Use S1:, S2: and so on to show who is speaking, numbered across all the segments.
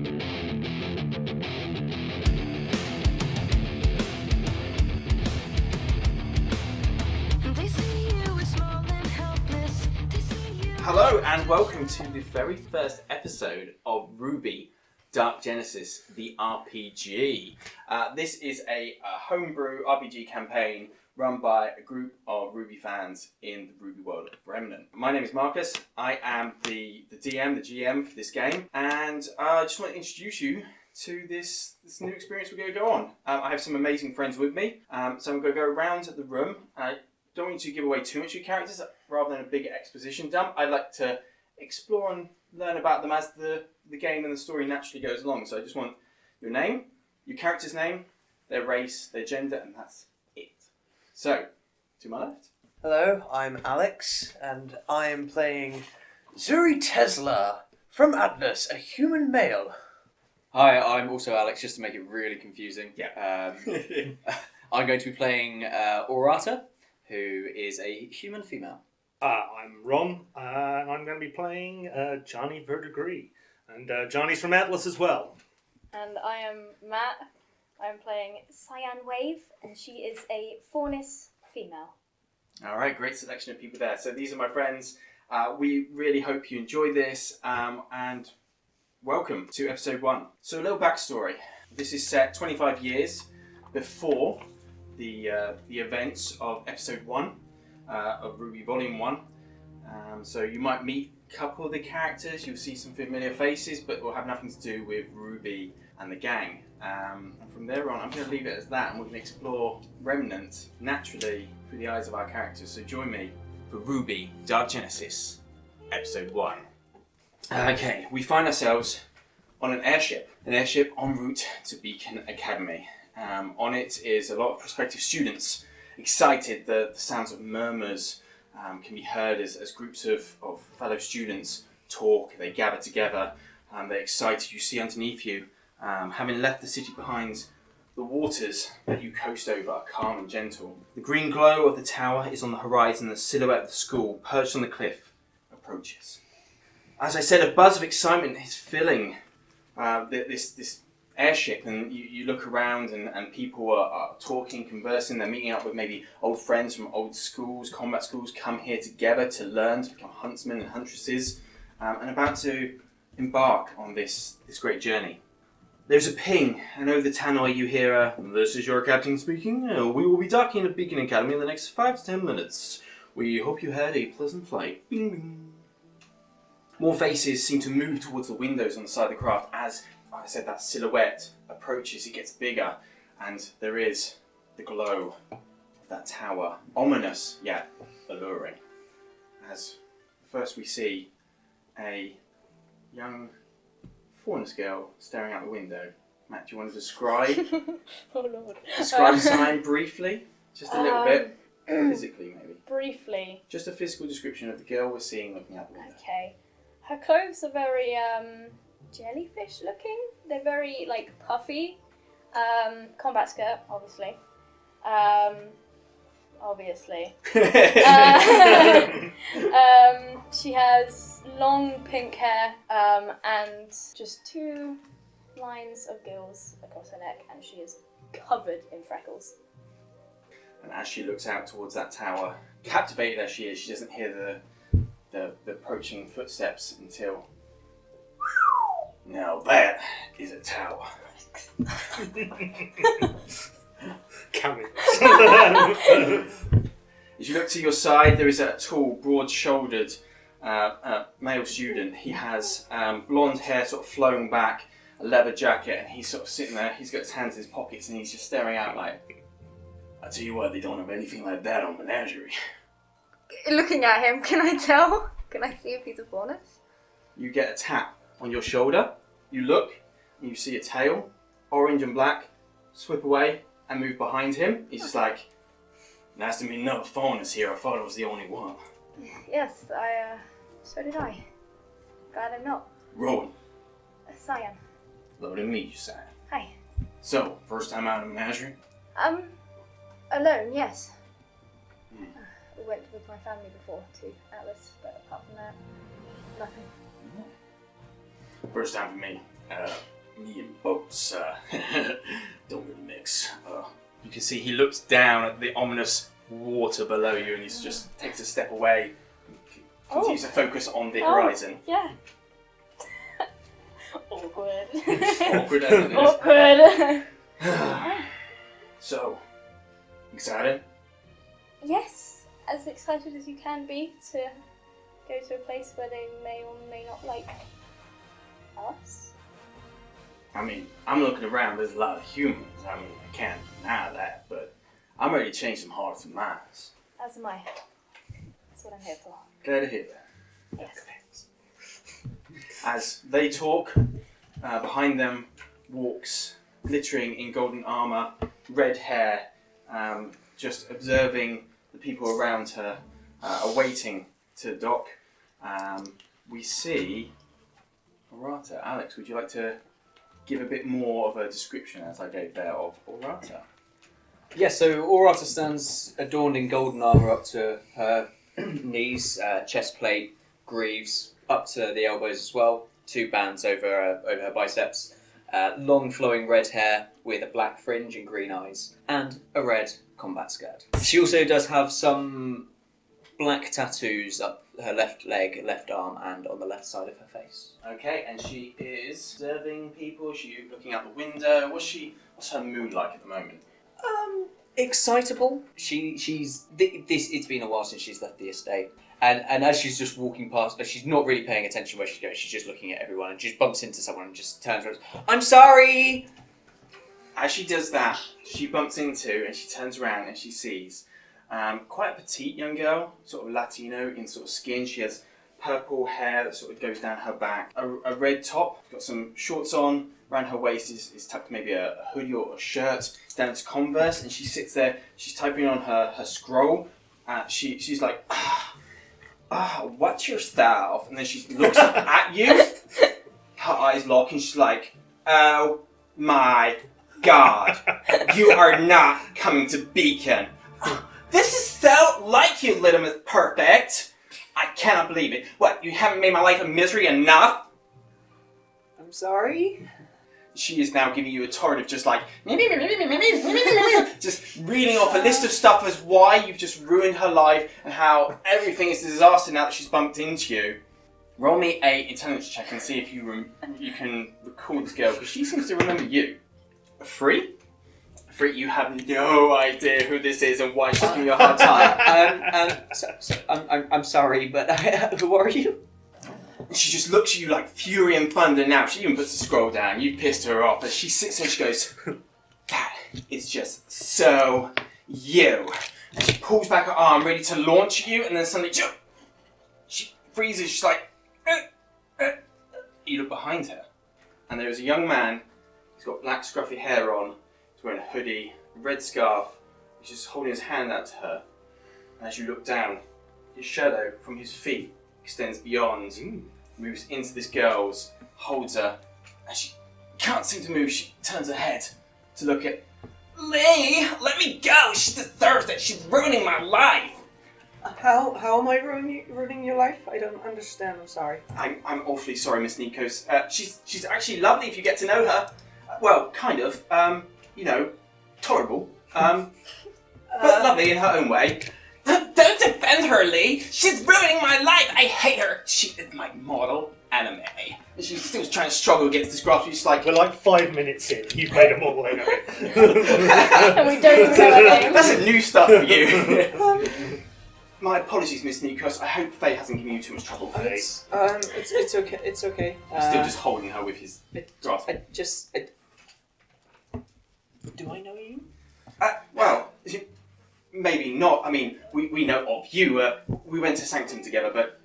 S1: Hello and welcome to the very first episode of RWBY Dark Genesis, the RPG. This is a homebrew RPG campaign run by a group of RWBY fans in the RWBY world of Remnant. My name is Marcus. I am the DM, the GM for this game, and I just want to introduce you to this new experience we're going to go on. I have some amazing friends with me, so I'm going to go around the room. Don't want you to give away too much of your characters rather than a big exposition dump. I'd like to explore and learn about them as the game and the story naturally goes along. So I just want your name, your character's name, their race, their gender, and that's it. So, to my left.
S2: Hello, I'm Alex, and I am playing Zuri Tesla from Atlas, a human male.
S3: Hi, I'm also Alex, just to make it really confusing.
S1: Yeah.
S3: I'm going to be playing Aurata, who is a human female.
S4: I'm Ron, and I'm going to be playing Johnny Verdegris. And Johnny's from Atlas as well.
S5: And I am Matt. I'm playing Cyan Wave, and she is a Faunus female.
S1: All right, great selection of people there. So these are my friends. We really hope you enjoy this, and welcome to episode 1. So a little backstory. This is set 25 years before the events of episode 1 of RWBY Volume 1. So you might meet a couple of the characters, you'll see some familiar faces, but it will have nothing to do with RWBY and the gang. And from there on, I'm going to leave it as that, and we're going to explore Remnant naturally through the eyes of our characters. So join me for RWBY Dark Genesis, episode 1. Okay, we find ourselves on an airship en route to Beacon Academy. On it is a lot of prospective students, excited. The sounds of murmurs can be heard as groups of fellow students talk. They gather together, they're excited. You see underneath you, having left the city behind, the waters that you coast over are calm and gentle. The green glow of the tower is on the horizon. The silhouette of the school, perched on the cliff, approaches. As I said, a buzz of excitement is filling this airship, and you look around and people are talking, conversing. They're meeting up with maybe old friends from old schools, combat schools, come here together to learn, to become huntsmen and huntresses, and about to embark on this great journey. There's a ping, and over the tannoy you hear "This is your captain speaking. We will be docking at Beacon Academy in the next 5 to 10 minutes. We hope you had a pleasant flight." Bing, bing. More faces seem to move towards the windows on the side of the craft as, like I said, that silhouette approaches. It gets bigger, and there is the glow of that tower, ominous yet alluring. As first we see a young Faunus girl staring out the window. Matt, do you want to describe
S5: Oh Lord.
S1: describe Cyan briefly? Just a little bit, physically maybe.
S5: Briefly.
S1: Just a physical description of the girl we're seeing looking out the window.
S5: Okay. Her clothes are very jellyfish looking. They're very puffy. Combat skirt, obviously. She has long pink hair and just 2 lines of gills across her neck, and she is covered in freckles.
S1: And as she looks out towards that tower, captivated as she is, she doesn't hear the approaching footsteps until... Now that is a tower.
S4: Coming.
S1: As you look to your side, there is a tall, broad-shouldered male student. He has blonde hair sort of flowing back, a leather jacket, and he's sort of sitting there. He's got his hands in his pockets, and he's just staring out like, I tell you what, they don't have anything like that on Menagerie.
S5: Looking at him, can I tell? Can I see if he's a Faunus?
S1: You get a tap on your shoulder. You look, and you see a tail, orange and black, swip away and move behind him. He's just like, nice to meet another Faunus here. I thought I was the only one.
S5: Yes, so did I. Glad I'm not.
S1: Rowan.
S5: Cyan.
S1: Lovely to meet you, Cyan.
S5: Hi.
S1: So, first time out of Menagerie?
S5: Alone, yes. We went with my family before to Atlas, but apart from that, nothing.
S1: First time for me. Me and boats, don't really mix. You can see he looks down at the ominous water below you and he just takes a step away. Continues to focus on the horizon.
S5: Yeah. Awkward.
S1: Awkward, isn't it?
S5: Awkward.
S1: So, excited?
S5: Yes, as excited as you can be to go to a place where they may or may not like us.
S1: I mean, I'm looking around, there's a lot of humans. I mean, I can't deny that, but I'm ready to change some hearts and minds.
S5: As am I. That's what I'm here for.
S1: Glad to hear that.
S5: Yes.
S1: As they talk, behind them walks, glittering in golden armour, red hair, just observing the people around her, awaiting to dock. We see Aurata. Alex, would you like to give a bit more of a description, as I gave there, of Aurata?
S3: Yeah, so Aurata stands adorned in golden armour up to her knees, chest plate, greaves, up to the elbows as well, 2 bands over her biceps, long flowing red hair with a black fringe and green eyes, and a red combat skirt. She also does have some black tattoos up her left leg, left arm, and on the left side of her face.
S1: Okay, and she is observing people. She looking out the window. What's her mood like at the moment?
S3: Excitable. It's been a while since she's left the estate. And as she's just walking past, she's not really paying attention where she's going. She's just looking at everyone and just bumps into someone and just turns around. I'm sorry!
S1: As she does that, she bumps into and she turns around and she sees quite a petite young girl, sort of Latino in sort of skin. She has purple hair that sort of goes down her back, a red top, got some shorts on, around her waist is tucked maybe a hoodie or a shirt, down to Converse, and she sits there, she's typing on her scroll. She's like, what's your stuff? And then she looks at you, her eyes lock, and she's like, oh my God, you are not coming to Beacon. This is so like you, Little Miss Perfect. I cannot believe it. What, you haven't made my life a misery enough?
S3: I'm sorry?
S1: She is now giving you a torrent of just like, just reading off a list of stuff as why you've just ruined her life and how everything is a disaster now that she's bumped into you. Roll me a intelligence check and see if you can recall this girl, because she seems to remember you. A 3? You have no idea who this is and why she's giving you a hard time.
S3: I'm sorry, but who are you?
S1: She just looks at you like fury and thunder now. She even puts the scroll down. You've pissed her off. As she sits there and she goes, that is just so you. And she pulls back her arm ready to launch at you, and then suddenly she freezes. She's like, You look behind her, and there is a young man. He's got black scruffy hair on. He's wearing a hoodie, a red scarf. He's just holding his hand out to her. And as you look down, his shadow from his feet extends beyond, moves into this girl's, holds her, and she can't seem to move. She turns her head to look at Lee. Let me go. She deserves it. She's ruining my life.
S3: How am I ruining your life? I don't understand. I'm sorry.
S1: I'm awfully sorry, Miss Nikos. She's actually lovely if you get to know her. Well, kind of. Tolerable. But lovely in her own way. Don't defend her, Lee! She's ruining my life! I hate her! She is my model anime. And she's still trying to struggle against this grasp. She's like,
S4: We're like 5 minutes in. You've made a model anyway.
S5: And we don't even know her name.
S1: that's a new start for you. My apologies, Miss Nikos. I hope Faye hasn't given you too much trouble.
S3: It's okay. It's okay.
S1: He's still just holding her with his grasp.
S3: Do I know you?
S1: Well, maybe not. I mean, we know of you. We went to Sanctum together, but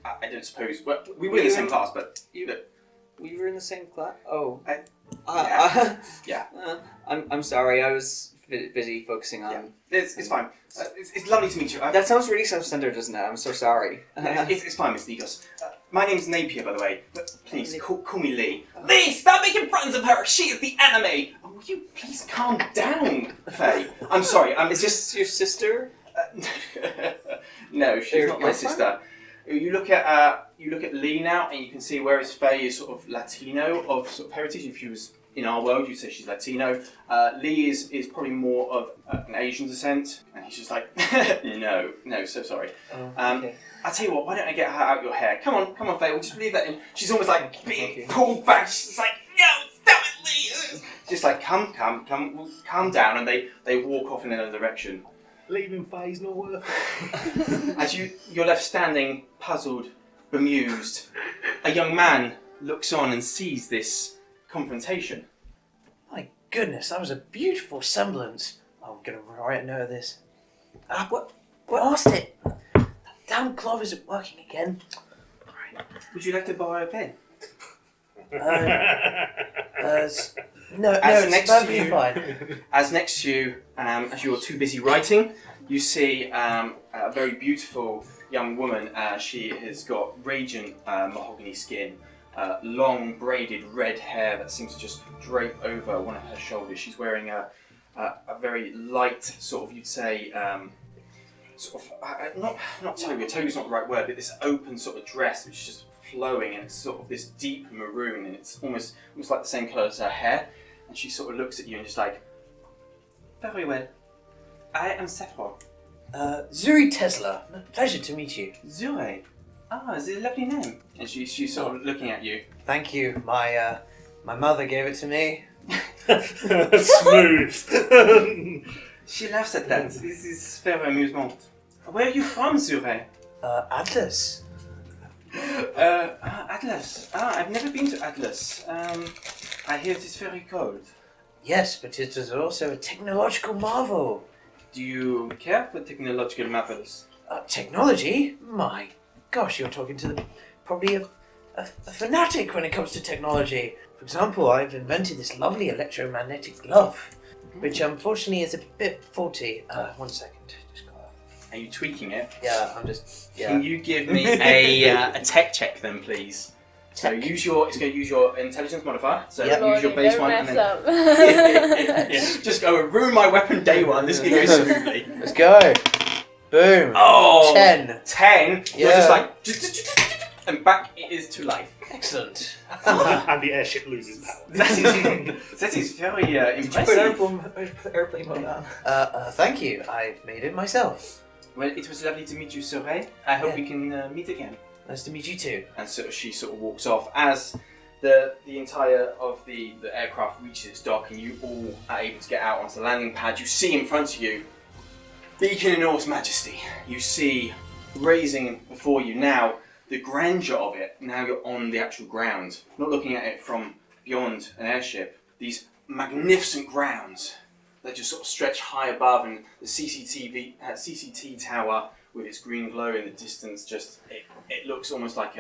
S1: I don't suppose... Well, we were in the same class, but...
S3: We were in the same class? Oh.
S1: Yeah.
S3: I'm sorry, I was busy focusing on...
S1: Yeah. It's fine. It's lovely to meet you.
S3: That sounds really self-centered, doesn't it? I'm so sorry.
S1: It's fine, Miss Nikos. My name's Napier, by the way. But please, call me Lee. Lee, stop making friends of her! She is the enemy! Oh, will you please calm down, Faye? I'm sorry.
S3: Is this your sister?
S1: No, she's not my sister. You look at Lee now, and you can see whereas Faye is sort of Latino of sort of heritage. If she was in our world, you'd say she's Latino. Lee is probably more of an Asian descent, and he's just like, no, so sorry.
S2: Okay.
S1: I'll tell you what, why don't I get her out your hair? Come on, Faye, we'll just leave that in. She's almost like being pulled back. She's like, no, stop it, Lee. Just like, calm down, and they walk off in another direction.
S4: Leaving Faye's not worth it.
S1: As you're left standing, puzzled, bemused, a young man looks on and sees this confrontation.
S2: My goodness, that was a beautiful semblance. I'm going to write a note of this. What lost it? That damn glove isn't working again.
S1: Would you like to borrow a pen?
S2: No,
S1: As
S2: it's
S1: next to
S2: perfectly
S1: you-
S2: fine.
S1: As next to you, as you're too busy writing, you see a very beautiful young woman. She has got radiant mahogany skin, long braided red hair that seems to just drape over one of her shoulders. She's wearing a very light, sort of, you'd say, not toga. Toga's not the right word, but this open sort of dress which is just flowing, and it's sort of this deep maroon, and it's almost like the same colour as her hair. And she sort of looks at you and just like, very well. I am Sappho.
S2: Zuri Tesla, pleasure to meet you.
S1: Zure. Ah, it's a lovely name. And she's sort of looking at you.
S2: Thank you. My mother gave it to me.
S4: Smooth.
S1: She laughs at that. This is very amusement. Where are you from, Zure?
S2: Atlas.
S1: Atlas. I've never been to Atlas. I hear it is very cold.
S2: Yes, but it is also a technological marvel.
S1: Do you care for technological marvels?
S2: Technology? My gosh, you're talking to probably a fanatic when it comes to technology. For example, I've invented this lovely electromagnetic glove, which unfortunately is a bit faulty. 1 second. Just go off.
S1: Are you tweaking it?
S2: Yeah, I'm just... Yeah.
S1: Can you give me a tech check then, please? So
S2: Tech.
S1: it's going to use your intelligence modifier. So
S2: Yep.
S1: use your base
S5: Don't
S1: one and
S5: mess
S1: then
S5: up.
S1: yeah, just go ruin my weapon day one. This is going to go smoothly.
S2: Let's go. Boom.
S1: Oh,
S2: 10.
S1: 10. You're
S2: Yeah.
S1: just like, and back it is to life.
S2: Excellent.
S4: And the airship loses power.
S1: That is very impressive.
S3: airplane mode on?
S2: Thank you. I made it myself.
S1: Well, it was lovely to meet you, Soray. I hope
S2: Yeah.
S1: we can meet again.
S2: Nice to meet you too.
S1: And so she sort of walks off as the entire of the aircraft reaches its dock, and you all are able to get out onto the landing pad. You see in front of you Beacon in Norse Majesty. You see raising before you now the grandeur of it. Now you're on the actual ground, not looking at it from beyond an airship. These magnificent grounds that just sort of stretch high above, and the CCT tower with its green glow in the distance. Just it looks almost like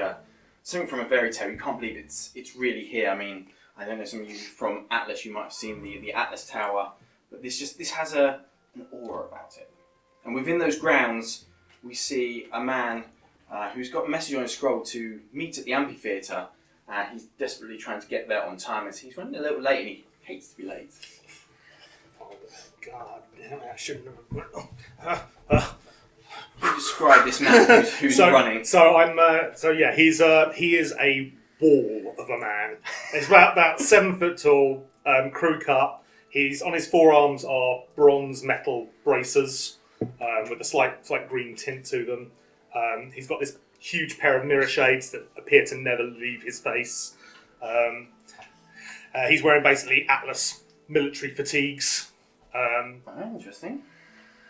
S1: something from a fairy tale. You can't believe it's really here. I mean, I don't know, some of you from Atlas, you might have seen the Atlas Tower, but this has an aura about it. And within those grounds, we see a man who's got a message on his scroll to meet at the Amphitheater. He's desperately trying to get there on time, as he's running a little late, and he hates to be late.
S4: Oh, God damn it, I shouldn't have.
S1: You describe this man who's running.
S4: He is a wall of a man. He's about 7 foot tall, crew cut. He's on his forearms are bronze metal bracers with a slight green tint to them. He's got this huge pair of mirror shades that appear to never leave his face. He's wearing basically Atlas military fatigues.
S1: Interesting.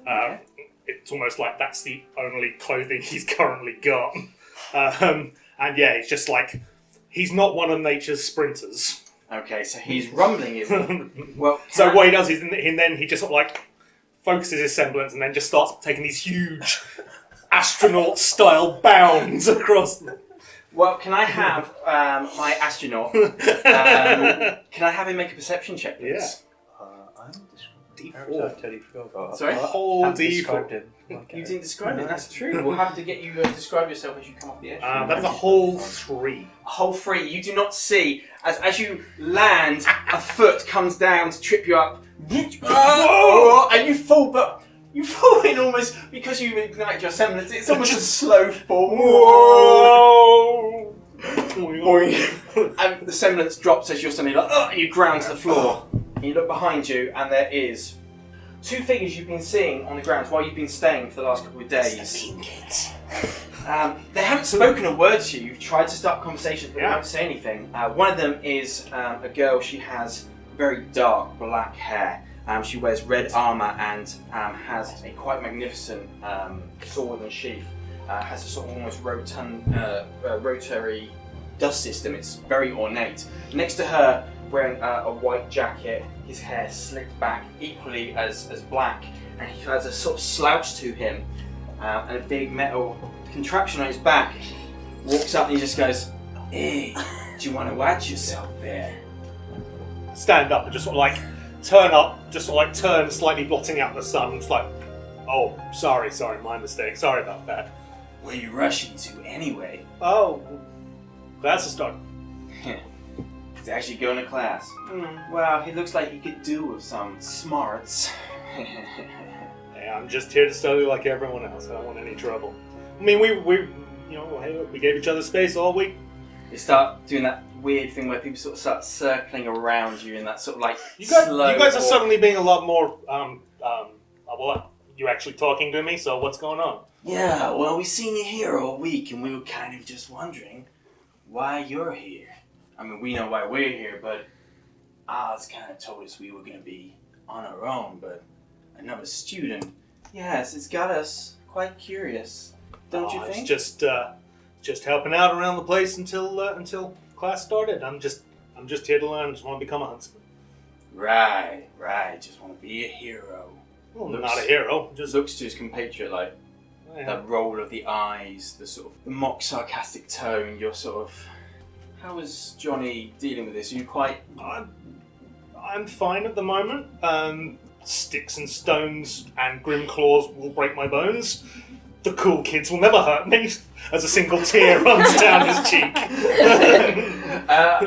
S4: Okay. It's almost like that's the only clothing he's currently got. And yeah, it's just like, he's not one of nature's sprinters.
S1: Okay, so he's rumbling, isn't he? Well,
S4: So what he does is, and then he just sort of like focuses his semblance and then just starts taking these huge astronaut-style bounds across them.
S1: Well, can I have my astronaut? Can I have him make a perception check, please?
S4: Yeah.
S2: I'm
S4: D4.
S2: I totally forgot about
S1: Sorry?
S4: Whole
S2: I've
S4: D4.
S2: described him.
S1: You didn't describe it. That's true. We'll have to get you to describe yourself as you come off the edge.
S4: That's a whole 3.
S1: A whole 3. You do not see as you land, a foot comes down to trip you up. And you fall, but You fall in almost, because you ignite your semblance, it's almost a slow fall.
S4: Whoa!
S1: And the semblance drops as you're suddenly like, oh, you ground to the floor. And you look behind you, and there is 2 figures you've been seeing on the grounds while you've been staying for the last couple of days. They haven't spoken a word to you. You've tried to start conversations, but they won't say anything. One of them is a girl. She has very dark black hair. She wears red armour and has a quite magnificent sword and sheath. Has a sort of almost rotary dust system. It's very ornate. Next to her, wearing a white jacket, his hair slicked back equally as black, and he has a sort of slouch to him and a big metal contraption on his back. Walks up and he just goes, "Hey, do you want to watch yourself there?"
S4: Stand up and just sort of like turn up, just sort of like turn slightly blotting out the sun. It's like, oh, sorry, my mistake. Sorry about that.
S1: Where are you rushing to anyway?
S4: Oh, that's a start.
S1: He's actually going to class. Well, he looks like he could do with some smarts.
S4: Hey, I'm just here to study like everyone else. I don't want any trouble. I mean, we gave each other space all week.
S1: You start doing that weird thing where people sort of start circling around you in that sort of like
S4: You guys
S1: slow
S4: are suddenly being a lot more. Well, you actually talking to me? So what's going on?
S1: Yeah, well, we've seen you here all week, and we were kind of just wondering why you're here. I mean, we know why we're here, but Oz kind of told us we were going to be on our own, but another student, yes, it's got us quite curious, don't you think?
S4: It's just helping out around the place until class started. I'm just here to learn. Just want to become a huntsman.
S1: Right, just want to be a hero.
S4: Well, not a hero. Just
S1: Looks to his compatriot like that roll of the eyes, the sort of the mock sarcastic tone. You're sort of, how is Johnny dealing with this? Are you quite?
S4: I'm fine at the moment. Sticks and stones and grim claws will break my bones. The cool kids will never hurt me. As a single tear runs down his cheek.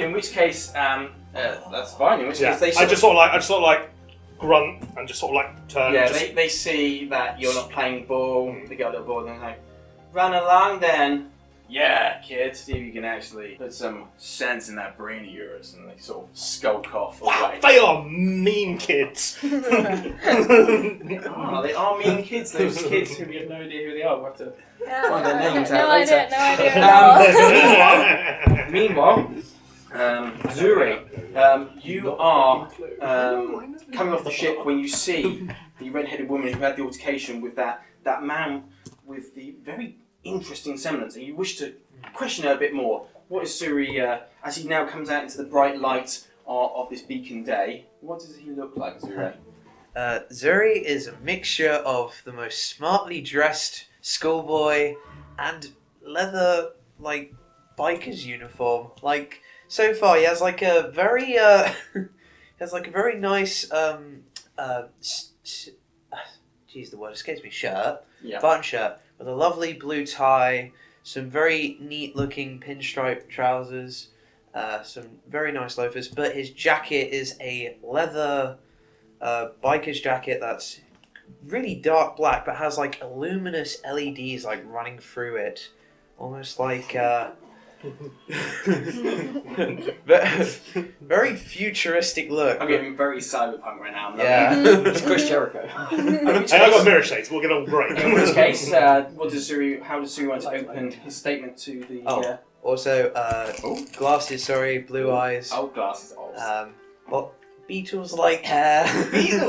S1: In which case, that's fine. In which case, they
S4: I just sort of like grunt and just sort of like turn.
S1: Yeah, they see that you're not playing ball. They get a little bored and they're like, "Run along then." Yeah, kid. See if you can actually put some sense in that brain of yours, and they sort of skulk off away.
S4: They are mean kids.
S1: They are mean kids. Those kids who we have no idea who they are. We'll have to find their names out later.
S5: No idea at all.
S1: Meanwhile, Zure, you are coming off the ship when you see the red-headed woman who had the altercation with that man with the very interesting semblance, and you wish to question her a bit more. What is Zure, as he now comes out into the bright light of this beacon day, what does he look like, Zure?
S2: Zure is a mixture of the most smartly dressed schoolboy and leather, like, biker's uniform. Like, so far he has like a very, nice, geez, the word escapes me, shirt, button shirt, with a lovely blue tie, some very neat looking pinstripe trousers, some very nice loafers, but his jacket is a leather biker's jacket that's really dark black, but has like luminous LEDs like running through it, almost like very futuristic look.
S1: I'm getting very cyberpunk right now.
S2: Yeah.
S3: It's Chris Jericho.
S4: And I've got mirror shades. We'll get on great.
S1: In which case, how does Zure want to open his statement to the?
S2: Also, glasses. Sorry, blue eyes.
S1: Oh, glasses.
S2: Beatles-like hair.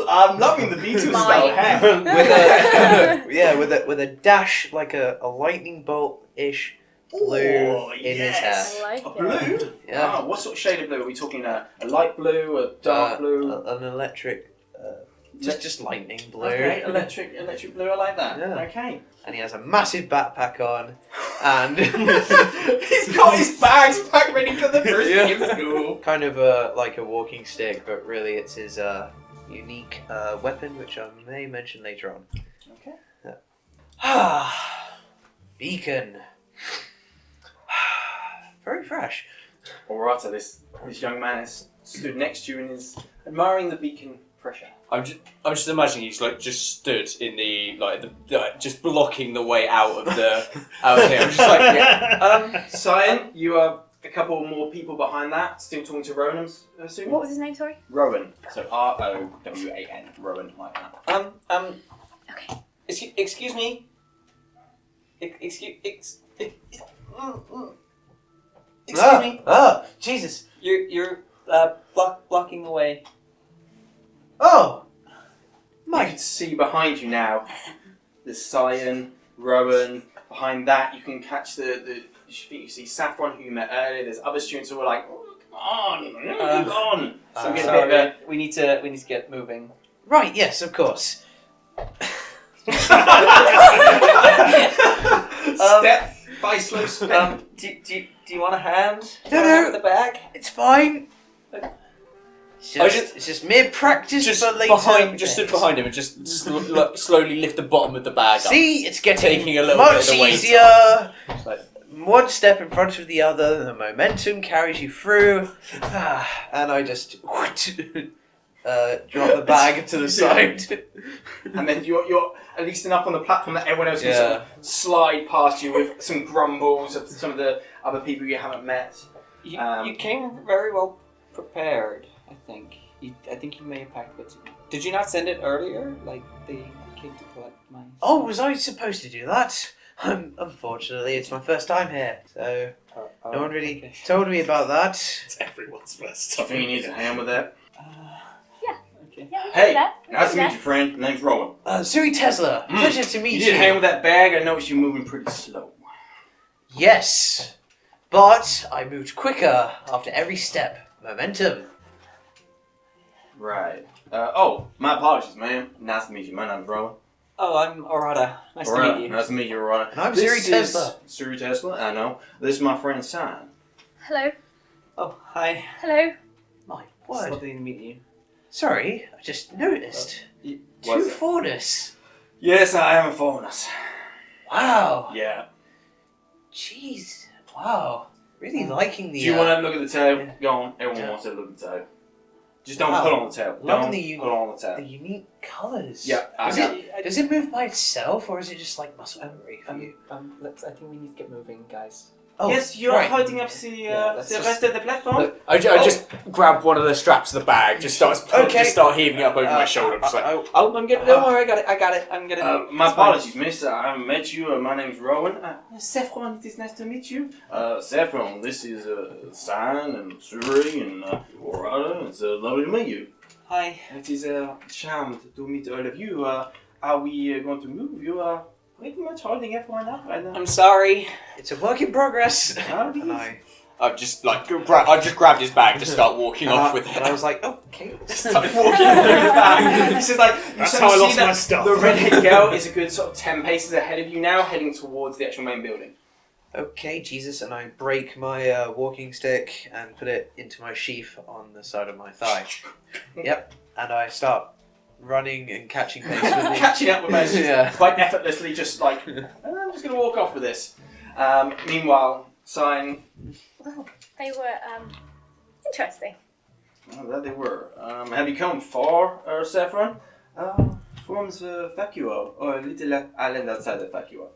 S1: I'm loving the Beatles style hair.
S2: with a dash, like a lightning bolt-ish blue in his hair.
S5: I like
S1: A
S5: it.
S1: blue?
S2: Yeah.
S1: Wow, what sort of shade of blue? Are we talking a light blue, a dark blue?
S2: An electric, just lightning blue.
S1: Okay, electric blue. I like that.
S2: Yeah.
S1: Okay.
S2: And he has a massive backpack on, and
S1: he's got his bags packed ready for the first day of school.
S2: kind of like a walking stick, but really it's his unique weapon, which I may mention later on.
S1: Okay.
S2: Beacon. Very fresh.
S1: Aurata, this young man has stood next to you and is admiring the beacon
S3: pressure. I'm just imagining he's like just stood in the just blocking the way out of the out here. I'm just like, yeah.
S1: Cyan, you are a couple more people behind that, still talking to Rowan, I'm assuming?
S5: What was his name, sorry?
S1: Rowan. So R-O-W-A-N. Rowan, like that.
S5: Okay.
S3: Excuse me. Excuse me.
S2: Oh, Jesus.
S3: You're blocking the way.
S2: Oh.
S1: You can see behind you now. There's Cyan, Rowan. Behind that, you can catch you see Saffron, who you met earlier. There's other students who are like, oh, come on, move on. So we get a bit of a...
S3: We need to get moving.
S2: Right, yes, of course.
S1: Step by slow step.
S3: Do you want a hand?
S2: No.
S3: The bag.
S2: It's fine. It's just mere practice
S3: Just
S2: for later.
S3: Just stood behind him and just slowly lift the bottom of the bag up.
S2: See, it's getting
S3: Taking a little
S2: much
S3: bit of the weight
S2: easier.
S3: It's like,
S2: One step in front of the other, the momentum carries you through. And I just drop the bag to the side.
S1: And then you're at least enough on the platform that everyone else can sort of slide past you with some grumbles of some of the other people you haven't met.
S3: you came very well prepared. I think you may have packed a bit too much. Did you not send it earlier? Like they came to collect my...
S2: Oh, was I supposed to do that? Unfortunately, it's my first time here, so no one really told me about that.
S4: It's everyone's first
S1: I think you need to hang with that.
S3: Okay.
S5: Yeah, we can
S1: Hey,
S5: do that.
S1: nice to meet you, friend. My name's Rowan.
S2: Suri Tesla, pleasure to meet
S1: You
S2: you.
S1: did hang with that bag. I noticed you moving pretty slow.
S2: Yes, but I moved quicker after every step. Momentum.
S1: Right. My apologies, man. Nice to meet you. My name's Rowan.
S3: Oh, I'm Aurata. Nice to meet you.
S1: Nice to meet you, Aurata.
S2: And I'm Suri Tesla.
S1: Suri Tesla, I know. This is my friend Cyan.
S5: Hello.
S3: Oh, hi.
S5: Hello.
S2: My
S3: It's
S2: word.
S3: lovely to meet you.
S2: Sorry, I just noticed. Two
S1: What's it?
S2: foreigners.
S1: Yes, I am a foreigner.
S2: Wow.
S1: Yeah.
S2: Jeez. Wow. Really liking the...
S1: Do you want to look at the tail?
S2: yeah.
S1: Go on. Everyone
S2: Yeah.
S1: wants to look at the tail. Just don't
S2: Wow.
S1: pull on the tail.
S2: Loving
S1: Don't
S2: the
S1: pull on the tail.
S2: the unique colours.
S1: Yeah, I
S2: Does
S1: got
S2: does it move by itself, or is it just like muscle memory for you?
S3: I think we need to get moving, guys.
S2: Oh,
S1: yes, you are
S2: right.
S1: holding up the
S3: let's just-
S1: rest of the platform.
S3: Look, I just grab one of the straps of the bag, just start heaving it up over my shoulder. Just like, I'm getting. Don't worry, I got it. I'm gonna.
S1: My apologies, mister. I haven't met you. My name's Rowan. Saffron, it is nice to meet you. Saffron, this is Cyan and Zure and Aurata. It's lovely to meet you.
S3: Hi.
S1: It is a charm to meet all of you. Are we going to move? You are pretty much holding everyone up right now.
S3: I'm sorry.
S2: It's a work in progress.
S1: Howdy.
S2: And I
S3: I just grabbed his bag and just start walking off with it.
S2: and I was like, oh, okay.
S1: Started walking through the bag. This is like you
S4: That's
S1: sort of
S4: how I
S1: see
S4: lost
S1: that
S4: my stuff.
S1: The redhead girl is a good sort of 10 paces ahead of you now, heading towards the actual main building.
S2: Okay, Jesus, and I break my walking stick and put it into my sheath on the side of my thigh. Yep, and I start running and catching pace with the...
S1: Catching up with us just
S2: Yeah.
S1: quite effortlessly, just like, I'm just going to walk off with this. Meanwhile, Cyan,
S5: Well, they were interesting.
S1: there they were. Have you come far, Saffron? From the Vacuo, or a little island outside of Vacuo.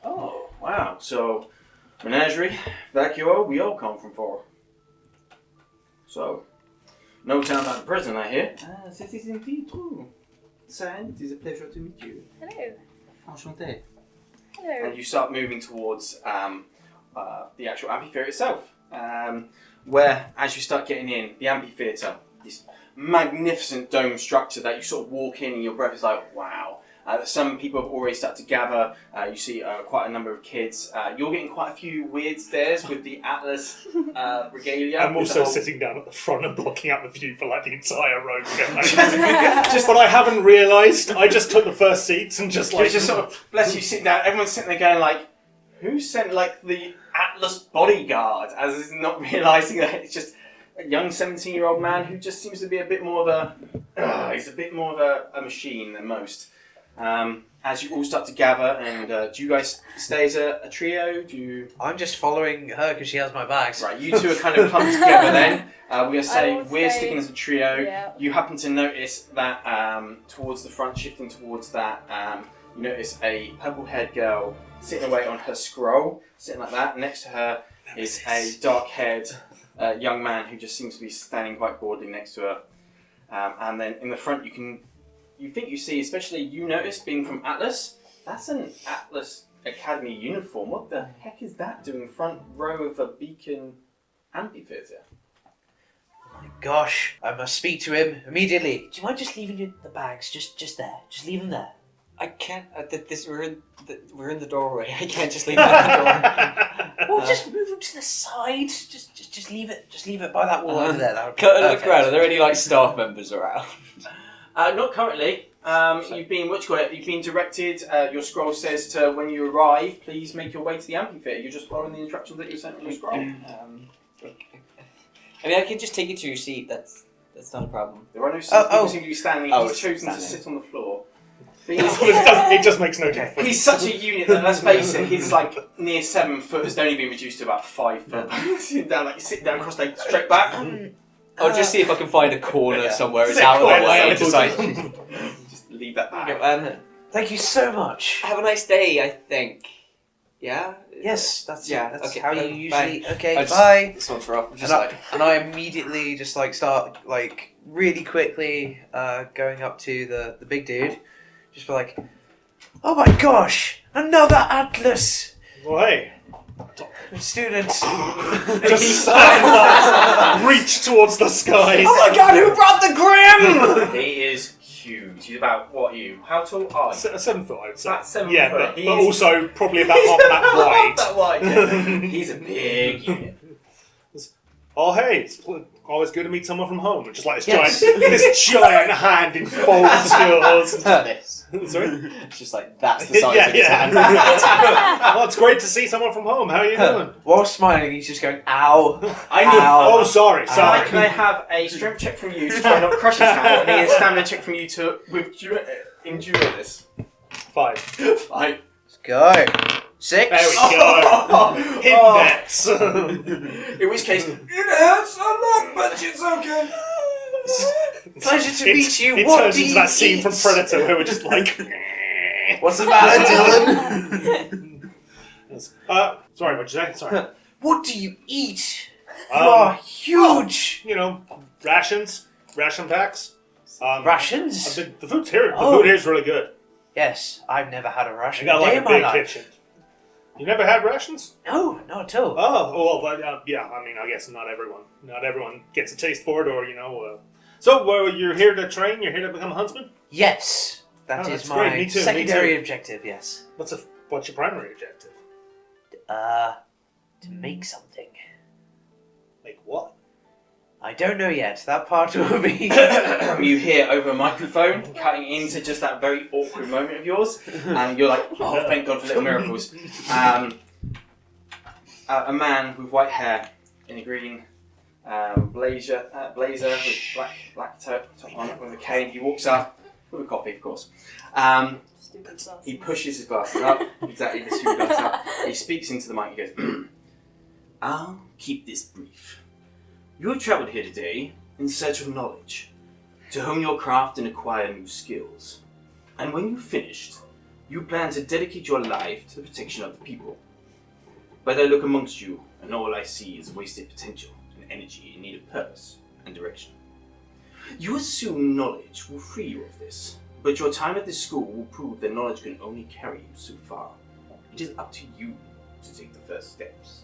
S1: Oh, wow. So, Menagerie, Vacuo, we all come from far. So, no time out of prison, I hear. This is indeed true. Cyan, it is a pleasure to meet you.
S5: Hello.
S1: Enchanté.
S5: Hello.
S1: And you start moving towards the actual amphitheater itself, where as you start getting in, the amphitheater, this magnificent dome structure that you sort of walk in and your breath is like, wow. Some people have already started to gather. You see quite a number of kids. You're getting quite a few weird stares with the Atlas regalia.
S4: I'm
S1: with
S4: also
S1: the whole-
S4: sitting down at the front and blocking out the view for like the entire road. Just what I haven't realised, I just took the first seats and just like...
S1: It's just sort of, bless you, sitting down. Everyone's sitting there going like, who sent like the Atlas bodyguard? As is not realising that it's just a young 17-year-old man who just seems to be a bit more of a... he's a bit more of a machine than most. As you all start to gather, and do you guys stay as a trio?
S2: I'm just following her because she has my bags.
S1: Right, you two are kind of clumped together then. We're
S5: stay.
S1: sticking as a trio.
S5: Yeah.
S1: You happen to notice that towards the front, shifting towards that, you notice a purple-haired girl sitting away on her scroll, sitting like that. Next to her is a dark-haired young man who just seems to be standing quite boredly next to her. And then in the front, you think you see, especially you notice, being from Atlas, that's an Atlas Academy uniform. What the heck is that doing front row of a Beacon Amphitheater?
S2: Oh my gosh, I must speak to him immediately. Do you mind just leaving the bags just there? Just leave them there.
S3: I can't. We're in the doorway. I can't just leave them at the door.
S2: Well, just move them to the side. Just leave it. Just leave it by that wall over there. That would be
S3: Look
S2: perfect.
S3: around. Are there any like staff members around?
S1: Not currently. You've been directed. Your scroll says to when you arrive, please make your way to the amphitheater. You're just following the instructions that you sent on your scroll.
S3: I mean, I can just take you to your seat. That's not a problem.
S1: There are no seats. People seem to be standing.
S3: Oh,
S1: He's
S3: it's
S1: chosen to
S3: standing.
S1: sit on the floor.
S4: It just makes no difference.
S1: He's such a unit that, let's face it, he's like near 7 foot has only been reduced to about 5 foot. Sitting down, like sit down, cross legs, straight back.
S3: I'll just see if I can find a corner somewhere. It's
S1: Sit
S3: out of the
S1: corner,
S3: way.
S1: sit
S3: Just like,
S1: Just leave that back.
S2: Thank you so much.
S3: have a nice day. I think. Yeah.
S2: Yes, that's
S3: okay,
S2: how you
S3: bye.
S2: usually. Okay,
S3: I just-
S2: bye.
S3: This one's rough. I'm just
S2: And,
S3: like.
S2: and I immediately just like start like really quickly going up to the big dude, just be like, oh my gosh, another Atlas
S4: Well, hey,
S2: student.
S4: just reach towards the skies.
S2: Oh my god, who brought the Grim?
S1: He is huge. He's about, what are you? How tall are you?
S4: 7 foot, I would say.
S1: About 7
S4: Yeah,
S1: foot.
S4: but
S1: He's-
S4: also probably about half that wide.
S1: Half that wide, yeah. He's a big unit.
S4: Oh, hey, it's always good to meet someone from home. It's just like
S2: Yes.
S4: this giant hand in folds to yours.
S3: This.
S4: Sorry?
S3: It's just like that's the size of his hand.
S4: Well, it's great to see someone from home. How are you doing?
S2: While smiling, he's just going, ow.
S1: I need.
S2: Ow.
S4: Oh, sorry.
S1: Can
S4: Sorry.
S1: I have a strength check from you to try not crush his hand, and a stamina check from you to endure this?
S4: 5.
S1: Right.
S2: Let's go. 6.
S4: There we go. Index.
S1: In which case, it hurts a lot, but it's okay.
S2: Pleasure to meet you.
S4: It
S2: What
S4: turns
S2: do
S4: into
S2: you
S4: that scene
S2: eat?
S4: from Predator where we're just like.
S2: What's the matter, Dylan?
S4: Sorry, what'd you say? Sorry.
S2: What do you eat? You are huge.
S4: You know, rations, ration packs.
S2: Rations?
S4: The food's here. The
S2: Oh.
S4: food here is really good.
S2: Yes, I've never had a
S4: I
S2: ration
S4: got
S2: a day
S4: like
S2: in
S4: a
S2: my
S4: big
S2: life.
S4: kitchen. You never had rations?
S2: No, not at all.
S4: Oh, well, yeah. I mean, I guess not everyone gets a taste for it, or you know. So, you're here to train. You're here to become a huntsman.
S2: Yes, that
S4: Oh,
S2: is
S4: that's
S2: my
S4: great. Me too, me
S2: secondary
S4: too.
S2: objective. Yes.
S4: What's your primary objective?
S2: To make something.
S4: Like what?
S2: I don't know yet. That part will be.
S1: You hear over a microphone, cutting into just that very awkward moment of yours, and you're like, oh, thank God for little miracles. A man with white hair in a green blazer with black top on with a cane. He walks up with a coffee, of course.
S5: Stupid sauce.
S1: He pushes his glasses up, exactly the stupid glasses up. He speaks into the mic. He goes, I'll keep this brief. You have travelled here today in search of knowledge, to hone your craft and acquire new skills. And when you've finished, you plan to dedicate your life to the protection of the people. But I look amongst you, and all I see is wasted potential and energy in need of purpose and direction. You assume knowledge will free you of this, but your time at this school will prove that knowledge can only carry you so far. It is up to you to take the first steps.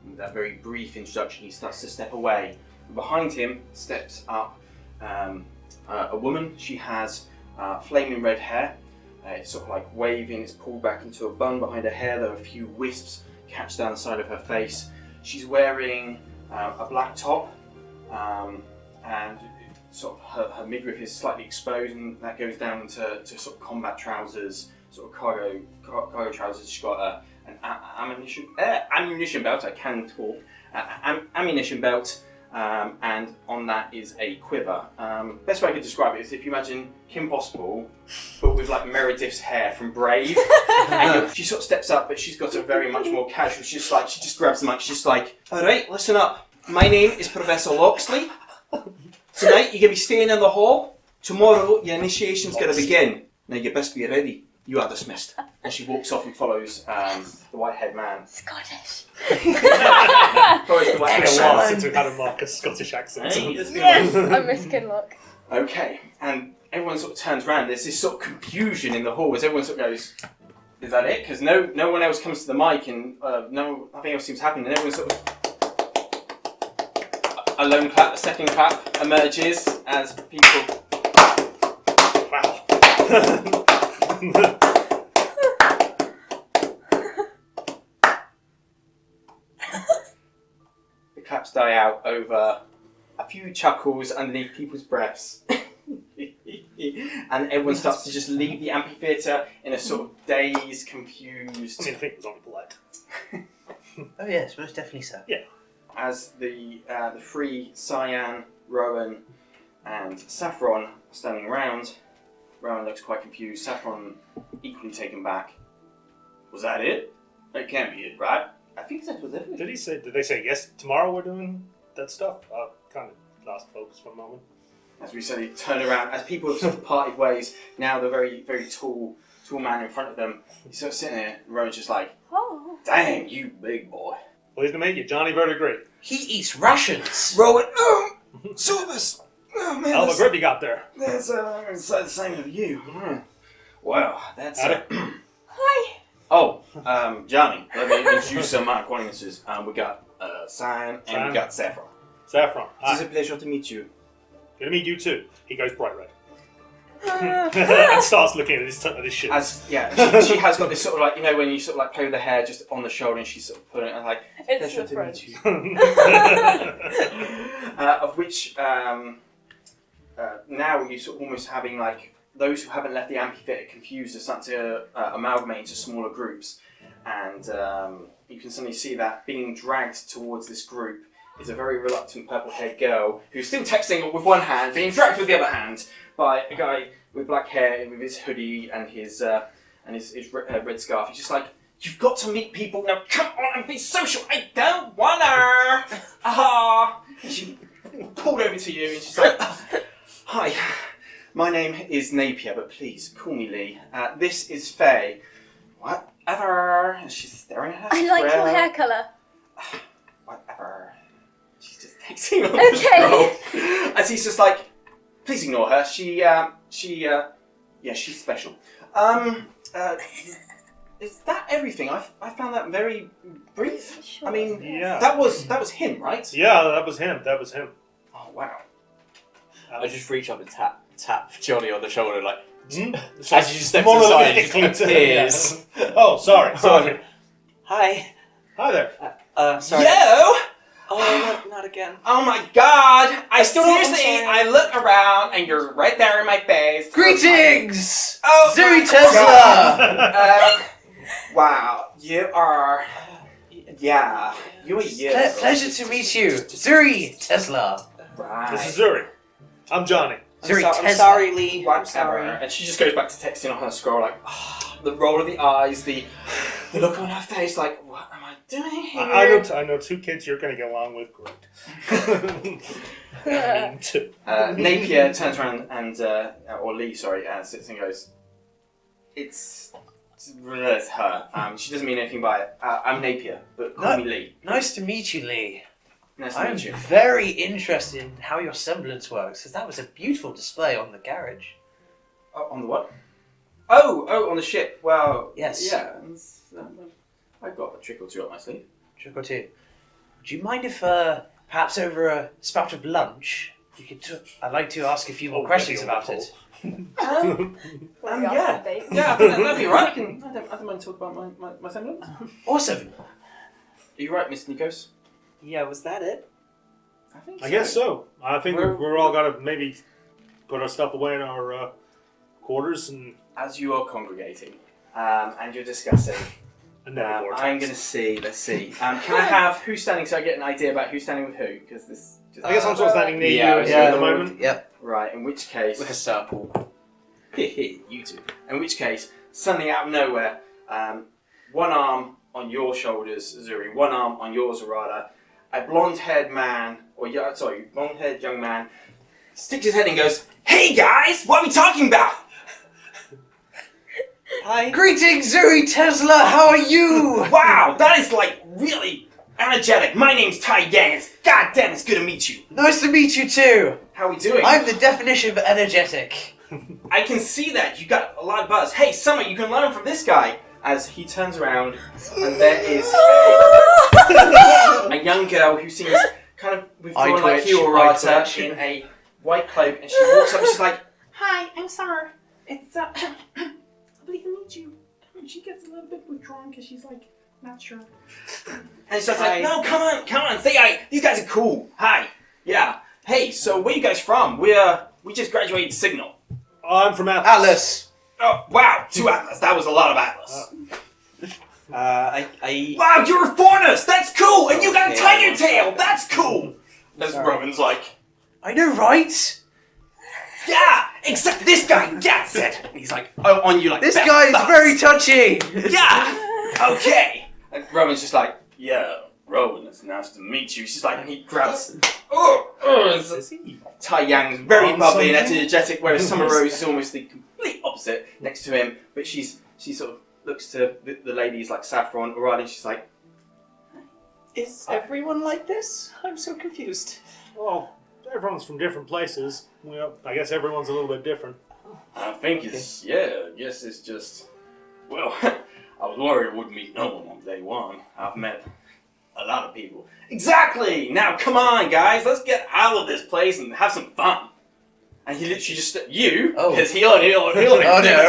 S1: With that very brief introduction, he starts to step away. Behind him steps up a woman. She has flaming red hair. It's sort of like waving, it's pulled back into a bun behind her hair. There are a few wisps catch down the side of her face. She's wearing a black top, and sort of her midriff is slightly exposed, and that goes down into sort of combat trousers, sort of cargo trousers. She's got an ammunition belt. I can talk. Ammunition belt, and on that is a quiver. Best way I could describe it is if you imagine Kim Possible, but with like Meredith's hair from Brave. And she sort of steps up, but she's got a very much more casual. She's like, she just grabs the mic. She's like, "All right, listen up. My name is Professor Loxley. Tonight you're gonna be staying in the hall. Tomorrow your initiation's gonna begin. Now you best be ready. You are dismissed." And she walks off and follows the white-haired man.
S5: Scottish.
S1: Follows the white-haired
S4: It's been a
S1: man.
S4: while since we've had a Marcus Scottish accent.
S1: Hey, it's been
S5: Yes,
S1: a while.
S5: I miss Kinlock.
S1: Okay, and everyone sort of turns around. There's this sort of confusion in the hall as everyone sort of goes, "Is that it?" Because no one else comes to the mic and nothing else seems to happen. And everyone sort of a lone clap, a second clap emerges as people.
S4: Wow.
S1: The claps die out over a few chuckles underneath people's breaths. And everyone starts to just leave the amphitheater in a sort of dazed, confused.
S4: I mean, I think it was on blood.
S2: Oh yes, most definitely so.
S1: As the three, Cyan, Rowan, and Saffron, are standing around. Rowan looks quite confused. Saffron equally taken back. Was that it? That can't be it, right? I think that was it.
S4: Did they say yes? Tomorrow we're doing that stuff. I kind of lost focus for a moment.
S1: As we suddenly turn around, as people have sort of parted ways, now the very, very tall man in front of them, he's sort of sitting there, and Rowan's just like,
S5: Oh.
S1: "Dang, you big boy."
S4: Pleased to meet you, Johnny Verdegris.
S2: He eats rations.
S1: Rowan, Silvers! Oh man,
S4: How much grip you got there?
S1: that's the same of you. Well, that's...
S4: Howdy.
S5: Hi.
S1: Oh, Johnny, let me introduce some of my acquaintances. We got Cyan and
S4: Cyan.
S1: we got Saffron.
S4: Saffron.
S1: It's
S4: Hi.
S1: a pleasure to meet you.
S4: Good to meet you too. He goes bright red. And starts looking at his shit.
S1: She has got this sort of like, you know, when you sort of like play with the hair just on the shoulder and she's sort of putting it like,
S5: It's
S1: pleasure
S5: the
S1: to
S5: French.
S1: meet you. Of which now you're sort of almost having like those who haven't left the amphitheater confused are starting to amalgamate into smaller groups, and you can suddenly see that being dragged towards this group is a very reluctant purple-haired girl who's still texting with one hand, being dragged with the other hand by a guy with black hair with his hoodie and his red scarf. He's just like, "You've got to meet people now. Come on and be social. I don't wanna." Aha! And she pulled over to you and she's like, "Hi, my name is Napier, but please call me Lee. This is Faye. Whatever." And she's staring at her.
S5: I like your
S1: scroll.
S5: hair colour.
S1: Whatever. She's just texting on the
S5: Okay.
S1: scroll. As he's just like, "Please ignore her. She's special." Is that everything? I found that very brief.
S5: Sure.
S1: I mean,
S4: Yeah.
S1: that was him, right?
S4: Yeah, that was him.
S1: Oh wow.
S3: I just reach up and tap Johnny on the shoulder, like,
S4: Hmm?
S3: as you step to the side, it just appears.
S4: Oh, sorry.
S3: Hi.
S4: Hi there.
S3: Sorry.
S1: Yo!
S3: Oh, not again.
S1: Oh my God! I
S3: still don't
S1: seriously,
S3: understand.
S1: I look around and you're right there in my face.
S2: Greetings!
S1: Oh,
S2: Zuri
S1: my
S2: Tesla!
S1: God. Wow, you are. Yeah, you are you.
S2: Pleasure to meet you, Zuri Tesla.
S1: Right.
S4: This is Zuri. I'm Johnny.
S2: Zuri
S3: I'm
S2: Tesla.
S3: sorry, Lee. I'm
S1: Whatever.
S3: sorry.
S1: And she just goes back to texting on her scroll, like the roll of the eyes, the look on her face, like, what am I doing here?
S4: I know two kids you're going to get along with great. I mean, two.
S1: Napier turns around and, or Lee, sorry, sits and goes, it's her. She doesn't mean anything by it. I'm Napier, but call
S2: No.
S1: me Lee.
S2: Nice to meet you, Lee.
S1: Nice to
S2: I'm
S1: meet you.
S2: very interested in how your semblance works, because that was a beautiful display on the garage.
S1: Oh, on the what? Oh, on the ship. Well,
S2: Yes.
S1: Yeah, I've got a trick or two up my sleeve.
S2: Trick or two. Would you mind if, perhaps over a spout of lunch, you could I'd like to ask a few more questions about it.
S1: Yeah, I think that'd be right. I don't mind talking about my semblance.
S2: Awesome.
S1: Are you right, Mr. Nikos?
S3: Yeah, was that it?
S1: I think
S4: I guess so. I think
S1: We're-
S4: we're all got to maybe put our stuff away in our quarters and...
S1: As you are congregating and you're discussing,
S4: Another vortex.
S1: I'm going to see. Let's see. Can I have who's standing so I get an idea about who's standing with who? Because this. Just,
S4: I guess I'm sort of standing near
S3: Yeah,
S4: you
S3: yeah.
S4: at the moment.
S2: Yep.
S1: Right. In which case,
S3: With a circle.
S1: you two. In which case, suddenly out of nowhere, one arm on your shoulders, Zuri. One arm on yours, Aurata. A blonde-haired man, blonde-haired young man, sticks his head in and goes, "Hey guys, what are we talking about?"
S3: Hi.
S2: Greetings, Zuri Tesla. How are you?
S1: Wow, that is like really energetic. My name's Cyan. God damn, it's good to meet you.
S2: Nice to meet you too.
S1: How are we doing?
S2: I'm the definition of energetic.
S1: I can see that. You got a lot of buzz. Hey, Summer, you can learn from this guy. As he turns around, and there is a young girl who seems kind of withdrawn like you, Aurata, in a white cloak, and she walks up and she's like, "Hi, I'm Summer. It's lovely to meet you." And she gets a little bit withdrawn because she's like, not sure. And she's like, "No, come on, say hi. These guys are cool. Hi, yeah. Hey, so where you guys from? We just graduated Signal.
S4: I'm from Atlas.
S2: Atlas.
S1: Oh, wow, 2 Atlas. That was a lot of Atlas. Wow, you're a foreigners! That's cool! And you got a tiger tail! That's cool! As Rowan's like,
S2: I know, right?
S1: yeah! Except this guy gets it! And he's like, oh, on you like
S2: This
S1: best
S2: guy is
S1: buds.
S2: very touchy.
S1: Yeah! Okay! And Rowan's just like, yeah, Rowan, it's nice to meet you. She's like, and he grabs, Tai Yang's very bubbly and energetic, whereas Summer Rose is almost the complete opposite next to him. But she sort of looks to the ladies like Saffron, Aurata, and she's like,
S3: Is everyone like this? I'm so confused.
S4: Well, everyone's from different places. Well, I guess everyone's a little bit different.
S1: I think it's just, well, I was worried I wouldn't meet no one on day one. I've met a lot of people. Exactly! Now come on, guys, let's get out of this place and have some fun. And he literally just because he'll
S2: Oh, no.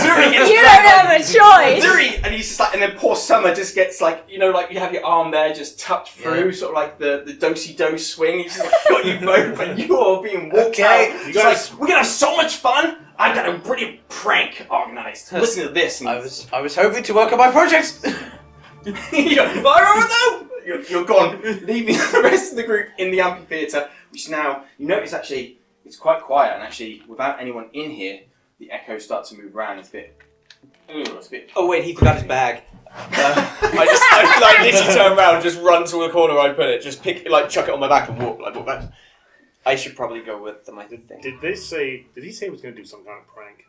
S1: Zuri gets
S5: You
S1: grabbed
S5: don't have a choice!
S1: Zuri, and he's just like, and then poor Summer just gets like, you know, like you have your arm there just tucked through, sort of like the do-si-do swing. He's just like, got you both, and you're being walked out.
S4: You
S1: He's
S4: guys-
S1: like, we're gonna have so much fun. I got a brilliant prank organized. Listen to this. And
S2: I was hoping to work on my project.
S1: you're gone, leaving the rest of the group in the amphitheater, which now you notice actually it's quite quiet, and actually without anyone in here, the echoes start to move around. It's a bit.
S3: Oh wait, he forgot his bag. I literally turn around, just run to the corner where I put it, just pick it, like chuck it on my back and walk back. I should probably go with them, I think.
S4: Did he say he was going to do some kind of prank?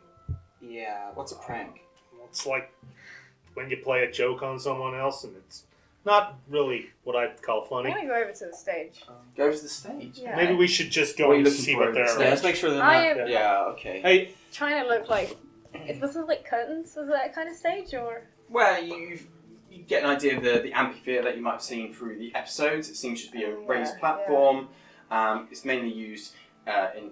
S3: Yeah, what's a prank?
S4: Well, it's like when you play a joke on someone else and it's not really what I'd call
S5: I'm
S4: funny.
S5: gonna go over to the stage.
S1: Go to the stage.
S5: Yeah.
S4: Maybe we should just
S1: What
S4: go
S1: are you
S4: and
S1: looking
S4: see
S1: for
S4: what
S1: over the
S4: they're
S1: stage?
S3: Yeah, let's make sure they're
S5: I
S3: not...
S5: am-
S3: Yeah, okay.
S4: Hey,
S5: Trying to look like. Is this like curtains? Is that kind of stage or?
S1: Well, you get an idea of the amphitheater that you might have seen through the episodes. It seems to be a raised platform. It's mainly used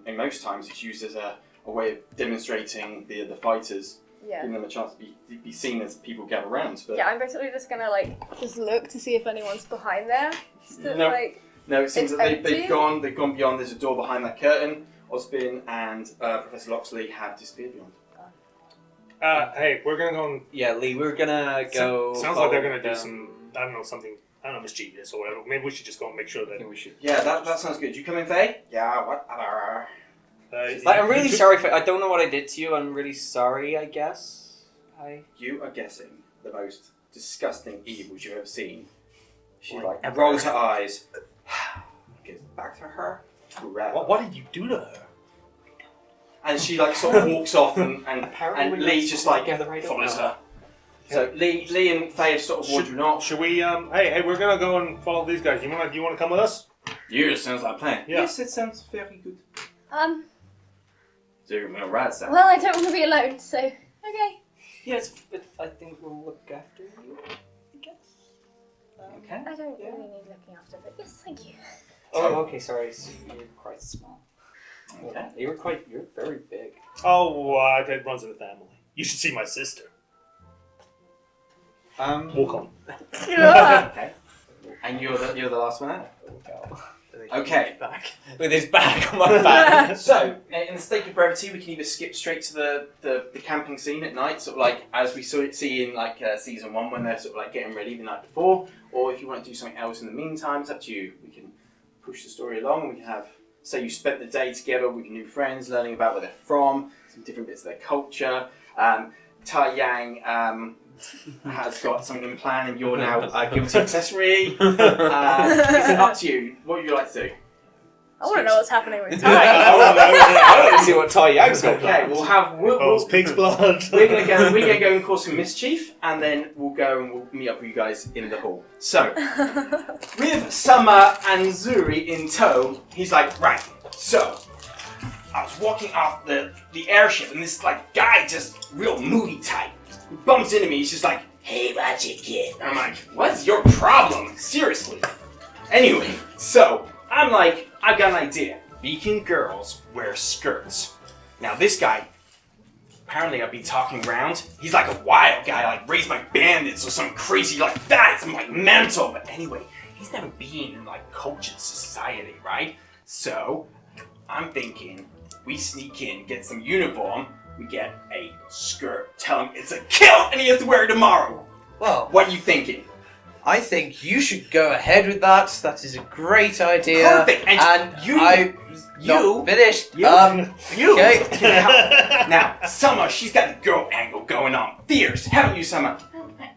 S1: in most times. It's used as a way of demonstrating the fighters,
S5: Yeah.
S1: giving them a chance to be seen as people gather around. But
S5: Yeah, I'm basically just gonna just look to see if anyone's behind there. Just to,
S1: No. no, it seems
S5: It's
S1: that
S5: empty?
S1: they've gone beyond. There's a door behind that curtain. Osbin and Professor Loxley have disappeared beyond.
S4: hey, we're gonna go and.
S3: Yeah, Lee, we're gonna go...
S4: Sounds like they're gonna do
S3: follow
S4: some. I don't know, mischievous or whatever. Maybe we should just go and make sure
S3: I
S4: that.
S3: think we should...
S1: Yeah, that sounds good. You come in, Faye? Yeah, whatever.
S3: Like, I'm really
S4: you-
S3: sorry I don't know what I did to you. I'm really sorry, I guess.
S1: You are guessing the most disgusting evils you've ever seen. She
S2: Like ever.
S1: rolls her eyes. Gets back to her.
S4: What did you do to her?
S1: And she sort of walks off, and
S3: Apparently
S1: Lee just follows her. So Lee and Faye have sort of wandering off.
S4: Should we? Hey, we're gonna go and follow these guys. You wanna come with us?
S1: You sounds like a plan.
S4: Yeah.
S1: Yes, it sounds very good. So you're gonna ride that.
S5: Well, I don't want to be alone, so okay.
S3: Yes, but I think we'll look after you, I guess.
S1: Okay.
S5: I don't really need looking after, but yes, thank you.
S3: Oh, okay, sorry. So you're quite small.
S1: Okay.
S3: You're very big.
S4: Oh, that runs in the family. You should see my sister. Walk on.
S1: Okay. And you're the last one out. Okay.
S2: Back.
S3: With his back on my back.
S1: So, in the sake of brevity, we can either skip straight to the camping scene at night, sort of like as we see in like season 1 when they're sort of like getting ready the night before, or if you want to do something else in the meantime, it's up to you. We can push the story along, and we can have, say you spent the day together with your new friends, learning about where they're from, some different bits of their culture. Cyan has got something in plan, and you're now a guilty accessory. It's up to you. What would you like to do?
S5: I want to know what's happening with Ty.
S3: I want to see what Ty Yang's got.
S1: Okay,
S4: Oh, pig's blood.
S1: we're gonna go and cause some mischief, and then we'll go and we'll meet up with you guys in the hall. So, with Summer and Zuri in tow, he's like, right. So, I was walking off the airship, and this like guy, just real moody type, he bumps into me. He's just like, "Hey, watch it, kid." And I'm like, "What's your problem? Seriously." Anyway, so I'm like, I've got an idea. Beacon girls wear skirts. Now this guy, apparently I've been talking around. He's like a wild guy, like raised by bandits or something crazy like that. It's like mental. But anyway, he's never been in like cultured society, right? So I'm thinking we sneak in, get some uniform, we get a skirt. Tell him it's a kilt and he has to wear it tomorrow.
S2: Well,
S1: What are you thinking?
S2: I think you should go ahead with that. That is a great idea.
S1: Perfect. And you-
S2: I'm not finished.
S1: You.
S2: Okay.
S1: Now, Summer, she's got the girl angle going on. Fierce, haven't you, Summer?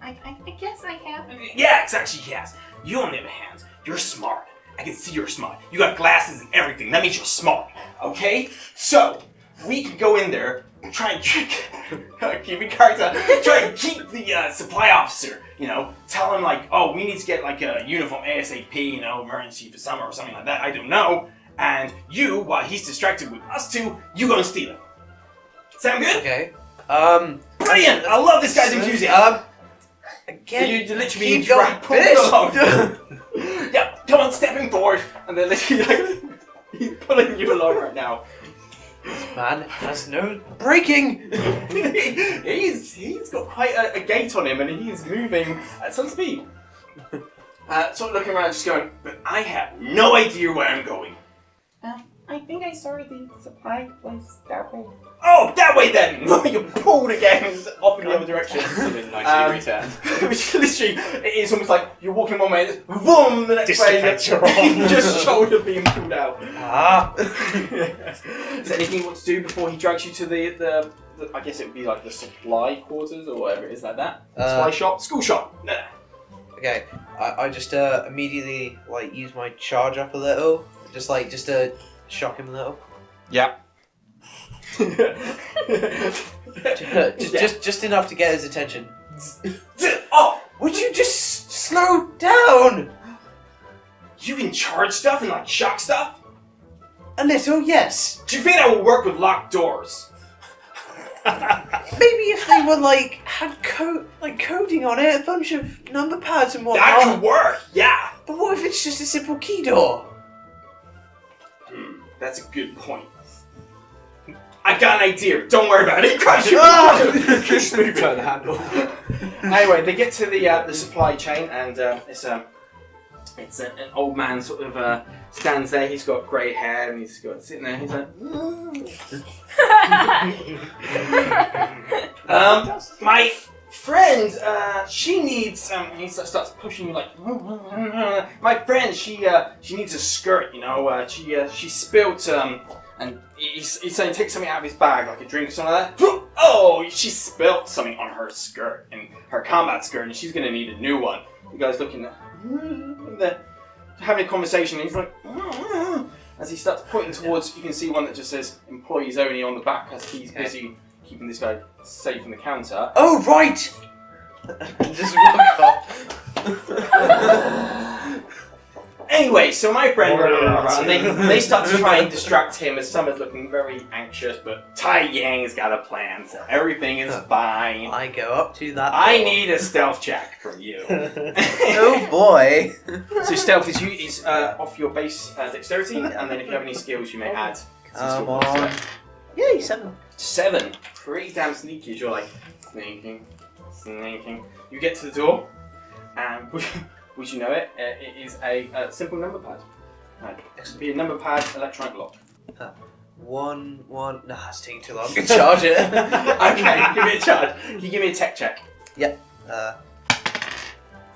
S6: I guess I have.
S1: Yeah, exactly, she has. You, on the other hand, you're smart. I can see you're smart. You got glasses and everything. That means you're smart. Okay? So, we can go in there and try and keep the supply officer, tell him like, oh, we need to get like a uniform ASAP, emergency for Summer or something like that. I don't know. And you, while he's distracted with us two, you gonna steal it. Sound good?
S2: Okay.
S1: Brilliant! I love this guy's enthusiasm.
S2: Again,
S1: You literally being
S2: keep going.
S1: dragged pulled along. Yeah, come on, stepping forward. And they're literally like, he's pulling you along right now.
S2: Man has no braking.
S1: He's got quite a gait on him, and he's moving at some speed. Sort of looking around, just going, but I have no idea where I'm going.
S6: I think I saw the supply place that way.
S1: Oh, that way then! You're pulled again, off in the other direction.
S3: It's a 90-degree turn.
S1: Which literally, it is almost like you're walking one way, and boom, the next way, you're just shoulder being pulled out. Is there anything you want to do before he drags you to the I guess it would be like the supply quarters or whatever it is like that? Supply shop? School shop? Nah.
S2: Okay, I just immediately like use my charge up a little, just to shock him a little.
S1: Yeah.
S2: Just enough to get his attention.
S1: Oh!
S2: Would you just slow down?
S1: You can charge stuff and like shock stuff?
S2: A little, yes.
S1: Do you think that will work with locked doors?
S2: Maybe if they were had coding on it, a bunch of number pads and whatnot.
S1: That could work, yeah.
S2: But what if it's just a simple key door?
S1: That's a good point. I got an idea. Don't worry about it. Crash
S3: Just turn the handle.
S1: Anyway, they get to the supply chain, and it's an old man sort of stands there. He's got grey hair, and he's got sitting there. He's like, my friend, she needs. And he starts pushing you like, my friend, she needs a skirt. She spilt and he's saying take something out of his bag, like a drink or something like that. Oh, she spilt something on her skirt, and her combat skirt, and she's gonna need a new one. You guys looking at having a conversation, and he's like, as he starts pointing towards, you can see one that just says employees only on the back, as he's busy keeping this guy safe from the counter.
S2: Oh, right! Just walk off.
S1: Anyway, so my friend, and they start to try and distract him as Summer's looking very anxious, but Tai Yang's got a plan, so everything is fine.
S2: I go up to that door.
S1: I need a stealth check from you.
S2: Oh boy.
S1: So stealth is off your base dexterity, and then if you have any skills you may add.
S2: Come on. Yay, 7.
S1: 7. Pretty damn sneaky as you're like, sneaking. You get to the door, and would you know it, it is a simple number pad. No. It'll be a number pad electronic lock.
S2: 1, 1. No, it's taking too long. Charge it.
S1: Okay, give me a charge. Can you give me a tech check?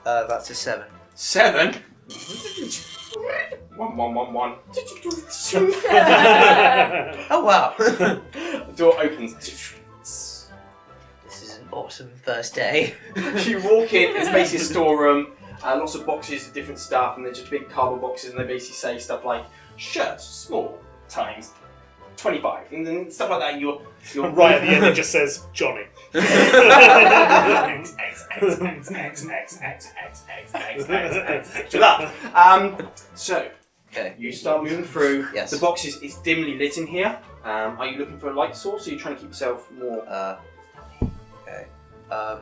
S2: That's a 7.
S1: 7. 1, 1, 1, 1.
S2: Oh wow!
S1: The door opens.
S2: This is an awesome first day.
S1: You walk in, it's basically a storeroom, lots of boxes of different stuff, and they're just big cardboard boxes, and they basically say stuff like shirts, small, times 25, and then stuff like that. You're
S4: Right at the end, it just says Johnny.
S1: X, X, X, X, X, X, X, X, X, X, X. Shut up. So
S2: Okay.
S1: you start moving through.
S2: Yes.
S1: The box is dimly lit in here. Are you looking for a light source, or are you trying to keep yourself more?
S2: Okay.
S1: Are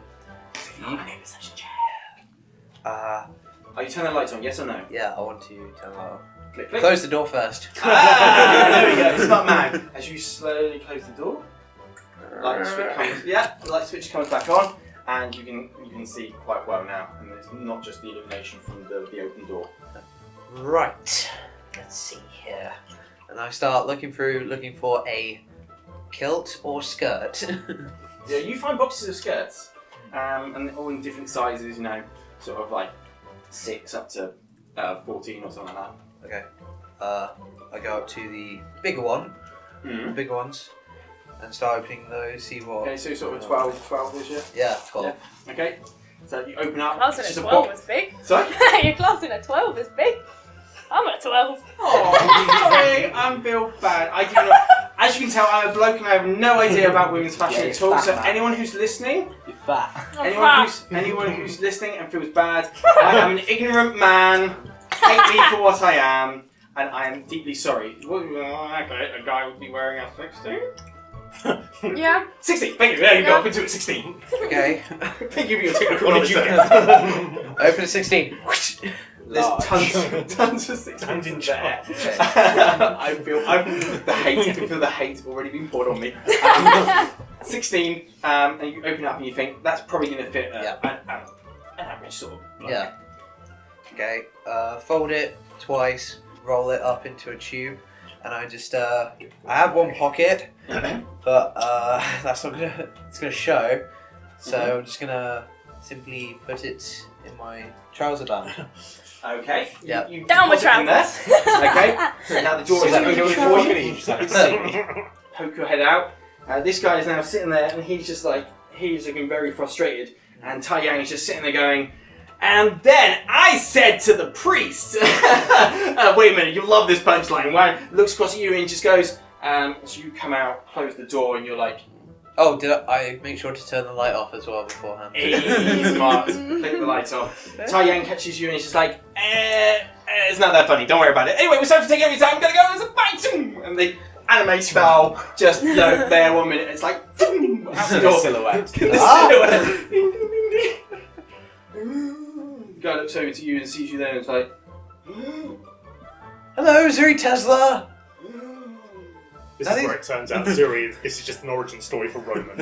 S1: you turning the lights on? Yes or no?
S2: Yeah, I want to turn that on.
S1: Click, click.
S2: Close the door first.
S1: There we go. Smart man. As you slowly close the door, light switch comes. Yeah, the light switch comes back on, and you can see quite well now. And it's not just the illumination from the open door.
S2: Right. Let's see here. And I start looking for a kilt or skirt.
S1: Yeah, you find boxes of skirts, and all in different sizes. You know, sort of like 6 up to 14 or something like that.
S2: Okay. I go up to the bigger one,
S1: Mm.
S2: bigger ones, and start opening those. See what.
S1: Okay, so sort of 12 this year.
S2: Yeah, 12.
S1: Yeah. Okay, so you open up.
S5: Class in
S1: it's
S5: a
S1: just
S5: 12
S1: box.
S5: is big.
S1: Sorry.
S5: Your class in a 12 is big. I'm at a 12.
S1: Oh, sorry, I'm Bill Bad. I do not. As you can tell, I'm a bloke and I have no idea about women's fashion
S3: Yeah,
S1: at all.
S3: you're
S1: So
S3: fat, man.
S1: anyone who's listening,
S3: You're fat.
S1: anyone who's listening and feels bad, I am an ignorant man. Hate me for what I am, and I am deeply sorry. Okay, a guy would be wearing a 16.
S5: Yeah.
S1: 16. Thank you. There you go. Up into it. 16.
S2: Okay.
S1: Thank you for your technical
S4: What did
S1: knowledge.
S4: you
S1: there.
S2: Open at 16.
S1: There's
S3: Large.
S1: tons of 16s
S4: Tons in
S1: there.
S2: Okay.
S1: I feel the hate. I can feel the hate already being poured on me. 16, and you open it up and you think that's probably going to fit an average sort of. bloke.
S2: Yeah. Okay. Fold it twice. Roll it up into a tube, and I just I have one pocket, but that's not gonna. It's gonna show. So I'm just gonna simply put it in my trouser band.
S1: Okay.
S2: Yeah.
S1: You
S5: Down with
S1: deposit in there.
S5: travels.
S1: Okay. So now the door is open for you. Poke your head out. This guy is now sitting there, and he's looking very frustrated. And Tai Yang is just sitting there going, and then I said to the priest, wait a minute, you'll love this punchline. Why? Looks across at you and just goes, so you come out, close the door, and you're like,
S2: Oh, did I make sure to turn the light off as well beforehand?
S1: hey, smart, click the lights off. Tai Yang catches you and he's just like, it's not that funny, don't worry about it. Anyway, we're sorry for taking every time, I'm gonna go, there's a bang! And the anime spell just there 1 minute, it's like, out the door.
S3: Silhouette.
S1: The silhouette. Ding, ding, ding, ding. The guy looks over to you and sees you there and it's like,
S2: Hello, Zuri Tesla.
S4: This
S2: That
S4: is
S2: is-
S4: where it turns out Zuri, this is just an origin story for Roman.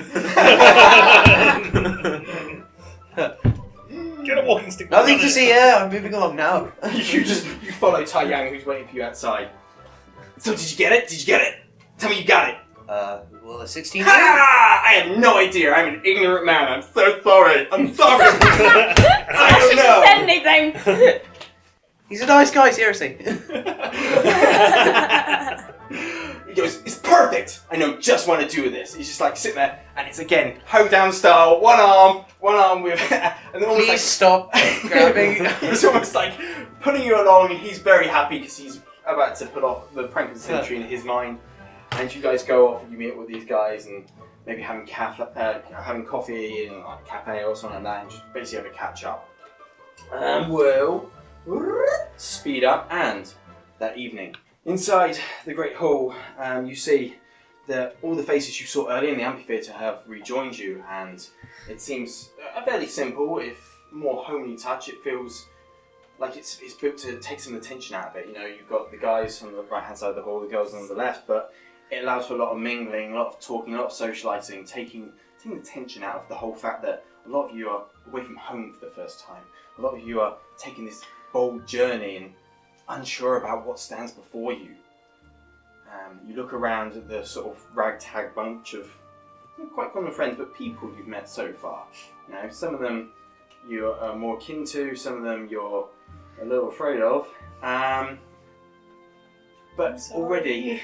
S4: Get a walking stick.
S2: Nothing to see here. I'm moving along now.
S1: you follow Tai Yang who's waiting for you outside. So did you get it? Did you get it? Tell me you got it.
S2: Will a 16?
S1: Ha! I have no idea. I'm an ignorant man. I'm so sorry. I'm sorry. I don't know.
S5: Said anything.
S2: He's a nice guy, seriously.
S1: He goes, it's perfect. I know just what to do with this. He's just like sitting there, and it's again hoedown style. One arm with, and then almost
S2: Please
S1: like
S2: stop grabbing.
S1: He's almost like putting you along, and he's very happy because he's about to put off the prank of the century in his mind. And you guys go off and you meet up with these guys and maybe having coffee in like cafe or something like that, and just basically have a catch up. And we'll speed up, and that evening inside the great hall, you see that all the faces you saw earlier in the amphitheater have rejoined you, and it seems a fairly simple, if more homely touch. It feels like it's built to take some of the tension out of it. You know, you've got the guys on the right hand side of the hall, the girls on the left, but it allows for a lot of mingling, a lot of talking, a lot of socializing, taking the tension out of the whole fact that a lot of you are away from home for the first time. A lot of you are taking this bold journey, and unsure about what stands before you. You look around at the sort of ragtag bunch of quite common friends, but people you've met so far. You know, some of them you are more akin to, some of them you're a little afraid of. But already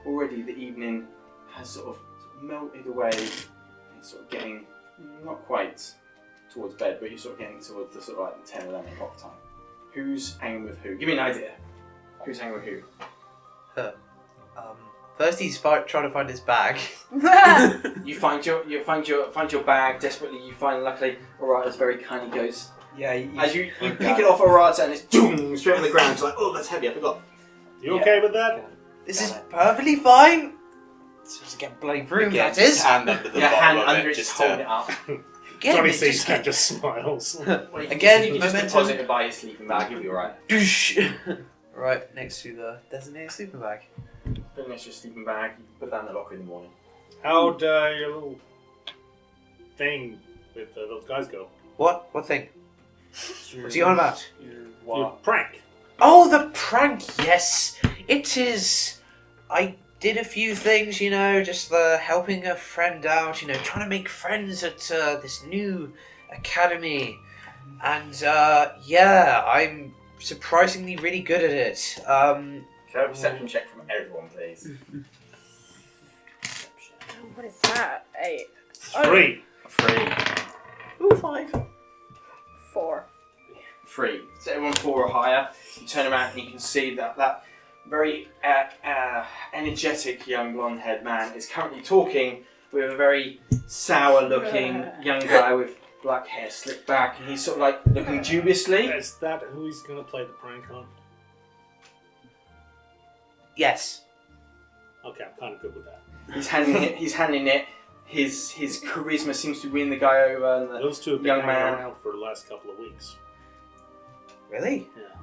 S1: the evening has sort of melted away. It's sort of getting not quite towards bed, but you're sort of getting towards the sort of like the 10, 11 o'clock time. Who's hanging with who? Give me an idea. Who's hanging with who?
S2: First he's trying to find his bag.
S1: You find your bag desperately. You find, luckily, Aurata's very kindly goes.
S2: Yeah.
S1: As you pick it off Aurata and it's doom straight on the ground. It's like, oh, that's heavy. I forgot.
S4: You okay with that?
S2: This is perfectly fine. Just get bloody broom, that is.
S7: Hand under the
S1: Your
S7: bottom
S1: hand
S7: of
S1: under
S7: it,
S1: it,
S7: just
S1: just holding it up.
S2: Again,
S4: Johnny
S2: it's
S4: sees that, just smiles.
S1: Well, you
S2: Again,
S1: can just
S2: momentum.
S1: deposit it by your sleeping bag. You'll be alright.
S2: Right next to the designated sleeping bag.
S1: Put it next to your sleeping bag. You put that in the locker in the morning.
S4: How'd your little thing with those guys go?
S2: What? What thing? What's he on about?
S4: Your prank.
S2: Oh, the prank! Yes, it is. I did a few things, you know, just helping a friend out, you know, trying to make friends at this new academy, and yeah, I'm surprisingly really good at it.
S1: Can I have a perception check from everyone, please?
S5: What is that? 8.
S4: 3.
S1: 3.
S2: Ooh, 5.
S5: 4.
S1: 3. So everyone 4 or higher. You turn around and you can see that very energetic young blonde-haired man is currently talking with a very sour-looking young guy with black hair slicked back, and he's sort of like looking dubiously.
S4: Is that who he's going to play the prank on?
S2: Yes.
S4: Okay, I'm kind of good with that.
S1: He's handing it. His charisma seems to win the guy over, and the
S4: Those two have been
S1: young
S4: hanging
S1: man.
S4: around for the last couple of weeks.
S2: Really?
S4: Yeah.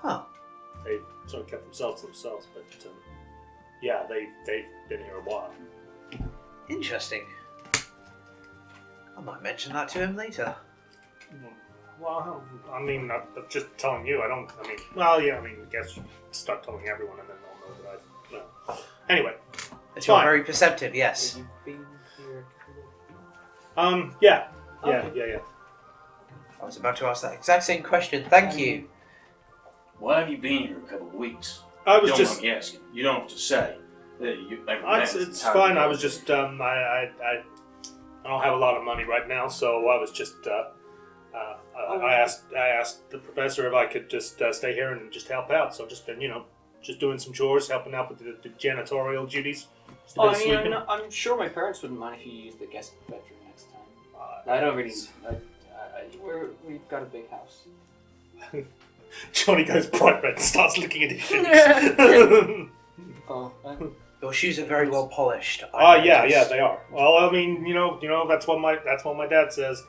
S2: Huh.
S4: They've sort of kept themselves to themselves, but yeah, they've been here a while.
S2: Interesting. I might mention that to him later.
S4: Well, I mean, I'm just telling you. Well, yeah, I guess you start telling everyone, and then they'll know that Anyway,
S2: That
S4: It's
S2: you're
S4: fine.
S2: very perceptive, yes.
S4: yeah.
S2: I was about to ask that exact same question. Thank you.
S1: Why have you been here a couple of weeks?
S4: I was
S1: You don't
S4: just.
S1: mind me asking. You don't have to say.
S4: It's fine. I was just. I don't have a lot of money right now, so I was just. I asked the professor if I could just stay here and just help out. So I've just been, just doing some chores, helping out with the janitorial duties. Just a bit of sweeping.
S3: I'm sure my parents wouldn't mind if you used the guest bedroom next time. I don't really. We've got a big house.
S4: Johnny goes bright red and starts looking at his shoes.
S3: Oh.
S2: Your shoes are very well polished.
S4: Yeah, they are. Well, I mean, that's what my dad says.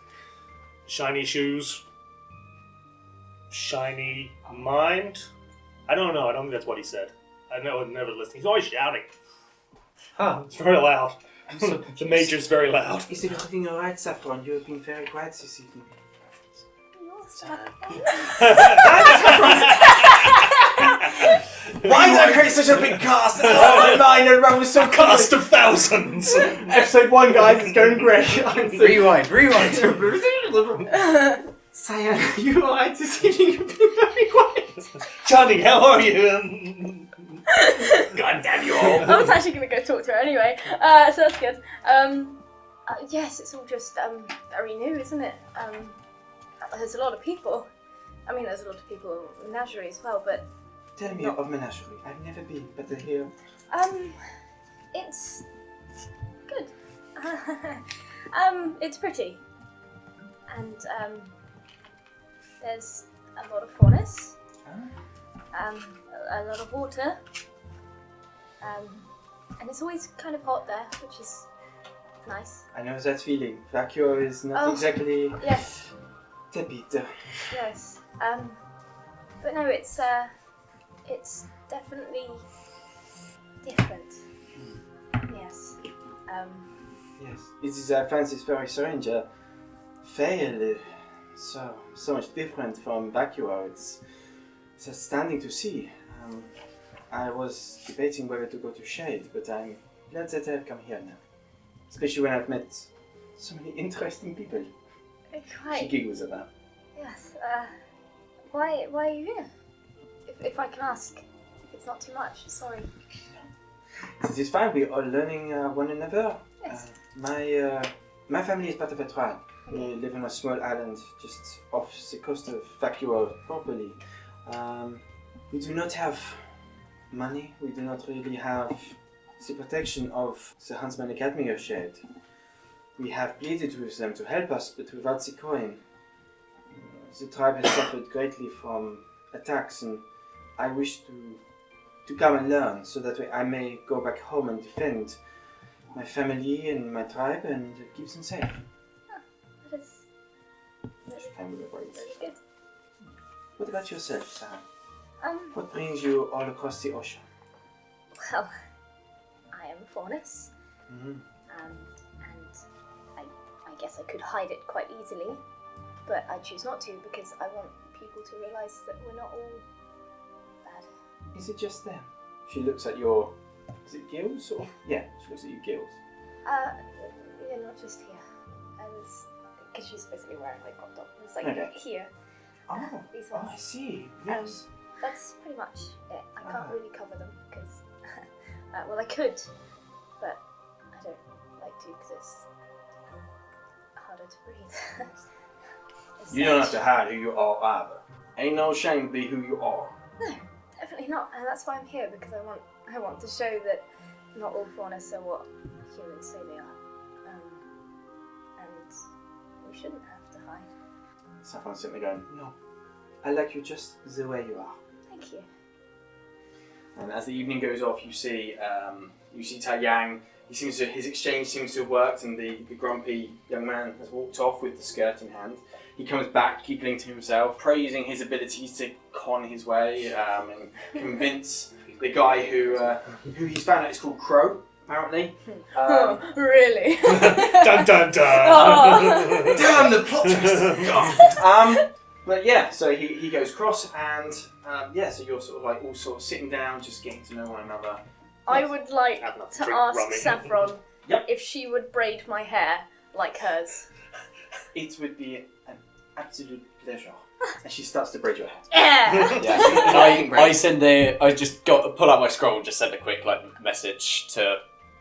S4: Shiny shoes, shiny mind. I don't know. I don't think that's what he said. I know I'm never listening. He's always shouting.
S2: Huh.
S4: It's very loud. The major's very loud.
S1: Is everything alright, Saffron? You have been very quiet this evening. Why did I create such a big cast? Oh, my mind, everyone was so
S4: Cast of thousands.
S1: Episode 1, guys, it's going great.
S2: Rewind.
S1: Cyan, are you alright this evening? You've been very quiet.
S4: Johnny, how are you?
S1: God damn you all.
S5: I was actually going to go talk to her anyway, so that's good. Yes, it's all just very new, isn't it? There's a lot of people. I mean, there's a lot of people in Menagerie as well, but
S1: Tell me of Menagerie. I've never been, but I hear.
S5: it's good. It's pretty, and there's a lot of faunas, a lot of water, and it's always kind of hot there, which is nice.
S1: I know that feeling. Vacuo is not
S5: Oh.
S1: exactly
S5: Yes,
S1: tepid.
S5: yes. But no, it's definitely different. Yes.
S1: Yes. It is, I find this very strange. Fairly so much different from Vacuo. It's It's outstanding to see. I was debating whether to go to Shade, but I'm glad that I've come here now. Especially when I've met so many interesting people. She
S5: Right.
S1: giggles at that.
S5: Yes. Why are you here? If I can ask. If it's not too much. Sorry.
S1: It is fine, we are learning one another.
S5: Yes.
S1: My family is part of a tribe. We live on a small island just off the coast of Vacuol properly. We do not have money, we do not really have the protection of the Huntsman Academy of Shade. We have pleaded with them to help us, but without the coin. The tribe has suffered greatly from attacks, and I wish to come and learn so that way I may go back home and defend my family and my tribe and keep them safe.
S5: That is
S1: Family braids.
S5: very good.
S1: What about yourself, Sarah?
S5: Well,
S1: What brings you all across the ocean?
S5: I am a faunus.
S1: Mm-hmm.
S5: And I guess I could hide it quite easily, but I choose not to because I want people to realise that we're not all bad.
S1: Is it just them? She looks at your... Is it gills or...? Yeah, she looks at your gills.
S5: Yeah, not just here. Because she's basically wearing my crop top. It's like
S1: Okay.
S5: here.
S1: Oh,
S5: These
S1: oh,
S5: ones.
S1: I see. Yes.
S5: That's pretty much it. I can't
S1: Ah.
S5: really cover them because, well, I could, but I don't like to because it's harder to breathe. As
S1: You don't have
S5: such.
S1: to hide who you are either. Ain't no shame to be who you are.
S5: No, definitely not, and that's why I'm here because I want to show that not all faunus are what humans say they are, and we shouldn't have to hide.
S1: Saffron's simply going, no. I like you just the way you are.
S5: Thank you.
S1: And as the evening goes off, you see Cyan. His exchange seems to have worked, and the grumpy young man has walked off with the skirt in hand. He comes back, giggling to himself, praising his abilities to con his way and convince the guy who he's found out is called Crow, apparently.
S5: Really?
S4: Dun dun dun!
S5: Oh.
S1: Damn the plot twist! God. But yeah, so he goes cross, and so you're sort of like all sort of sitting down, just getting to know one another.
S5: I would like
S4: Have enough
S5: to
S4: drink
S5: ask
S4: rummy.
S5: Saffron
S1: Yep.
S5: if she would braid my hair like hers.
S1: It would be an absolute pleasure. And she starts to braid your hair.
S5: Yeah.
S3: Yeah. I just pull out my scroll and just send a quick message to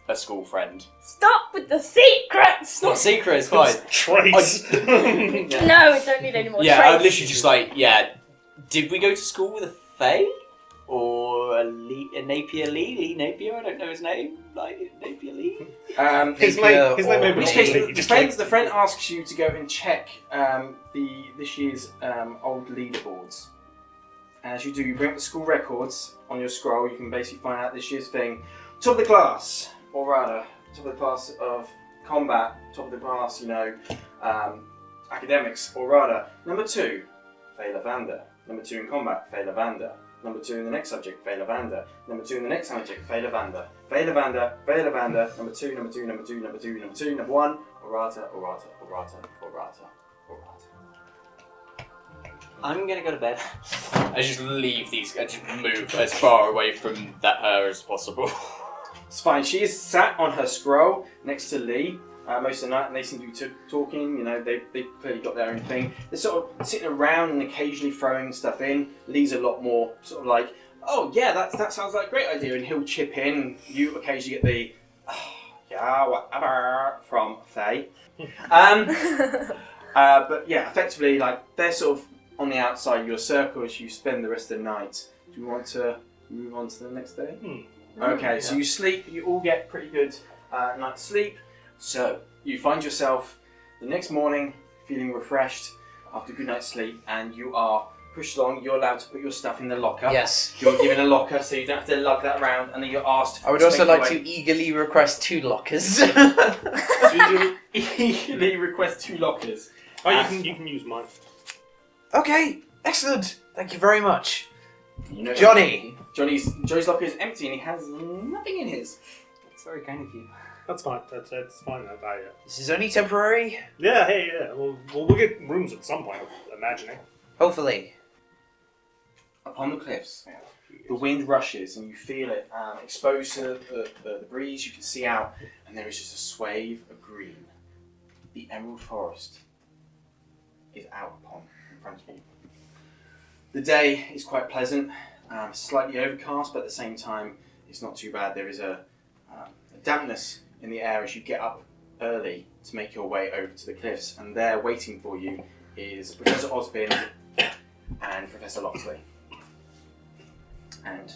S3: a school friend.
S5: Stop with the secrets.
S3: It's not a secret, it's fine.
S4: Trace.
S1: Yeah.
S5: No, we don't need any more
S3: Yeah,
S5: traits.
S3: I'm literally just did we go to school with a Fae? Or a Napier Lee? Lee Napier? I don't know his name. Napier Lee?
S4: His name may
S1: In
S4: be
S1: which case,
S4: Lee.
S1: the friend asks you to go and check this year's old leaderboards. And as you do, you bring up the school records on your scroll. You can basically find out this year's thing. Top of the class, Aurata. Top of the class of combat. Top of the class, academics, Aurata. Number 2, Faye Lavanda. Number 2 in combat, Faye Lavanda. Number 2 in the next subject, Faye Lavanda. Number 2 in the next subject, Faye Lavanda. Faye Lavanda, Faye Lavanda. Number 2, number 2, number 2, number 2, number 2. Number 1, Aurata, Aurata, Aurata, Aurata, Aurata.
S3: I'm gonna go to bed. I just move as far away from her as possible.
S1: It's fine. She is sat on her scroll next to Lee most of the night, and they seem to be talking. They clearly got their own thing. They're sort of sitting around and occasionally throwing stuff in. Lee's a lot more sort of like, oh yeah, that sounds like a great idea, and he'll chip in. You occasionally get the, yeah, whatever from Faye. But yeah, effectively, they're sort of on the outside your circle as you spend the rest of the night. Do you want to move on to the next day? Okay, so you sleep, you all get pretty good night's sleep. So you find yourself the next morning feeling refreshed after a good night's sleep, and you are pushed along. You're allowed to put your stuff in the locker.
S2: Yes.
S1: You're given a locker, so you don't have to lug that around, and then you're asked.
S2: I would also like to eagerly request 2 lockers.
S1: So you eagerly request 2 lockers.
S4: Oh, you can use mine.
S2: Okay, excellent. Thank you very much.
S1: You know,
S2: Johnny!
S1: Johnny's locker is empty, and he has nothing in his.
S3: That's very kind of you.
S4: That's fine. That's fine.
S2: This is only temporary.
S4: Yeah. Hey. Yeah. We'll get rooms at some point. I'm imagining.
S2: Hopefully.
S1: upon the cliffs. The wind rushes and you feel it exposed to the breeze. You can see out, and there is just a swathe of green. The Emerald Forest is out upon in front of you. The day is quite pleasant, slightly overcast, but at the same time, it's not too bad. There is a dampness in the air as you get up early to make your way over to the cliffs, and there waiting for you is Professor Osbin and Professor Loxley. And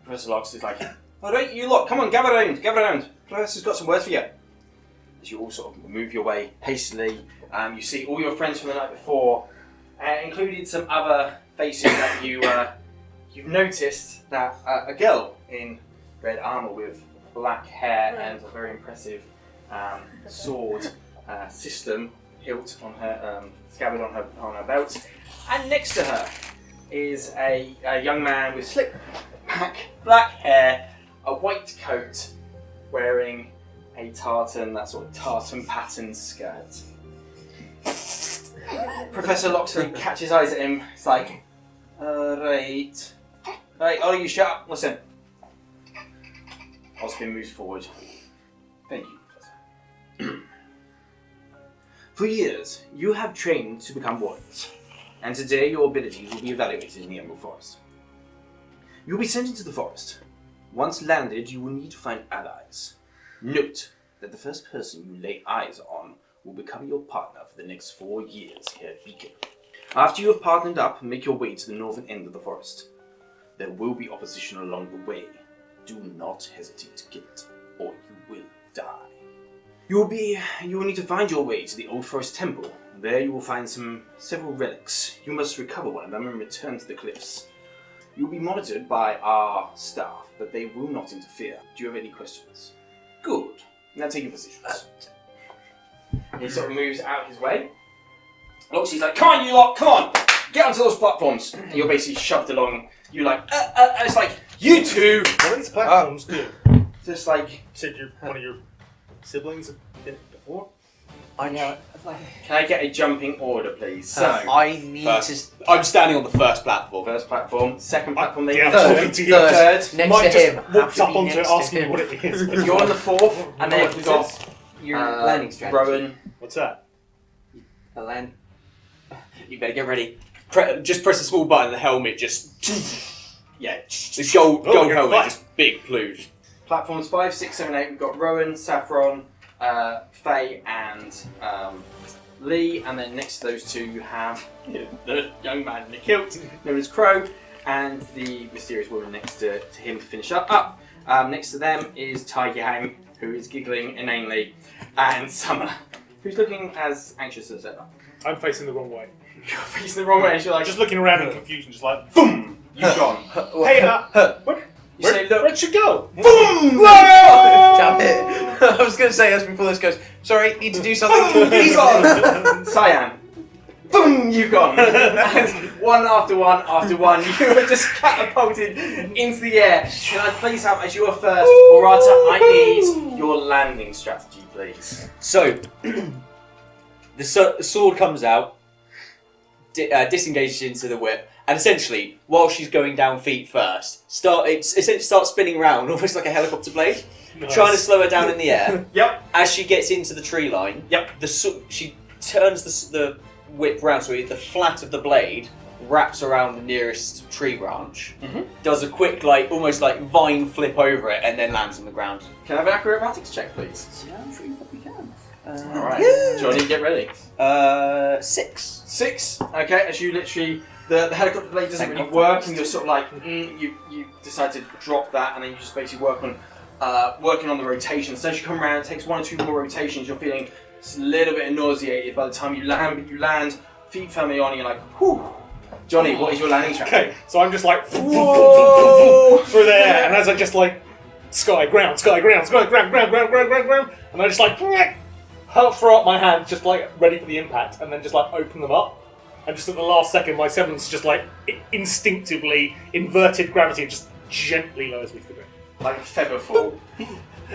S1: Professor Loxley's like, alright, you lot, come on, gather around. Professor's got some words for you. As you all sort of move your way hastily, you see all your friends from the night before, including some other faces that you've noticed that a girl in red armour with black hair and a very impressive sword system hilt on her scabbard on her belt, and next to her is a young man with slick back, black hair, a white coat, wearing a tartan, that sort of tartan pattern skirt. Professor Loxley catches eyes at him. It's like, right, all you shut up, listen. Osbin moves forward. Thank you, Professor. For years, you have trained to become warriors, and today your abilities will be evaluated in the Emerald Forest. You will be sent into the forest. Once landed, you will need to find allies. Note that the first person you lay eyes on will become your partner for the next 4 years here at Beacon. After you have partnered up, make your way to the northern end of the forest. There will be opposition along the way. Do not hesitate to kill it, or you will die. You will need to find your way to the Old Forest Temple. There you will find several relics. You must recover one of them and return to the cliffs. You will be monitored by our staff, but they will not interfere. Do you have any questions? Good. Now take your positions. He sort of moves out his way. Loxley's like, come on you lot, come on! Get onto those platforms! And you're basically shoved along. You're like, it's like, you two!
S4: What do these platforms do?
S1: Just like...
S4: You said one of your siblings have been before?
S2: I know.
S1: Can I get a jumping order, please? So,
S2: I need
S3: First, I'm standing on the first platform.
S1: first platform, second platform,
S4: Yeah, I'm
S2: Third.
S4: talking to you.
S1: third.
S2: next
S4: Might
S2: to
S4: just
S2: him.
S4: walked
S2: Have to
S4: up
S2: be
S4: onto it
S2: next to
S4: asking me
S2: him.
S4: what it is.
S1: You're on the fourth, and then we've got
S3: Your landing strategy.
S1: Rowan.
S4: What's that?
S3: The land. You better get ready. Just press a small button, the helmet just...
S1: Yeah.
S3: The gold
S4: you're
S3: helmet,
S4: fine.
S3: just big blue. Just...
S1: Platforms 5, 6, 7, 8. We've got Rowan, Saffron, Faye, and Lee. And then next to those two, you have the young man in the kilt, known as Crow, and the mysterious woman next to him to finish up. Next to them is Tai Yang, who is giggling inanely, and Summer, who's looking as anxious as ever.
S4: I'm facing the wrong way.
S1: You're facing the wrong way, and you're like,
S4: Just looking around in confusion, just like,
S1: boom, you've gone.
S4: hey,
S1: You say, look,
S4: where'd she go?
S1: boom!
S2: Damn it! I was going to say as before this goes, sorry, need to do something.
S1: He's gone! Cyan. Boom, you've gone. And one after one, you are just catapulted into the air. Can I please have, as you are first, Aurata, I need your landing strategy, please.
S3: So, the sword comes out, disengages into the whip, and essentially, while she's going down feet first, it starts spinning around, almost like a helicopter blade,
S4: Nice.
S3: trying to slow her down in the air.
S1: Yep.
S3: As she gets into the tree line,
S1: Yep.
S3: she turns the whip round, so the flat of the blade wraps around the nearest tree branch, does a quick, almost like vine flip over it, and then lands on the ground.
S1: Can I have an acrobatics check, please?
S3: Yeah, I'm sure you probably can.
S1: Alright. Johnny, get ready.
S3: 6.
S1: 6. Okay, as you literally, the helicopter blade doesn't really work, and you're sort of like, you decide to drop that, and then you just basically working on the rotation. So as you come around, it takes 1 or 2 more rotations, you're feeling just a little bit nauseated by the time you land, but you land, feet firmly on, and you're like, whew. Johnny, what is your landing strategy?
S4: Okay, so I'm just like,
S1: Whoa!
S4: through there, and as I just like, sky, ground, and I just like, throw up my hand, just like ready for the impact, and then just like open them up. And just at the last second, my semblance just like instinctively inverted gravity and just gently lowers me to the ground.
S1: Like feather fall.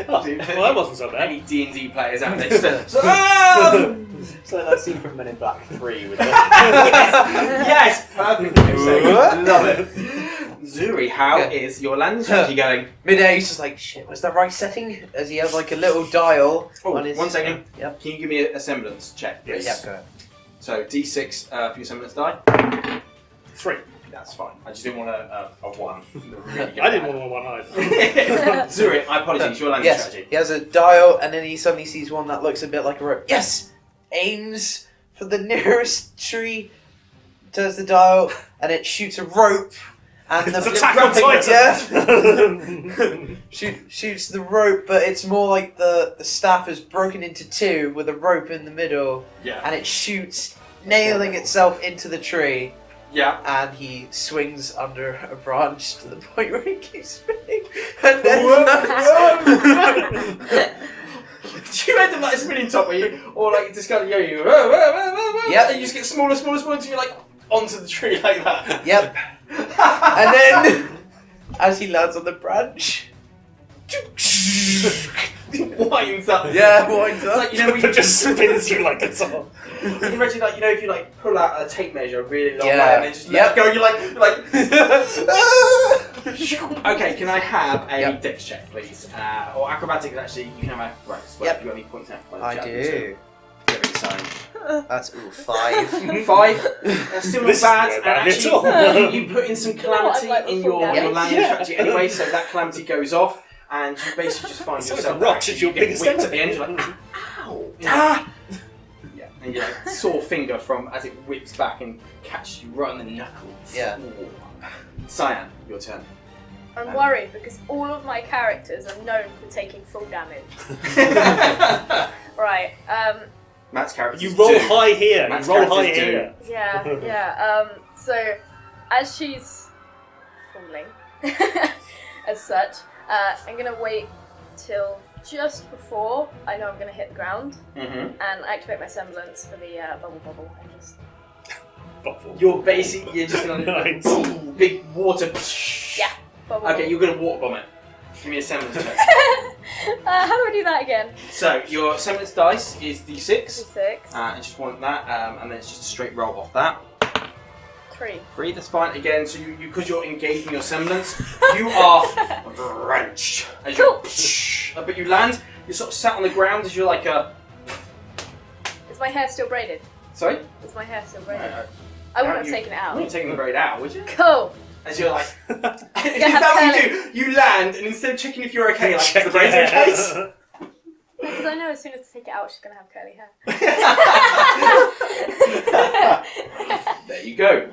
S4: Well, that wasn't so bad.
S1: Any D&D players out there just
S3: So that scene from Men in Black 3 with the...
S1: yes, perfect. Love it. Zuri, how is your landing strategy going?
S2: Mid-air, he's just like, shit, was that right setting? As he has like a little dial
S1: Oh,
S2: on his...
S1: 1 second.
S2: Yep.
S1: Can you give me a semblance check, please?
S4: Yes.
S2: Yeah, go ahead.
S1: So, D6 for your semblance die.
S4: 3.
S1: That's fine. I just didn't want a 1. Really
S4: I didn't want one either.
S1: Zuri, I apologize, your landing
S2: Yes,
S1: strategy.
S2: he has a dial, and then he suddenly sees one that looks a bit like a rope. Yes! Aims for the nearest tree, turns the dial, and it shoots a rope. And
S4: It's
S2: the
S4: Attack on Titan!
S2: shoots the rope, but it's more like the staff is broken into two with a rope in the middle,
S1: Yeah.
S2: and it shoots, nailing itself into the tree.
S1: Yeah.
S2: And he swings under a branch to the point where he keeps spinning. And then
S1: Do you end up like a spinning top where you, or like just kind of yo-yo,
S2: Yep.
S1: and you just get smaller, smaller, smaller until you're like onto the tree like that.
S2: Yep. And then, as he lands on the branch,
S1: Winds up.
S2: yeah, winds
S1: It's
S2: up.
S1: like, you know, when you
S4: It just spins you like a top.
S1: you can imagine, like, you know, if you like pull out a tape measure a really long
S2: Yeah.
S1: way and then just let it go, you're like. Okay, can I have a
S2: Yep.
S1: dex check, please? Or acrobatics, actually, you can have acrobatics. Well,
S2: Yep.
S1: if you got any points now.
S2: I do.
S1: Give it a sign.
S2: That's 5.
S1: 5. That's still not
S4: This is
S1: bad.
S4: no
S1: And
S4: bad at all.
S1: actually, you put in some calamity
S5: I'm like the
S1: in
S5: full
S1: your
S5: damage.
S1: landing
S4: Yeah.
S1: strategy anyway, so that calamity goes off, and you basically just find
S4: It's like
S1: yourself
S4: a rock,
S1: actually
S4: it's your
S1: you get
S4: biggest
S1: whipped at the
S4: enemy.
S1: end. You're like, ow!
S2: Ah!
S1: Yeah, and you're like sore finger from as it whips back and catches you right on the knuckles.
S2: Yeah.
S1: Ooh. Cyan, your turn.
S5: I'm worried because all of my characters are known for taking full damage. Right.
S1: Matt's character.
S4: You roll high here.
S1: Matt's
S4: You roll high
S1: characters do.
S4: here.
S5: Yeah. So, as she's falling, as such, I'm gonna wait till just before I know I'm gonna hit the ground
S1: Mm-hmm.
S5: and activate my semblance for the bubble and just.
S1: You're just gonna
S4: Nice.
S1: big water.
S5: Yeah. Bubble.
S1: Okay, you're gonna water bomb it. Give me a semblance check.
S5: How do I do that again?
S1: So your semblance dice is D6.
S5: 6,
S1: And just want that, and then it's just a straight roll off that.
S5: 3.
S1: 3, that's fine. Again, so you because you're engaging your semblance, you are drenched. As
S5: Cool.
S1: But you land, you're sort of sat on the ground as you're like a.
S5: Is my hair still braided?
S1: Sorry?
S5: Is my hair still braided?
S1: Right,
S5: I wouldn't have taken it
S1: You
S5: out.
S1: wouldn't taking the braid out, would you?
S5: Cool.
S1: As you're like. Is
S5: have
S1: that what you do? You land, and instead of checking if you're okay, like, is the braid's in place?
S5: Because I know as soon as I take it out, she's gonna have curly hair.
S1: There you go.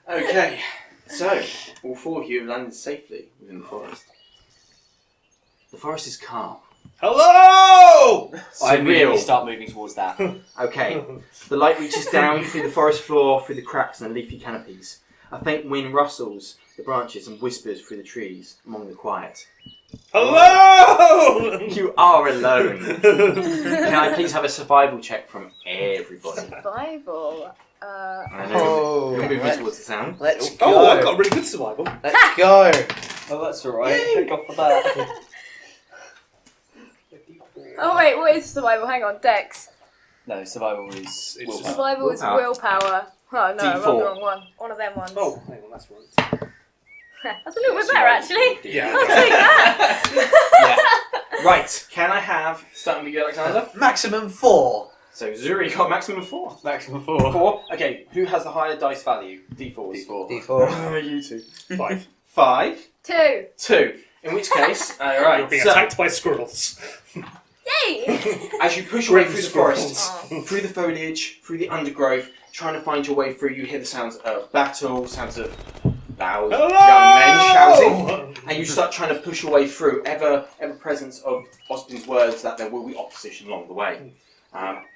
S1: Okay, so all 4 of you have landed safely within the forest. The forest is calm.
S4: Hello!
S3: I immediately
S1: Surreal.
S3: start moving towards that.
S1: Okay, the light reaches down through the forest floor, through the cracks and the leafy canopies. A faint wind rustles the branches and whispers through the trees among the quiet.
S4: Hello!
S1: You are alone. Can I please have a survival check from everybody?
S5: Survival.
S1: I know you're moving
S2: let's,
S1: towards the sound.
S2: let's go.
S4: Oh, I've got really good survival.
S2: Let's go.
S3: Oh, that's alright. Pick off for that.
S5: Oh wait, what is survival? Hang on, Dex.
S3: No, survival is
S4: It's
S3: willpower.
S4: just-
S5: Survival is
S1: Willpower.
S5: willpower. Oh no, I rolled
S1: D4.
S5: the wrong one. One of them ones.
S4: Oh, hang on, that's right.
S5: That's a little bit better actually.
S4: Yeah.
S5: I'll take that.
S1: Right, can I have, starting with you, Alexander?
S2: Maximum 4.
S1: So Zuri got maximum 4.
S3: Maximum 4.
S1: 4. Okay, who has the higher dice value? D4s.
S2: D4.
S1: You two.
S4: 5.
S1: 5.
S5: 2.
S1: 2. In which case,
S4: You're
S1: alright,
S4: being
S1: so
S4: attacked by squirrels.
S5: Yay!
S1: as you push away
S4: Grim
S1: through the
S4: squirrels.
S1: forest, through the foliage, through the undergrowth, trying to find your way through, you hear the sounds of battle, sounds of loud
S4: Hello!
S1: young men shouting, and you start trying to push your way through, ever presence of Osbin's words that there will be opposition along the way.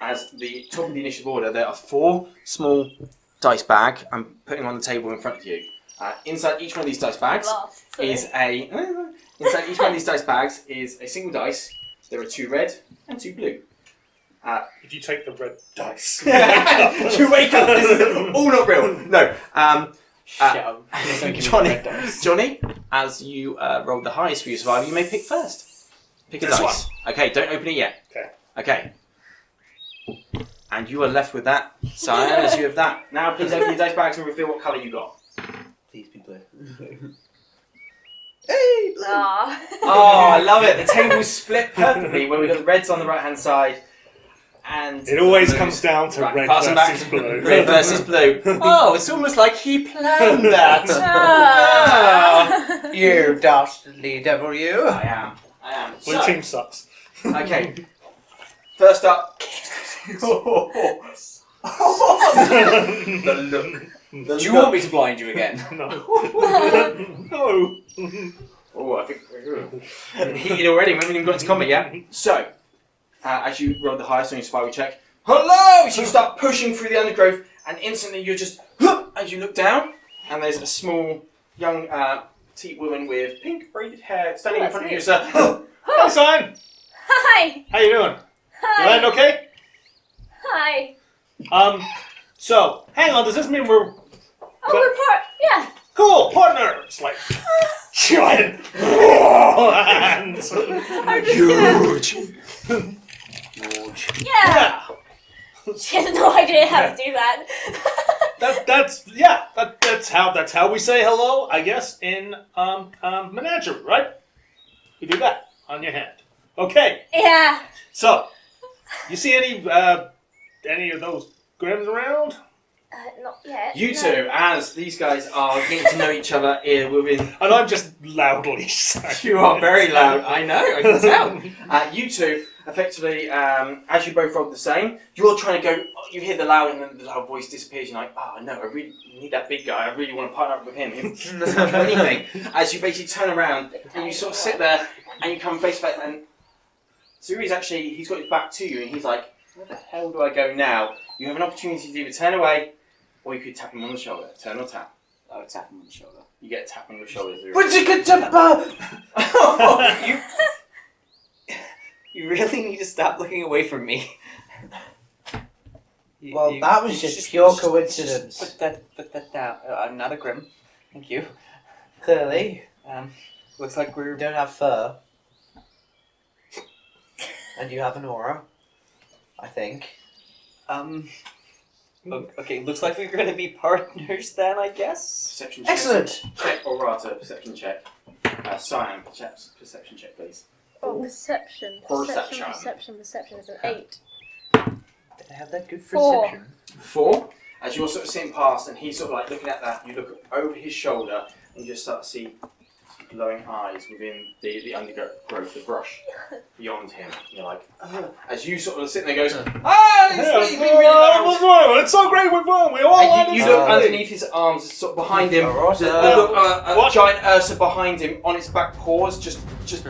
S1: As the top of the initiative order, there are 4 small dice bags I'm putting on the table in front of you. Inside each one of these dice bags
S5: Last, sorry.
S1: is inside each one of these dice bags is a single dice. There are 2 red and 2 blue.
S4: If you take the red dice,
S1: You wake up. This is all not real. No.
S3: Shut up. Don't give me
S1: Johnny,
S3: red dice.
S1: Johnny, as you rolled the highest for your survival, you may pick first. Pick a
S4: This
S1: dice. Okay, don't open it yet. Okay. And you are left with that, Cyan, as you have that. Now please open your dice bags and reveal what colour you got.
S2: Please be blue. Hey, blue.
S5: Ah.
S1: Oh, I love it. The table's split perfectly where we've got the reds on the right hand side and
S4: It always
S1: blues.
S4: comes down to
S1: Right,
S4: red
S1: pass 'em back.
S4: versus blue.
S1: Red versus blue. Oh, it's almost like he planned that.
S5: Ah.
S2: You dastardly devil, you.
S1: I am.
S4: Blue
S1: So,
S4: team sucks.
S1: okay. First up. The look.
S3: Do you want me to blind you again?
S4: No.
S1: No. Oh, I think heated already. We haven't even got into combat yet. So, as you roll the highest on your survival check, hello! So you start pushing through the undergrowth, and instantly you're just as you look down, and there's a small young petite woman with pink braided hair standing in front of you. So,
S4: Hey, Cyan.
S5: Hi.
S4: How you doing? You
S5: Hi.
S4: land okay?
S5: Hi.
S4: So, hang on, does this mean we're
S5: Oh, we're part. Yeah.
S4: cool, partners? Like, giant hands.
S5: I'm just gonna. Yeah. She has no idea how to do that.
S4: That's how we say hello, I guess, in menagerie, right? You do that on your hand. Okay.
S5: Yeah.
S4: So, you see any of those grims around?
S5: Not yet.
S1: you
S5: no.
S1: two, as these guys are getting to know each other within.
S4: And I'm just loudly saying.
S1: You are very loud. I know. I can tell. You two, effectively, as you both rolled the same, you're trying to go. You hear the loud, and then the loud voice disappears. You're like, oh no, I really need that big guy. I really want to partner up with him. He doesn't have anything. As you basically turn around and you sort of sit there, and you come face to face, and Zuri's actually he's got his back to you, and he's like, where the hell do I go now? You have an opportunity to either turn away, or you could tap him on the shoulder. Turn or tap.
S3: I would tap him on the shoulder.
S1: You get a tap on your shoulder, Zuri.
S2: Would you get to
S3: You really need to stop looking away from me.
S2: Well, that was just pure coincidence.
S3: Put that down. I'm not a grim. Thank you.
S2: Clearly,
S3: Looks like
S2: you
S3: we're.
S2: don't have fur. And you have an aura. I think.
S3: Okay, looks like we're gonna be partners then, I guess.
S1: Perception check.
S2: Excellent!
S1: Check Aurata, perception check. Cyan, perception check, please.
S5: Oh, perception.
S1: Perception.
S5: Perception is an 8.
S2: Did I have that good
S5: 4.
S2: perception?
S1: 4. As you're sort of sitting past and he's sort of like looking at that, you look over his shoulder and you just start to see glowing eyes within the undergrowth, the brush beyond him. You're like, as you sort of sit there and goes, he's been really loud.
S4: It's so great we've won. We all
S1: And you look underneath his arms, sort of behind him. Look, a giant Ursa behind him on its back paws, just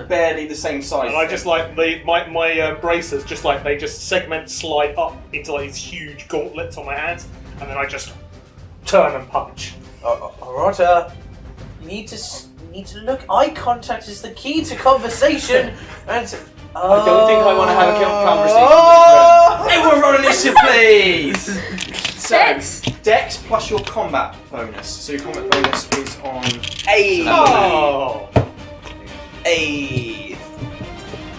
S1: barely the same size.
S4: And I just like my bracers, just like they just segment slide up into like these huge gauntlets on my hands, and then I just turn and punch.
S2: Aurata, you need to look. Eye contact is the key to conversation. And
S3: I don't think I want to have a conversation with
S1: Everyone roll initiative, please!
S5: Dex.
S1: Dex plus your combat bonus. So your combat bonus is on.
S3: Hey!
S4: Oh,
S3: Hey!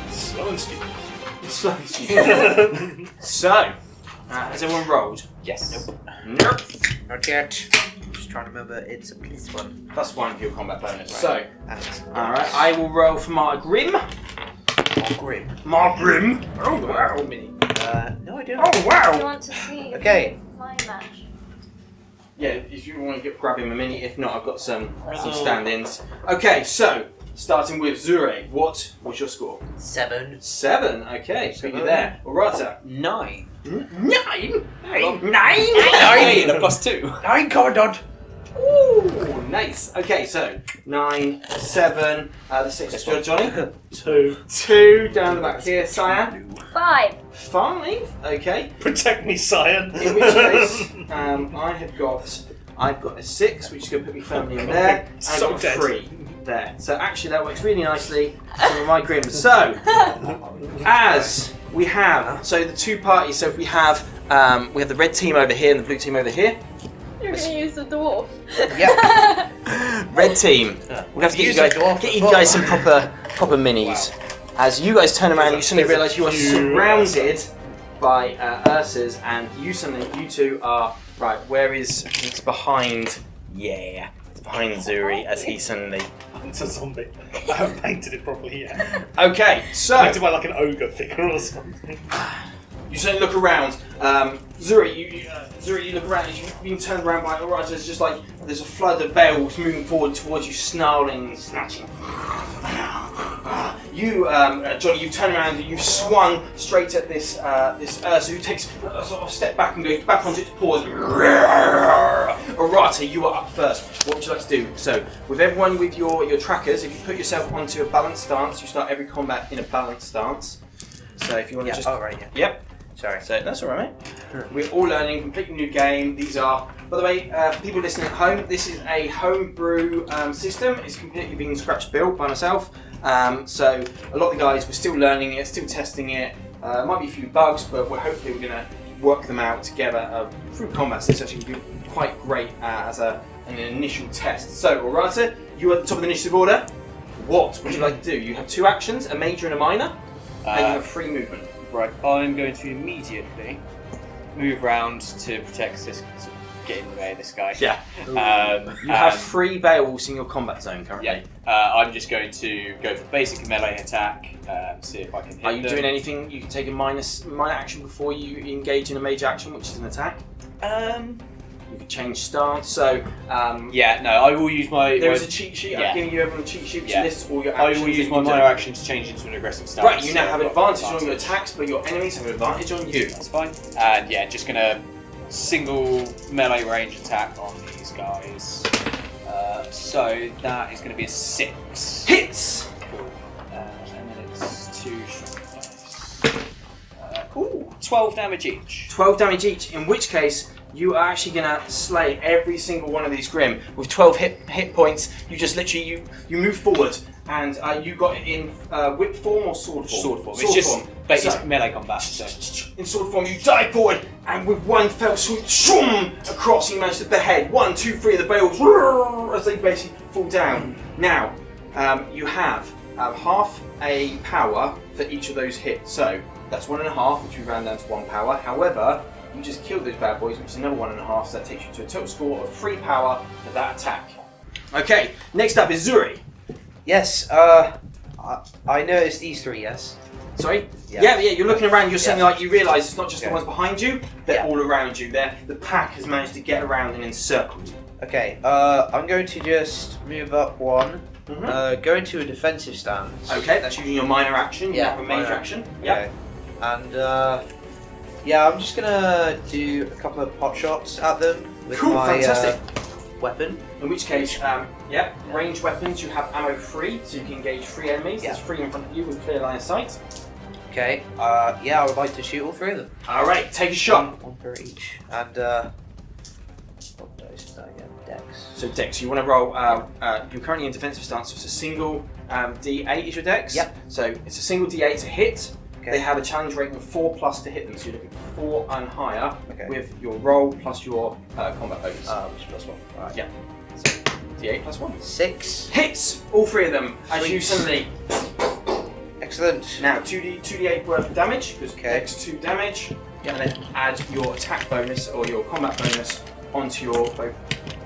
S4: slow and stupid.
S1: So, has everyone rolled?
S3: Yes.
S1: Nope.
S2: not yet. I'm just trying to remember. It's a plus one.
S1: Plus 1 for your combat bonus.
S2: Right.
S1: So, alright, I will roll for Margrim.
S2: Grim.
S1: Margrim. Oh wow.
S2: No, I don't.
S1: Oh
S5: Do you
S1: wow.
S5: want to see
S2: Okay.
S5: my match?
S1: Yeah, if you want to grab him a minute, if not, I've got some stand-ins. Okay, so starting with Zure, what was your score?
S2: 7.
S1: 7. Okay, so you're there. Aurata.
S3: 9.
S1: 9. 9. 9.
S3: Hey, and a +2.
S2: 9, Commandant.
S1: Ooh, nice. Okay, so 9, 7. The 6. Johnny.
S4: 2.
S1: 2 down the back here. Cyan.
S5: 5.
S1: 5. Okay.
S4: Protect me, Cyan.
S1: In which case, I've got a 6, which is going to put me firmly in there, and
S4: So
S1: I've got a
S4: dead.
S1: 3 there. So actually, that works really nicely for my grim. So, as we have, so the two parties. So if we have the red team over here and the blue team over here.
S5: You're going to use the dwarf.
S2: Yeah.
S1: Red team. We have to
S2: Use
S1: get
S2: the dwarf
S1: you
S2: before.
S1: guys some proper minis. As you guys turn around, you suddenly realise you are surrounded by Ursas, and you two are right. Where is it's behind? Yeah, it's behind Zuri as he suddenly...
S4: It's a zombie. I haven't painted it properly yet.
S1: Okay, so...
S4: Painted by like an ogre figure or something.
S1: You suddenly look around. Zuri, you look around. You've been turned around by Aurata. It's just like there's a flood of bales moving forward towards you, snarling and snatching. You, Johnny, you turn around and you've swung straight at this Ursa, who takes a sort of step back and goes back onto its paws. Aurata, you are up first. What would you like to do? So, with everyone with your trackers, if you put yourself onto a balanced stance, you start every combat in a balanced stance. So, if you want to just...
S2: Oh, right, yeah.
S1: Yep.
S2: Sorry.
S1: So that's all right, mate. We're all learning a completely new game. These are, by the way, for people listening at home, this is a homebrew system. It's completely been scratch built by myself. So a lot of the guys, we're still learning it, still testing it. Might be a few bugs, but hopefully we're going to work them out together through combat. So it's actually going to be quite great as an initial test. So Aurata, you are at the top of the initiative order. What would you like to do? You have 2 actions, a major and a minor, and you have free movement.
S3: Right, I'm going to immediately move round to protect this, get in the way of this guy.
S1: Yeah. You have 3 Beowulfs in your combat zone currently.
S3: Yeah. I'm just going to go for basic melee attack, see if I can hit
S1: Are you
S3: them.
S1: doing anything? You can take a minor action before you engage in a major action, which is an attack. You can change stance. So
S3: yeah, no, I will use my...
S1: There is a cheat sheet.
S3: Yeah.
S1: I've given you everyone a cheat sheet which
S3: Yeah.
S1: lists all your
S3: I
S1: actions.
S3: will use
S1: that
S3: my
S1: you
S3: minor
S1: do.
S3: action to change into an aggressive stance.
S1: Right, you now
S3: so
S1: have
S3: I've
S1: advantage
S3: got
S1: on your attacks, but your enemies have advantage on you.
S3: That's fine. And yeah, just gonna single melee range attack on these guys. So that is gonna be a 6.
S1: Hits!
S3: Cool. And then it's 2 strength dice. 12 damage each.
S1: 12 damage each, in which case you are actually going to slay every single one of these Grim. With 12 hit points, you just literally, you move forward, and you got it in whip form or sword form?
S3: Sword form.
S1: Sword
S3: It's just
S1: form.
S3: basic melee combat. So.
S1: In sword form, you dive forward, and with one fell swoop, shoom, across, you manage to behead 1, 2, 3 of the Beowulfs as they basically fall down. Now, you have half a power for each of those hits. So that's 1.5, which we round down to 1 power. However, you just killed those bad boys, which is another 1.5, so that takes you to a total score of 3 power for that attack. Okay, next up is Zuri.
S2: Yes, I noticed these 3, yes?
S1: Sorry?
S2: Yeah.
S1: Yeah, you're looking around, you're suddenly like, you realise it's not just the
S2: Okay.
S1: ones behind you, they're
S2: Yeah.
S1: all around you. The pack has managed to get around and encircle you.
S2: Okay, I'm going to just move up 1,
S1: Mhm.
S2: go into a defensive stance.
S1: Okay, that's using your minor action, you
S2: Yeah,
S1: have a major
S2: minor.
S1: action.
S2: Okay.
S1: Yeah.
S2: And yeah, I'm just gonna do a couple of pot shots at them with
S1: Cool,
S2: my
S1: fantastic.
S2: weapon.
S1: In which case, ranged weapons, you have ammo free, so you can engage 3 enemies.
S2: Yeah.
S1: There's 3 in front of you with clear line of sight.
S2: Okay, yeah, I would like to shoot all 3 of them.
S1: Alright, take a shot.
S2: One per each. And what dice is that again? Dex.
S1: So Dex, you want to roll, you're currently in defensive stance, so it's a single D8 is your Dex.
S2: Yep.
S1: So it's a single D8 to hit.
S2: Okay.
S1: They have a challenge rating of 4+ to hit them, so you're looking for 4 and higher
S2: Okay.
S1: with your roll plus your combat bonus.
S2: Which is +1. Alright.
S1: Yeah. So D8 plus 1.
S2: 6.
S1: Hits! All 3 of them as you
S2: Sweet.
S1: suddenly...
S2: Excellent.
S1: Now 2d8 worth of damage, because
S2: Okay.
S1: Dex 2 damage. And then add your attack bonus or your combat bonus onto your both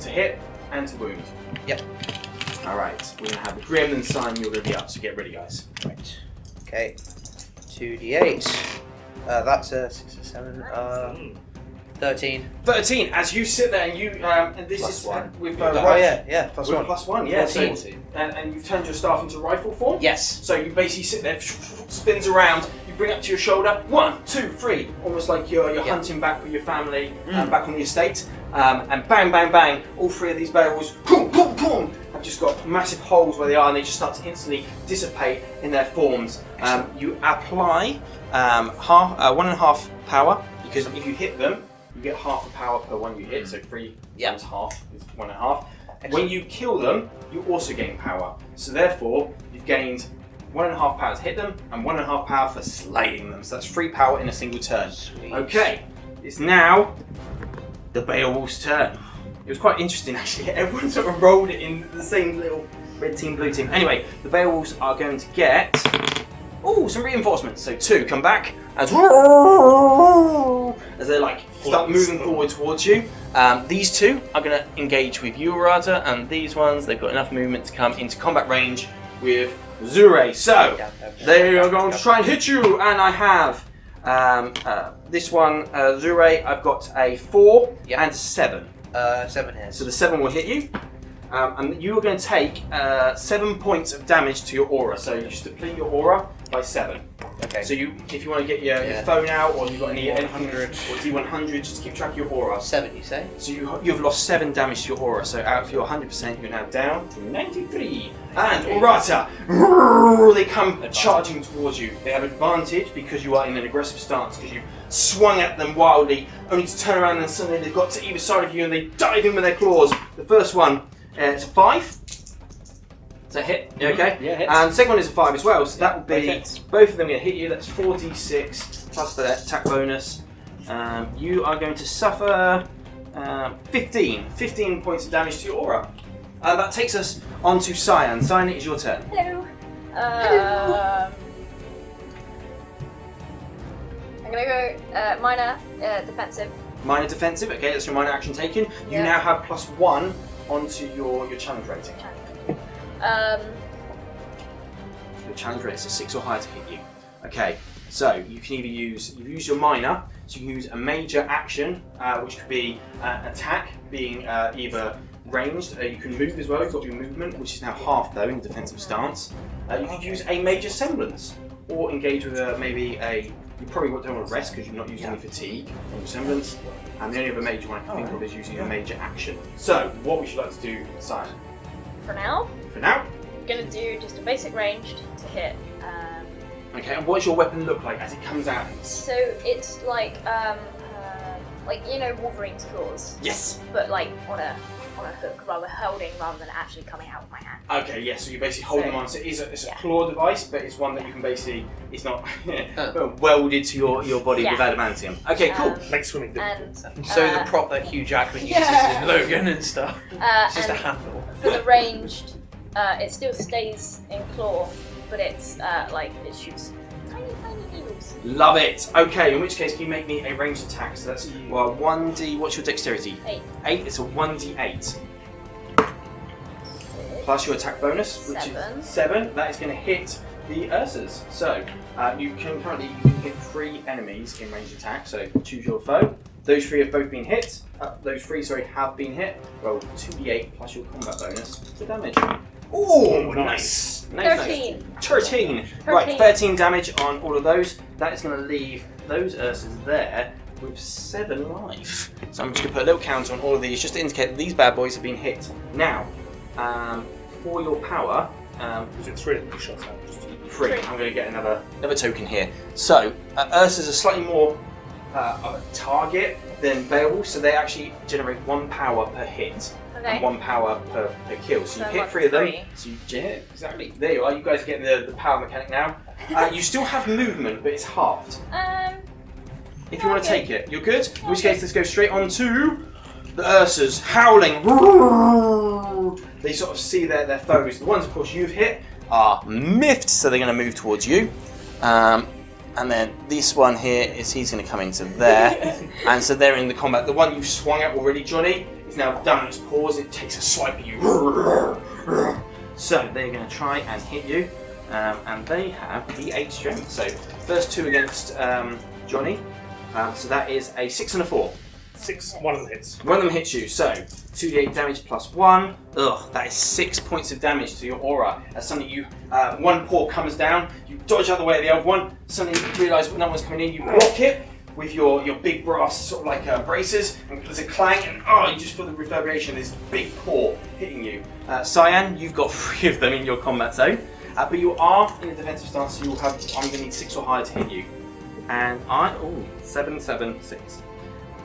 S1: to hit and to wound.
S2: Yep.
S1: Alright, we're going to have the Grim and Cyan, you're going to be up, so get ready guys.
S2: Right. Okay. 2d8. That's a 6 or 7. 13.
S1: 13, as you sit there and you, and this
S2: Plus
S1: is
S2: 1.
S1: with
S2: Oh
S1: rifle,
S2: yeah, plus
S1: with
S2: 1.
S1: +1, yeah. So,
S2: 14.
S1: and you've turned your staff into rifle form.
S2: Yes.
S1: So you basically sit there, spins around, you bring up to your shoulder, 1, 2, 3, almost like you're hunting back with your family, back on the estate, and bang, bang, bang, all 3 of these barrels, boom, boom, boom, have just got massive holes where they are, and they just start to instantly dissipate in their forms. You apply 1.5 power, because if you hit them, you get half a power per one you hit, so 3 times half is 1.5. When you kill them, you also gain power. So therefore, you've gained 1.5 power to hit them, and 1.5 power for slaying them. So that's 3 power in a single turn.
S2: Sweet.
S1: Okay, it's now the Beowulf's turn. It was quite interesting actually. Everyone sort of rolled it in the same little red team, blue team. Anyway, the Beowulfs are going to get some reinforcements. So 2 come back as they're like start moving forward towards you. These two are going to engage with you, Aurata, and these ones, they've got enough movement to come into combat range with Zure. So, they are going to try and hit you, and I have this one, Zure, I've got a 4 and a 7.
S2: 7 hits.
S1: So the 7 will hit you, and you are going to take 7 points of damage to your aura. So you just deplete your aura by 7.
S2: Okay.
S1: So if you want to get your phone out, or you've got any
S2: 100
S1: or D100, just keep track of your aura.
S2: 7, you say?
S1: So you've lost 7 damage to your aura. So out of your 100%, you're now down to 93. And Aurata, they come charging towards you. They have advantage because you are in an aggressive stance, because you've swung at them wildly, only to turn around and suddenly they've got to either side of you and they dive in with their claws. The first one, it's a 5. It's a hit. You okay?
S3: Yeah, hits.
S1: And the second one is a 5 as well. So that would be
S3: hits.
S1: both of them going to hit you. That's 46 plus the attack bonus. You are going to suffer 15 points of damage to your aura. That takes us on to Cyan. Cyan, it is your turn.
S5: Hello. I'm gonna go minor defensive.
S1: Minor defensive. Okay, that's your minor action taken. You now have +1 onto your challenge rating. Your challenge rating is a 6 or higher to hit you. Okay, so you can either use your minor, so you can use a major action, which could be attack, being either ranged. You can move as well. You've got your movement, which is now half though in defensive stance. You could use a major semblance, or engage with maybe a. You probably don't want to rest because you're not using any fatigue on your semblance. And the only other major one I can think of is using a major action. So, what would you like to do, Cyan?
S5: For now,
S1: For now.
S5: I'm gonna do just a basic ranged to hit.
S1: Okay, and what does your weapon look like as it comes out?
S5: So it's like you know Wolverine's claws,
S1: Yes.
S5: but like on a hook, rather holding rather than actually coming out of my hand.
S1: Okay, yes. So you basically hold them on. So it's a claw device, but it's one that you can basically. It's not welded to your body with adamantium. Okay, cool.
S4: Makes swimming difficult.
S5: And
S2: So the prop that Hugh Jackman uses in Logan and stuff. It's just a
S5: and
S2: handle.
S5: for the ranged, it still stays in claw, but it's it shoots tiny needles.
S1: Love it. Okay, in which case can you make me a ranged attack? So that's 1d. What's your dexterity?
S5: 8.
S1: 8. It's a 1d8 plus your attack bonus, which
S5: 7.
S1: is 7. That is going to hit the Ursas. So you can hit 3 enemies in ranged attack. So choose your foe. Those 3 have both been hit. Those 3 have been hit. Roll 2d8 plus your combat bonus to damage. Oh, nice.
S5: 13.
S1: 13. Right, 13 damage on all of those. That is going to leave those Ursas there with 7 life. So I'm just going to put a little counter on all of these just to indicate that these bad boys have been hit. Now, for your power,
S4: Was it 3 that you shot out?
S1: 3. I'm going to get another token here. So, Ursas are slightly more of a target than Beowulf, so they actually generate 1 power per hit.
S5: Okay.
S1: And 1 power per kill. So you
S5: So
S1: hit
S5: like
S1: 3 of them.
S5: 3.
S1: So you exactly. There you are. You guys are getting the power mechanic now. You still have movement, but it's halved. If you want to take it, you're good. In which case, let's go straight on to the Ursas howling. They sort of see their foes. The ones, of course, you've hit are miffed, so they're going to move towards you. And then this one here he's going to come into there, and so they're in the combat. The one you've swung at already, Johnny, is now down on its paws. It takes a swipe at you. So they're going to try and hit you, and they have D8 strength. So first 2 against Johnny. So that is a 6 and a 4.
S4: 6, one of them hits.
S1: One of them hits you, so 2d8 damage plus 1. Ugh, that is 6 points of damage to your aura. As suddenly you, one paw comes down, you dodge out the way of the other one, suddenly you realise no one's coming in, you block it with your big brass sort of like braces, and there's a clang, and you just feel the reverberation of this big paw hitting you. Cyan, you've got 3 of them in your combat zone, but you are in a defensive stance, so you'll have, I'm going to need 6 or higher to hit you. And 7, 7, 6.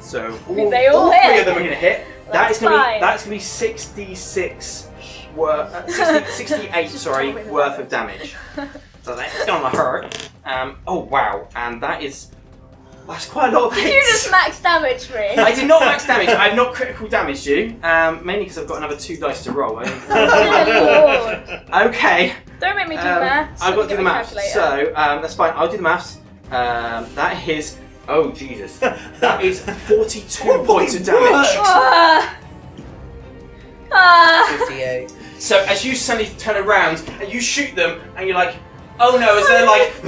S1: So all 3 of them are going to hit. That's going to be 66 68 worth of damage. So that's going to hurt. Oh wow, and that's quite a lot of hits.
S5: You just max damage me.
S1: I did not max damage. I have not critical damaged you. Mainly because I've got another 2 dice to roll.
S5: Oh, Lord.
S1: Okay.
S5: Don't make me do maths.
S1: I've got to do the maths.
S5: Calculator.
S1: So that's fine. I'll do the maths. That is Oh, Jesus. That is 42 points of damage.
S2: 58.
S1: So as you suddenly turn around and you shoot them and you're like, oh no, as they're like,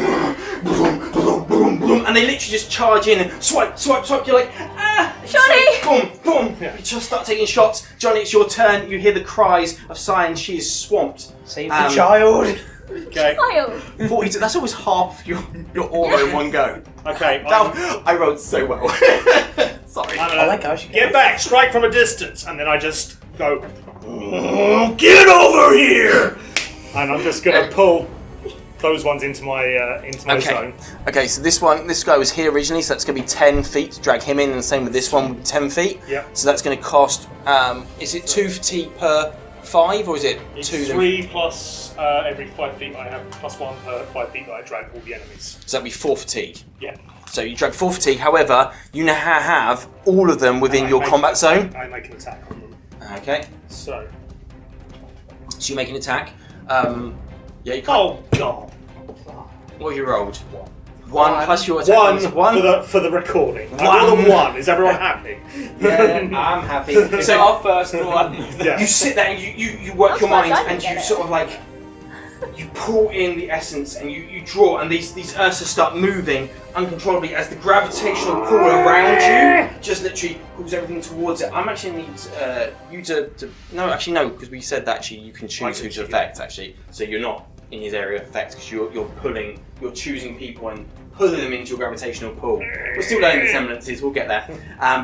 S1: boom, boom, boom, boom, and they literally just charge in and swipe, swipe, swipe. You're like, ah!
S5: Johnny!
S1: Boom, boom.
S4: Yeah.
S1: You just start taking shots. Johnny, it's your turn. You hear the cries of Cyan. She is swamped.
S2: Save the child.
S4: Okay.
S5: Child.
S1: 42. That's always half your aura in one go.
S4: Okay.
S1: I rolled so well. Sorry.
S2: Oh my gosh.
S4: Get back! Strike from a distance, and then I just go. "Oh, get over here! And I'm just gonna pull those ones into my zone.
S1: Okay, so this guy was here originally, so that's going to be 10 feet to drag him in, and the same with this one, 10 feet.
S4: Yep.
S1: So that's going to cost, is it 2 fatigue per 5, or is it
S4: It's
S1: 2?
S4: 3 plus every 5 feet I have, plus 1 per 5 feet that I drag all the enemies.
S1: So that'd be 4 fatigue.
S4: Yeah.
S1: So you drag 4 fatigue, however, you now have all of them within your combat zone.
S4: I make an attack on them.
S1: Okay,
S4: So.
S1: so you make an attack. Yeah, you can't.
S4: Oh god!
S1: What have you rolled? 1 plus your attack.
S4: One for the recording. I rolled a 1. Is everyone happy?
S1: Yeah, I'm happy.
S3: So our first one.
S4: Yeah.
S1: You sit there and you work your
S5: That's
S1: mind
S5: why I
S1: and
S5: didn't
S1: you
S5: get
S1: sort of like, you pull in the essence and you draw, and these Ursas start moving uncontrollably as the gravitational pull around you just literally pulls everything towards it. I'm actually need you to no, actually no, because we said that actually you can choose who to affect actually, so you're not in his area of effect because you're choosing people and pulling them into your gravitational pull. We're still learning the semblances, we'll get there.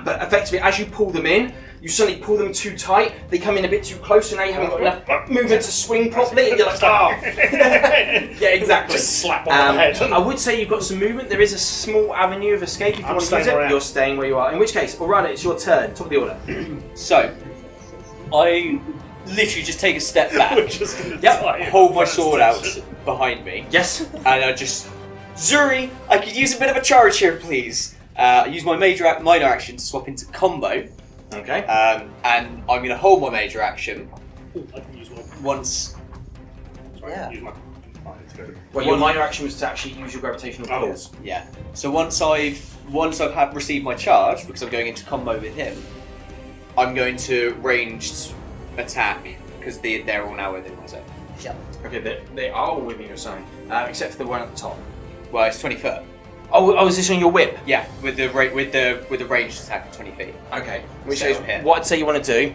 S1: But effectively, as you pull them in, you suddenly pull them too tight, they come in a bit too close, and now you haven't got enough movement to swing properly, and you're like, oh. Yeah, exactly.
S4: Just slap on the head.
S1: I would say you've got some movement. There is a small avenue of escape if you want to use it. You're staying where you are. In which case, Aurata, it's your turn. Top of the order.
S3: So, I literally just take a step back,
S4: We're just gonna die in
S3: hold
S4: the
S3: my
S4: first
S3: sword out
S4: session.
S3: behind me,
S1: Yes.
S3: and I just, Zuri, I could use a bit of a charge here, please. I use my minor action to swap into combo,
S1: Okay.
S3: and I'm going to hold my major action
S4: Ooh, I can use one.
S3: once.
S4: Sorry,
S2: Yeah.
S4: use my. It's good.
S1: Well, your minor action was to actually use your gravitational
S4: Oh,
S1: pulls.
S3: Yeah. So once I've received my charge, because I'm going into combo with him, I'm going to ranged attack because they're all now within my zone.
S1: Okay, they are all within your zone, except for the one at the top.
S3: Well, it's 20 foot.
S1: Oh, is this on your whip?
S3: Yeah, with the ranged attack of 20 feet.
S1: Okay. Which
S3: So
S1: is
S3: here.
S1: what I'd say you want to do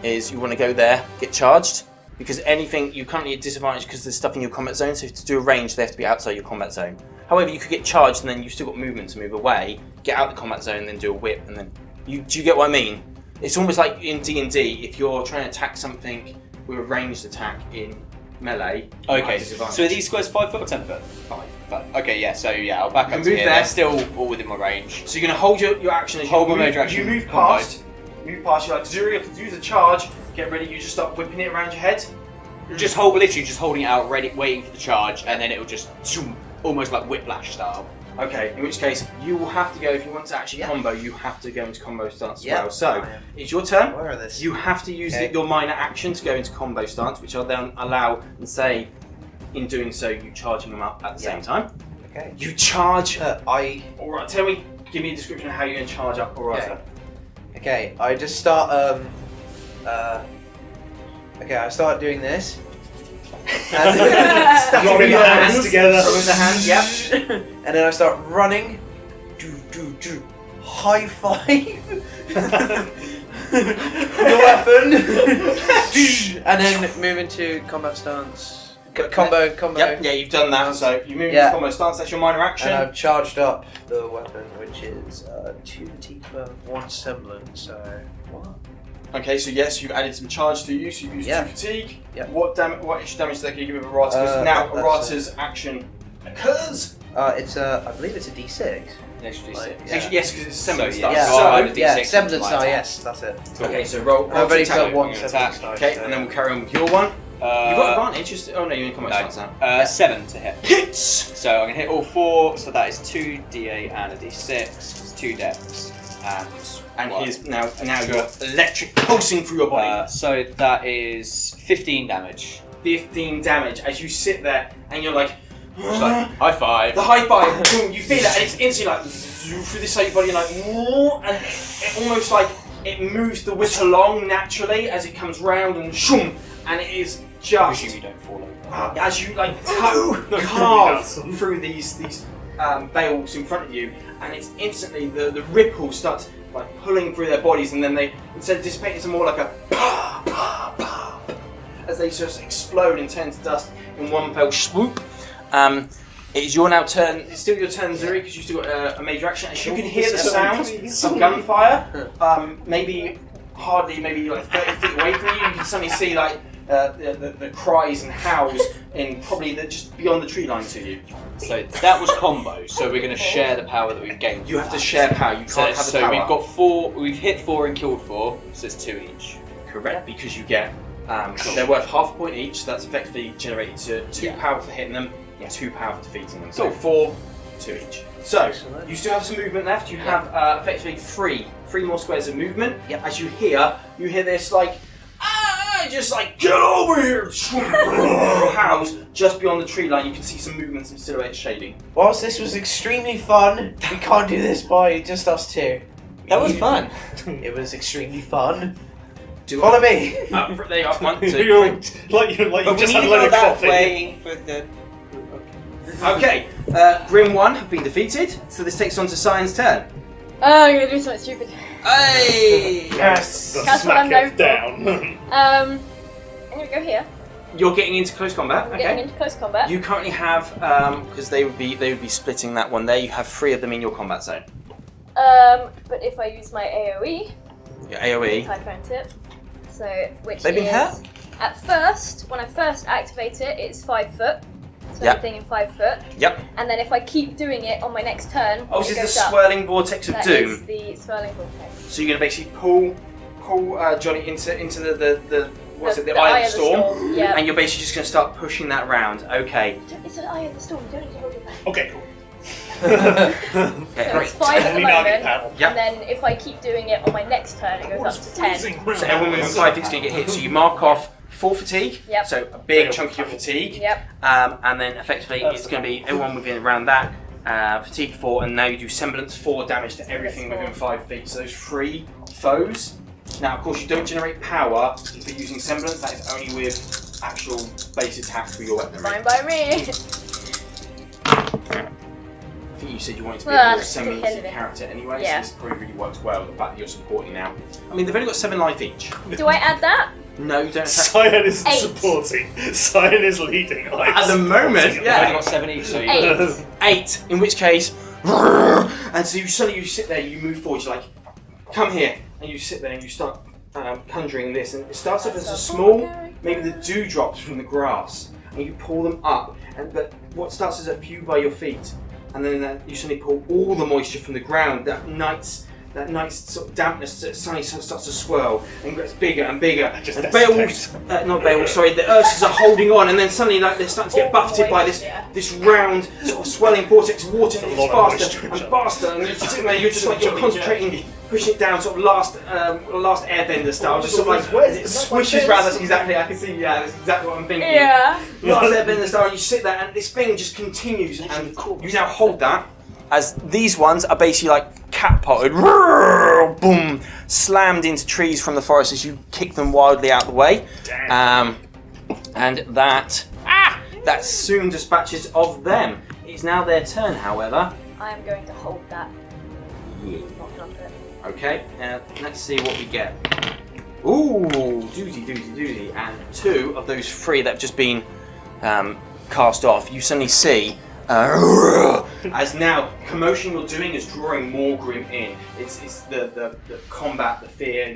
S1: is you want to go there, get charged, because anything you currently at disadvantage because there's stuff in your combat zone. So to do a range, they have to be outside your combat zone. However, you could get charged and then you've still got movement to move away, get out the combat zone, and then do a whip, and then do you get what I mean? It's almost like in D&D, if you're trying to attack something with a ranged attack in melee. you might
S3: Okay,
S1: have disadvantage.
S3: so are these squares 5 foot or 10 foot?
S1: 5.
S3: Okay, yeah, so yeah, I'll back up
S1: You
S3: to
S1: move
S3: here.
S1: there.
S3: They're still all within my range.
S1: So you're going to hold your action as you
S3: Hold my
S1: move,
S3: major action,
S1: you move
S3: combo.
S1: past, you're like, Zuri, you have to use the charge, get ready, you just start whipping it around your head.
S3: Literally just holding it out, ready, waiting for the charge, and then it'll just zoom, almost like whiplash style.
S1: Okay, in which case you will have to go, if you want to actually combo, you have to go into combo stance as
S2: Yeah.
S1: well. So, it's your turn.
S2: Where are this?
S1: You have to use
S2: Okay.
S1: your minor action to go into combo stance, which I'll then allow and say, in doing so, you charging them up at the same time.
S2: Okay.
S1: You charge.
S2: I
S1: Alright, give me a description of how you're going to charge up Aurata.
S2: Okay, I just start okay, I start doing this.
S4: Rubbing your hands together.
S1: Rubbing the hands, yep.
S2: And then I start running. High five. The weapon. And then move into combat stance. Combo.
S1: Yep, yeah, you've done that. So you move
S2: Yeah.
S1: into combo stance, that's your minor action.
S2: And I've charged up the weapon, which is 2 fatigue for 1 semblance. So what?
S1: Okay, so yes, you've added some charge to you, so you've used 2 fatigue.
S2: Yeah.
S1: What extra damage can you give with Aurata? Because now
S2: that's
S1: Aurata's action occurs.
S2: It's I believe it's a D6.
S3: Next D6.
S2: Like,
S1: Actually, yes, because it's semblance
S3: So,
S1: style.
S2: Yeah,
S3: So, I would
S2: yeah,
S3: D6
S2: semblance
S3: my
S2: style.
S3: attack.
S2: Yes, that's it.
S1: Okay, so roll
S2: I've already
S1: to attack.
S2: got one
S3: I'm gonna
S2: semblance
S3: attack.
S2: style.
S1: Okay, and then we'll carry on with your one. You've got advantage. Oh no, you're in combat
S3: No.
S1: stance now.
S3: 7 to hit.
S1: Hits.
S3: So I'm going to hit all 4, so that is 2 D8 and a D6. It's 2 dex.
S1: And
S3: one.
S1: here's now you're electric pulsing through your body.
S3: So that is 15 damage.
S1: 15 damage as you sit there and you're like,
S3: It's like, high five.
S1: the high five, boom, you feel it, and it's instantly like, through the side of your body, like, and it almost like it moves the whip along naturally as it comes round and shoom, and it is just
S3: Usually we don't fall over.
S1: as you like carve through these bales in front of you, and it's instantly the ripples start like pulling through their bodies, and then they, instead of dissipating, it's more like a pa pa pa as they just explode and turn to dust in one fell swoop. It is your turn. It's still your turn, Zuri, because you still got a major action. As you can hear the sound of gunfire, maybe like 30 feet away from you, you can suddenly see like the cries and howls in probably just beyond the tree line to you.
S3: So that was combo. So we're going to share the power that we've gained.
S1: You have to share power. You can't have the power.
S3: So we've got 4. We've hit 4 and killed 4. So it's 2 each.
S1: Correct, because you get they're worth half a point each. So that's effectively generated to 2 power for hitting them, 2 power for defeating them. So 4, 2 each. So you still have some movement left. You have effectively 3 more squares of movement. As you hear this like. Just like, get over here! Howls just beyond the tree line. You can see some movements, some silhouette shading.
S2: Whilst this was extremely fun, we can't do this by just us two.
S3: That was fun.
S2: It was extremely fun. Follow me.
S1: There you are. 1, 2, 3.
S4: like you
S3: But we
S4: just
S3: need
S4: had
S3: to
S4: a load
S3: go
S4: of
S3: that
S4: coffee.
S3: way for the...
S1: Okay, Grim 1 have been defeated, so this takes on to Cyan's turn.
S5: Oh, I'm gonna do something stupid.
S3: Hey!
S2: Yes.
S5: That's what I'm known for.
S4: down.
S5: I'm gonna go here.
S1: You're getting into close combat.
S5: I'm getting into close combat.
S1: You currently have, because they would be splitting that one there. You have 3 of them in your combat zone.
S5: But if I use my AOE,
S1: Your AOE.
S5: Typhoon Tip, so which
S1: They've been
S5: is
S1: hurt?
S5: at first when I first activate it, it's 5 foot. So
S1: Yep.
S5: everything in 5 foot.
S1: Yep.
S5: And then if I keep doing it on my next turn,
S1: Oh,
S5: it
S1: this is the
S5: goes up.
S1: swirling vortex of
S5: That
S1: doom.
S5: is the swirling vortex.
S1: So you're going to basically pull Johnny into the what's it, the Eye of the Storm,
S5: Yeah.
S1: and you're basically just going to start pushing that around. Okay.
S5: It's an Eye of the Storm. You don't need to hold it back.
S4: Okay, cool.
S1: Okay,
S5: So
S1: great.
S5: it's 5 at the
S4: Only nugget
S5: moment,
S4: paddle.
S1: Yep.
S5: and then if I keep doing it on my next turn, it goes up to 10.
S1: So everyone within 5 feet is going to get hit. So you mark off 4 fatigue.
S5: Yep.
S1: So a big chunk of your fatigue.
S5: Yep.
S1: And then effectively it's going to be everyone within around that. Fatigue 4, and now you do semblance 4 damage to everything within 5 feet. So those 3 foes. Now, of course, you don't generate power for using semblance. That is only with actual base attacks with your weaponry.
S5: Fine by me.
S1: I think you said you wanted to be a more semblance character anyway,
S5: Yeah.
S1: so this probably really works well. The fact that you're supporting now. I mean, they've only got 7 life each.
S5: Do I add that?
S1: No, you don't attack.
S4: Cyan isn't
S5: 8.
S4: supporting. Cyan is leading.
S1: At the moment,
S3: I've
S1: yeah.
S3: only got 7 each, so you...
S5: 8.
S1: 8, in which case, and so you suddenly sit there, you move forward, you're like, come here, and you sit there and you start conjuring this, and it starts off as a small, maybe the dewdrops from the grass, and you pull them up, but what starts as a few by your feet, and then you suddenly pull all the moisture from the ground, that nice sort of dampness that suddenly starts to swirl and gets bigger and bigger.
S4: Just
S1: And
S4: desiccate.
S1: the Ursus are holding on, and then suddenly like they're starting to get buffeted by this round sort of swelling vortex of water, and
S4: It's a
S1: it's
S4: lot of
S1: faster
S4: moisture.
S1: and faster, and you're sitting there, you're concentrating, pushing it down, sort of last Airbender style, just sort of like as it swishes round. That's exactly, I can see, that's exactly what I'm thinking.
S5: Yeah.
S1: Last Airbender style, and you sit there, and this thing just continues, and you now hold that. As these ones are basically like cat-potted, boom, slammed into trees from the forest as you kick them wildly out the way. And that soon dispatches of them. It's now their turn, however.
S5: I am going to hold that. Not drop it.
S1: Okay, let's see what we get. Ooh, doozy. And 2 of those 3 that have just been cast off, you suddenly see as now commotion you're doing is drawing more Grim in. It's the combat, the fear,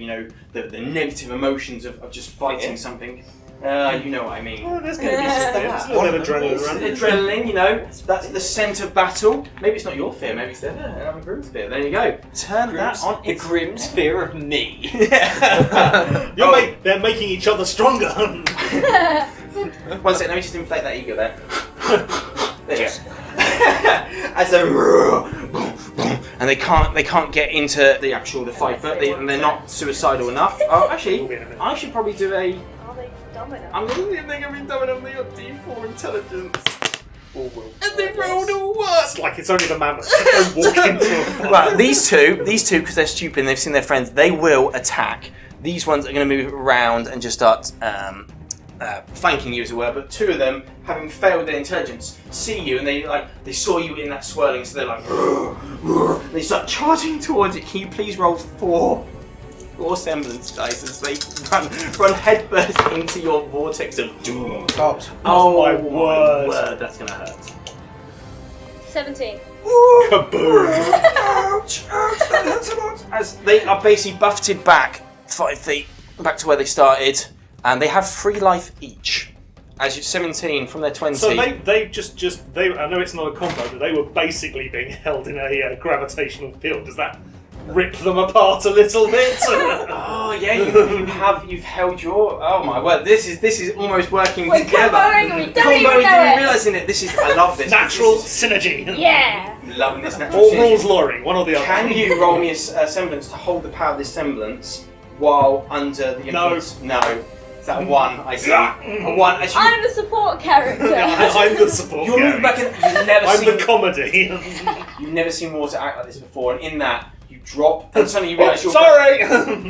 S1: the negative emotions of just fighting something. You know what I mean.
S4: Oh, there's going to be some a little bit of adrenaline around it.
S1: Adrenaline, that's the scent of battle. Maybe it's not your fear, maybe it's their Grim's fear. There you go. Turn that on.
S3: The Grim's fear of me.
S4: They're making each other stronger.
S1: One second, let me just inflate that ego there. There you go. As they and they can't get into the 5 foot, and they're not suicidal enough. Oh, actually, I should probably do a.
S5: Are they dumb enough?
S1: I'm going to think I'm dumb enough. They got D4 intelligence.
S4: all will.
S1: And they rolled all worse.
S4: It's like it's only the mammoths. Just don't walk into a fight.
S1: Right, these two, because they're stupid and they've seen their friends, they will attack. These ones are going to move around and just start flanking you, as it were. But two of them, having failed their intelligence, see you and they saw you in that swirling, so they're like, and they start charging towards it. Can you please roll four semblance dice as they run headfirst into your vortex of doom?
S4: Oh my word.
S1: That's going to hurt.
S5: 17.
S4: Kaboom!
S1: Ouch! That hurts a lot. As they are basically buffeted back 5 feet, back to where they started, and they have 3 life each. As you're 17 from their 20.
S4: So they I know it's not a combo, but they were basically being held in a gravitational field. Does that rip them apart a little bit?
S1: Oh yeah, you've held your. Oh my word, this is almost working
S5: We're
S1: together.
S5: comboing and we don't even know
S1: didn't
S5: it.
S1: realising it. I love this.
S4: Natural
S1: This
S4: synergy.
S5: Yeah.
S1: is loving this natural
S4: Or
S1: synergy.
S4: rules lawyering, one or the other.
S1: Can you roll me a semblance to hold the power of this semblance while under the influence? No. Is that a 1? I see. A 1. As you,
S5: I'm the support character.
S4: I'm the support.
S1: you're moving back in. You've never
S4: I'm
S1: seen.
S4: the comedy.
S1: You've never seen water act like this before, and in that you drop, and suddenly you realise
S4: sorry.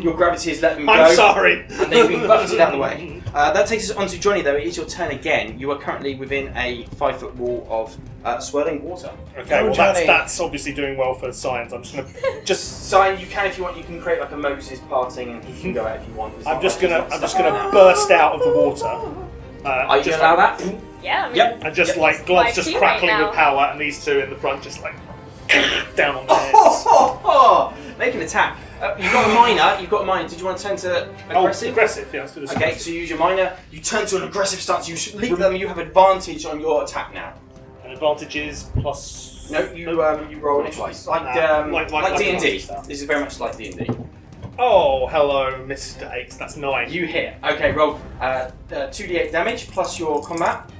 S1: your gravity has let them go.
S4: I'm sorry.
S1: And they've been buffeted out of the way. That takes us on to Johnny, though. It is your turn again. You are currently within a 5-foot wall of swirling water.
S4: Okay, well
S2: Johnny.
S4: that's obviously doing well for science. I'm just gonna
S1: Cyan, you can, if you want, you can create like a Moses parting, and he can go out if you want. It's
S4: I'm
S1: not
S4: just
S1: like-
S4: gonna
S1: it's not-
S4: burst out of the water.
S1: Are you
S4: just
S1: gonna allow that?
S5: Yeah, I mean,
S1: Yep.
S4: And just
S1: Yep.
S4: like gloves
S5: My
S4: just
S5: teammate
S4: crackling
S5: now.
S4: with power, and these two in the front just like down on their heads.
S1: Oh, make an attack. You've got a minor. Did you want to turn to aggressive?
S4: Aggressive. Yeah, let's do this.
S1: Okay, so you use your minor. You turn to an aggressive stance. You leap them. You have advantage on your attack now.
S4: And advantage is plus.
S1: No, you roll it twice. Like D&D. This is very much like D&D.
S4: Oh, hello, Mr. X. That's 9.
S1: You hit. Okay, roll 2d8 damage plus your combat.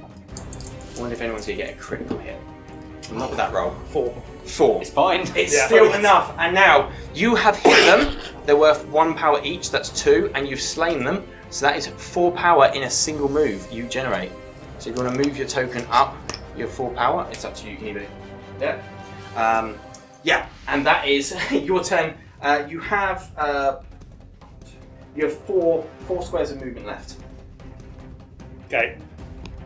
S1: I wonder if anyone's going to get a critical hit. Not with that roll. 4.
S3: It's fine.
S1: It's
S4: Yeah.
S1: still enough. And now you have hit them. They're worth 1 power each. That's 2, and you've slain them. So that is 4 power in a single move you generate. So if you want to move your token up, you have 4 power. It's up to you. You can either. Yeah. And that is your turn. You have 4 squares of movement left.
S4: Okay.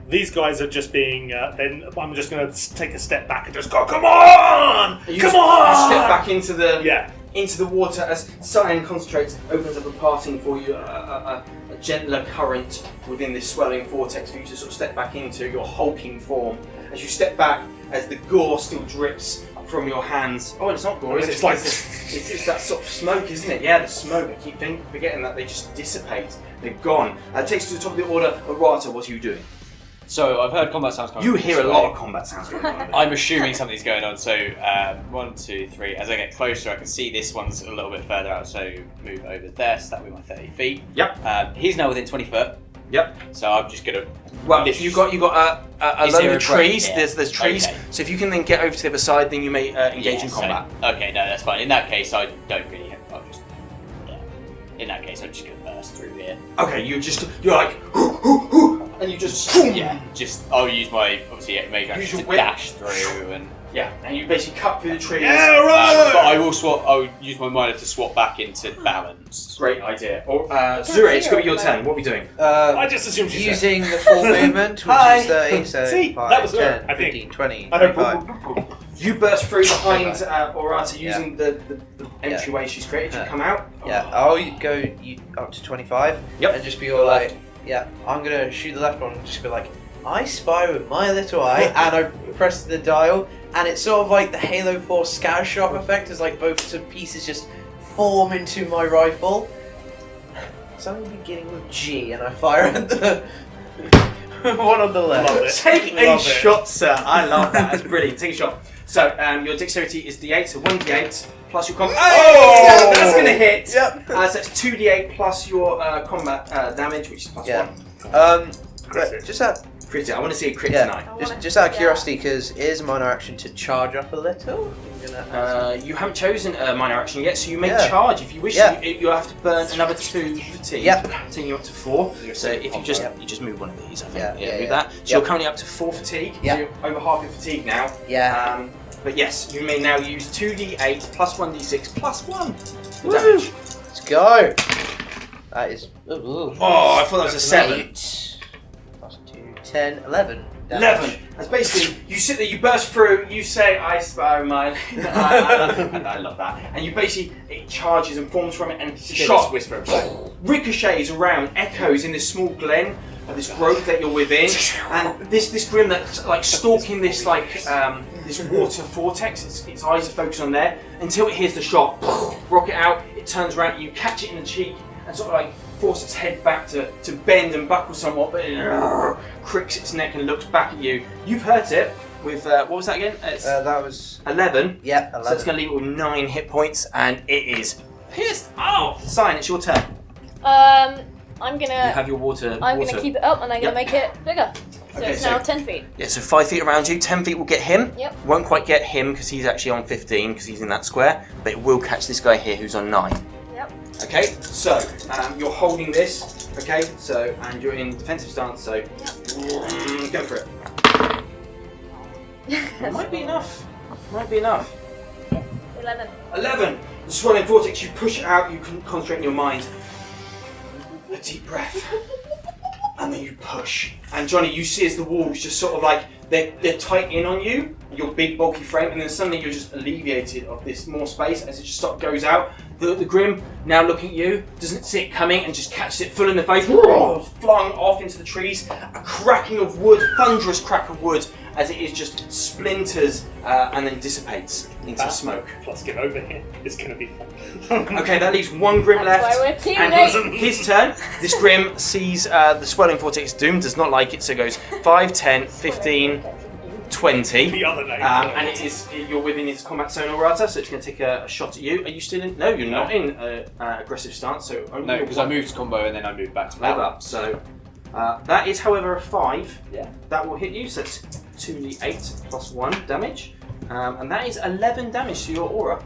S4: These guys are just being. Then I'm just going to take a step back and just go. Come on!
S1: You
S4: Come
S1: step
S4: on!
S1: back into the
S4: Yeah.
S1: into the water as Cyan concentrates, opens up a parting for you, a gentler current within this swelling vortex for you to sort of step back into your hulking form. As you step back, as the gore still drips from your hands. Oh, it's not gore, is it?
S4: It's like-
S1: it's that sort of smoke, isn't it? Yeah, the smoke. I keep forgetting that they just dissipate. They're gone. It takes you to the top of the order. Aurata, what are you doing?
S3: So I've heard combat sounds coming
S1: You
S3: from
S1: hear
S3: this
S1: a
S3: way.
S1: lot of combat sounds going on.
S3: I'm assuming something's going on. So 1, 2, 3. As I get closer, I can see this one's a little bit further out. So move over there. So that'll be my 30 feet.
S1: Yep.
S3: He's now within 20 foot.
S1: Yep.
S3: So I'm just gonna.
S1: Well,
S3: This-
S1: you got a
S3: Is
S1: load
S3: there
S1: of
S3: a break
S1: trees.
S3: here?
S1: There's trees.
S3: Okay.
S1: So if you can then get over to the other side, then you may engage in
S3: so-
S1: combat.
S3: okay, no, that's fine. In that case, I don't really. In that case, I'm just gonna burst through here.
S1: Okay, you're like, and you just
S3: Yeah, I'll use my obviously major
S1: Use
S3: action
S1: your
S3: to
S1: whip.
S3: dash through and.
S1: and you basically cut through the trees.
S4: Yeah, right!
S3: But I will swap. I'll use my minor to swap back into balance.
S1: Great idea. Or Zure, it's gonna be your turn. What are we doing?
S4: I just assumed she said.
S2: Using the full movement, which
S1: Hi.
S2: is 30, so
S4: See,
S2: 5,
S4: that was her,
S2: 10,
S4: I think.
S2: 15, 20,
S4: I know.
S2: 25.
S1: You burst through behind Aurata using the
S2: Yeah.
S1: entryway she's created. You
S2: Yeah.
S1: come out.
S2: Yeah, I'll go up to 25
S1: Yep.
S2: and just be all like, yeah, I'm gonna shoot the left one and just be like, I spy with my little eye, and I press the dial, and it's sort of like the Halo 4 scatter shot effect, as like both some pieces just form into my rifle. Something beginning with G, and I fire at the one on the left.
S4: Love it.
S1: Take a
S4: Love it.
S1: shot, sir. I love that. That's brilliant. Take a shot. So your dexterity is D8, so 1d8 plus your combat.
S2: Oh!
S1: Yeah, that's gonna hit.
S2: Yep.
S1: So that's 2d8 plus your combat damage, which is plus
S2: Yeah.
S1: 1.
S2: Great. Just out of
S1: Crit it. I want to see a crit
S2: Yeah.
S1: tonight.
S2: Just out of curiosity, because it is a minor action to charge up a little. I'm gonna
S1: You haven't chosen a minor action yet, so you may
S2: Yeah.
S1: charge if you wish.
S2: Yeah.
S1: You'll have to burn another 2 fatigue,
S2: Yep.
S1: taking you up to 4. So if you just
S2: Yep.
S1: you just move one of these, I think.
S2: Yeah,
S1: move
S2: yeah.
S1: that. So
S2: Yep.
S1: you're currently up to 4 fatigue.
S2: Yep.
S1: So you're over half your fatigue now.
S2: Yeah.
S1: But yes, you may now use 2d8 plus 1d6 plus 1 for
S2: Woo.
S1: damage.
S2: Let's go. That is. Ooh.
S1: Oh, I thought that was a 7.
S2: 8 plus 2, 10, 11. damage.
S1: 11. That's basically, you sit there, you burst through, you say, I spy mine. I love that. And you basically, it charges and forms from it, and shot
S3: whisper.
S1: ricochets around, echoes in this small glen of this grove that you're within. And this grim that's like stalking this this water vortex, its eyes are focused on there, until it hears the shot. Rocket out, it turns around, you catch it in the cheek, and sort of like force its head back to bend and buckle somewhat, but it cricks its neck and looks back at you. You've hurt it with, what was that again? It's
S2: That was.
S1: 11.
S2: Yeah, 11.
S1: So it's going to leave it with 9 hit points, and it is pissed off. Cyan, it's your turn.
S5: I'm
S1: You
S5: gonna
S1: have your water.
S5: keep it up and I'm
S1: Yep.
S5: gonna make it bigger. So
S1: Okay,
S5: it's
S1: so-
S5: now 10 feet.
S1: Yeah, so 5 feet around you, 10 feet will get him.
S5: Yep.
S1: Won't quite get him because he's actually on 15 because he's in that square, but it will catch this guy here who's on 9.
S5: Yep.
S1: Okay, so you're holding this, okay, so, and you're in defensive stance, so go for it. Might be enough.
S5: 11.
S1: 11. The swirling vortex, you push it out, you can concentrate in your mind. A deep breath. And then you push. And Johnny, you see as the walls just sort of like, they're tight in on you, your big bulky frame, and then suddenly you're just alleviated of this more space as it just goes out. The Grim, now looking at you, doesn't see it coming and just catches it full in the face, flung off into the trees. A cracking of wood, thunderous crack of wood, as it is just splinters and then dissipates into smoke.
S4: Plus, get over here. It's going to be fun.
S1: Okay, that leaves one Grim
S5: That's
S1: left.
S5: why we're
S1: And
S5: teammates.
S1: his turn. This Grim sees the swirling vortex doom, does not like it, so it goes 5, 10, 15, 20.
S4: The other name.
S1: And you're within his combat zone, Aurata, so it's going to take a shot at you. Are you still in? No, you're not in aggressive stance, so only
S3: No,
S1: your
S3: because I
S1: one
S3: moved to combo and then I moved back to
S1: level
S3: level.
S1: up. So that is, however, a 5.
S3: Yeah.
S1: That will hit you, so it's 2d8 plus 1 damage. And that is 11 damage to your aura.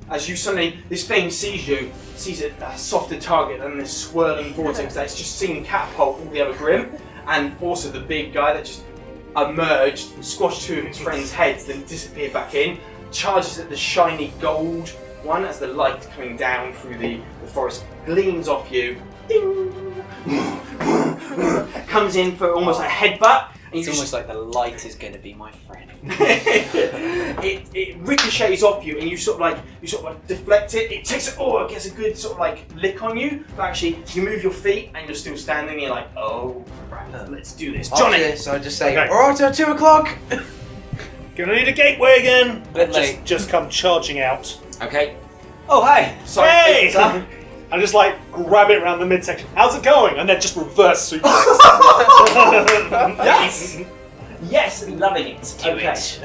S1: As you suddenly, this thing sees you, sees a softer target than this swirling vortex that's just seen catapult all the other Grim, and also the big guy that just emerged, squashed 2 of its friends' heads, then disappeared back in, charges at the shiny gold one as the light coming down through the forest gleams off you, ding, comes in for almost a headbutt, and
S3: It's
S1: you
S3: almost like the light is going to be my friend.
S1: it ricochets off you, and you sort of like deflect it. It takes it gets a good sort of like lick on you, but actually you move your feet and you're still standing. And you're like, oh, right, let's do this, Johnny.
S2: After this, I just say,
S4: Okay.
S2: Aurata, 2 o'clock!
S4: Gonna need a gateway again.
S3: Bit late.
S4: Just come charging out.
S1: Okay,
S3: Oh, hi!
S1: sorry.
S4: Hey!
S1: it's up.
S4: I just like grab it around the midsection. How's it going? And then just reverse suplex.
S1: Yes, yes, loving it.
S2: Do
S1: Okay.
S2: it.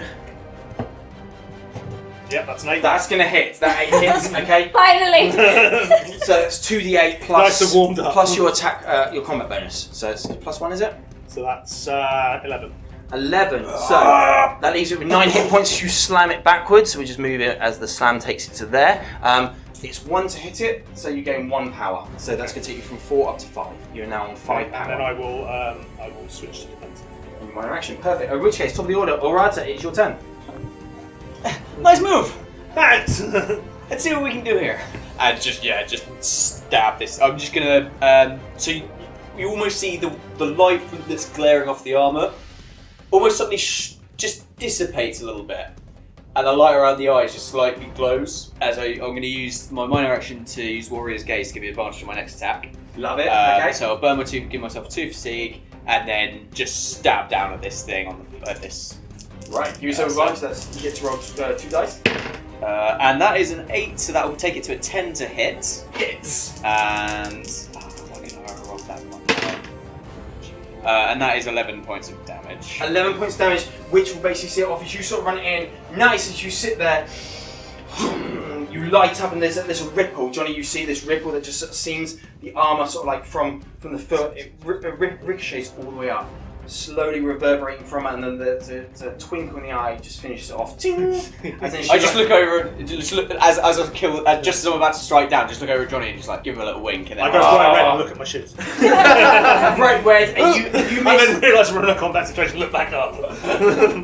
S4: Yep, that's an 8.
S1: That's gonna hit. That 8 hits. Okay.
S5: Finally!
S1: So that's 2d8 plus
S4: Nice and warmed up.
S1: plus your attack, your combat bonus. So it's plus 1, is it?
S4: So that's 11.
S1: 11. So that leaves it with 9 hit points as you slam it backwards. So we just move it as the slam takes it to there. It's 1 to hit it, so you gain 1 power. So that's going to take you from 4 up to 5. You're now on 5 power.
S4: And then I will switch to defensive.
S1: Minor action, perfect. In which case, top of the order, Aurata, it's your turn.
S3: Nice move!
S4: Thanks!
S3: Let's see what we can do here. And just stab this. I'm just gonna. So you almost see the light that's glaring off the armor, almost suddenly just dissipates a little bit, and the light around the eyes just slightly glows. As I'm going to use my minor action to use Warrior's Gaze to give me advantage on my next attack.
S1: Love it. Okay.
S3: So I'll burn my 2, give myself 2 fatigue, and then just stab down at this thing at this.
S1: Right, use advantage. That's you get to roll 2 dice.
S3: And that is an 8, so that will take it to a 10 to hit.
S1: Hits.
S3: And I rolled that one. And that is 11 points of damage.
S1: 11 points damage, which will basically set off as you sort of run it in. Nice as you sit there. You light up and there's a ripple. Johnny, you see this ripple that just sort of seems the armour sort of like from the foot. It ricochets all the way up. slowly reverberating from it, and then the twinkle in the eye just finishes it off. Ting! And then
S3: I just look over and just look as I kill, just as I'm about to strike down, just look over at Johnny and just like give him a little wink, and then
S4: I go bright red and look at my shoes.
S1: Bright red, and you
S4: And
S1: miss.
S4: then realise we're in a combat situation, look back up.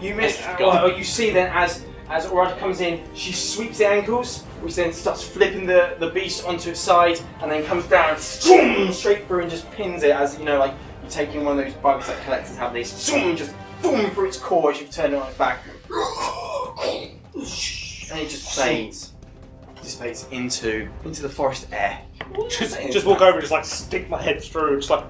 S1: You miss.
S3: Gone.
S1: Well, you see then as Aurata comes in, she sweeps the ankles, which then starts flipping the beast onto its side, and then comes down straight through and just pins it as like you're taking one of those bugs that collectors have. These just boom through its core as you've turned it on its back, and it just fades, dissipates into the forest air.
S4: Just walk over and just like stick my head through, just like.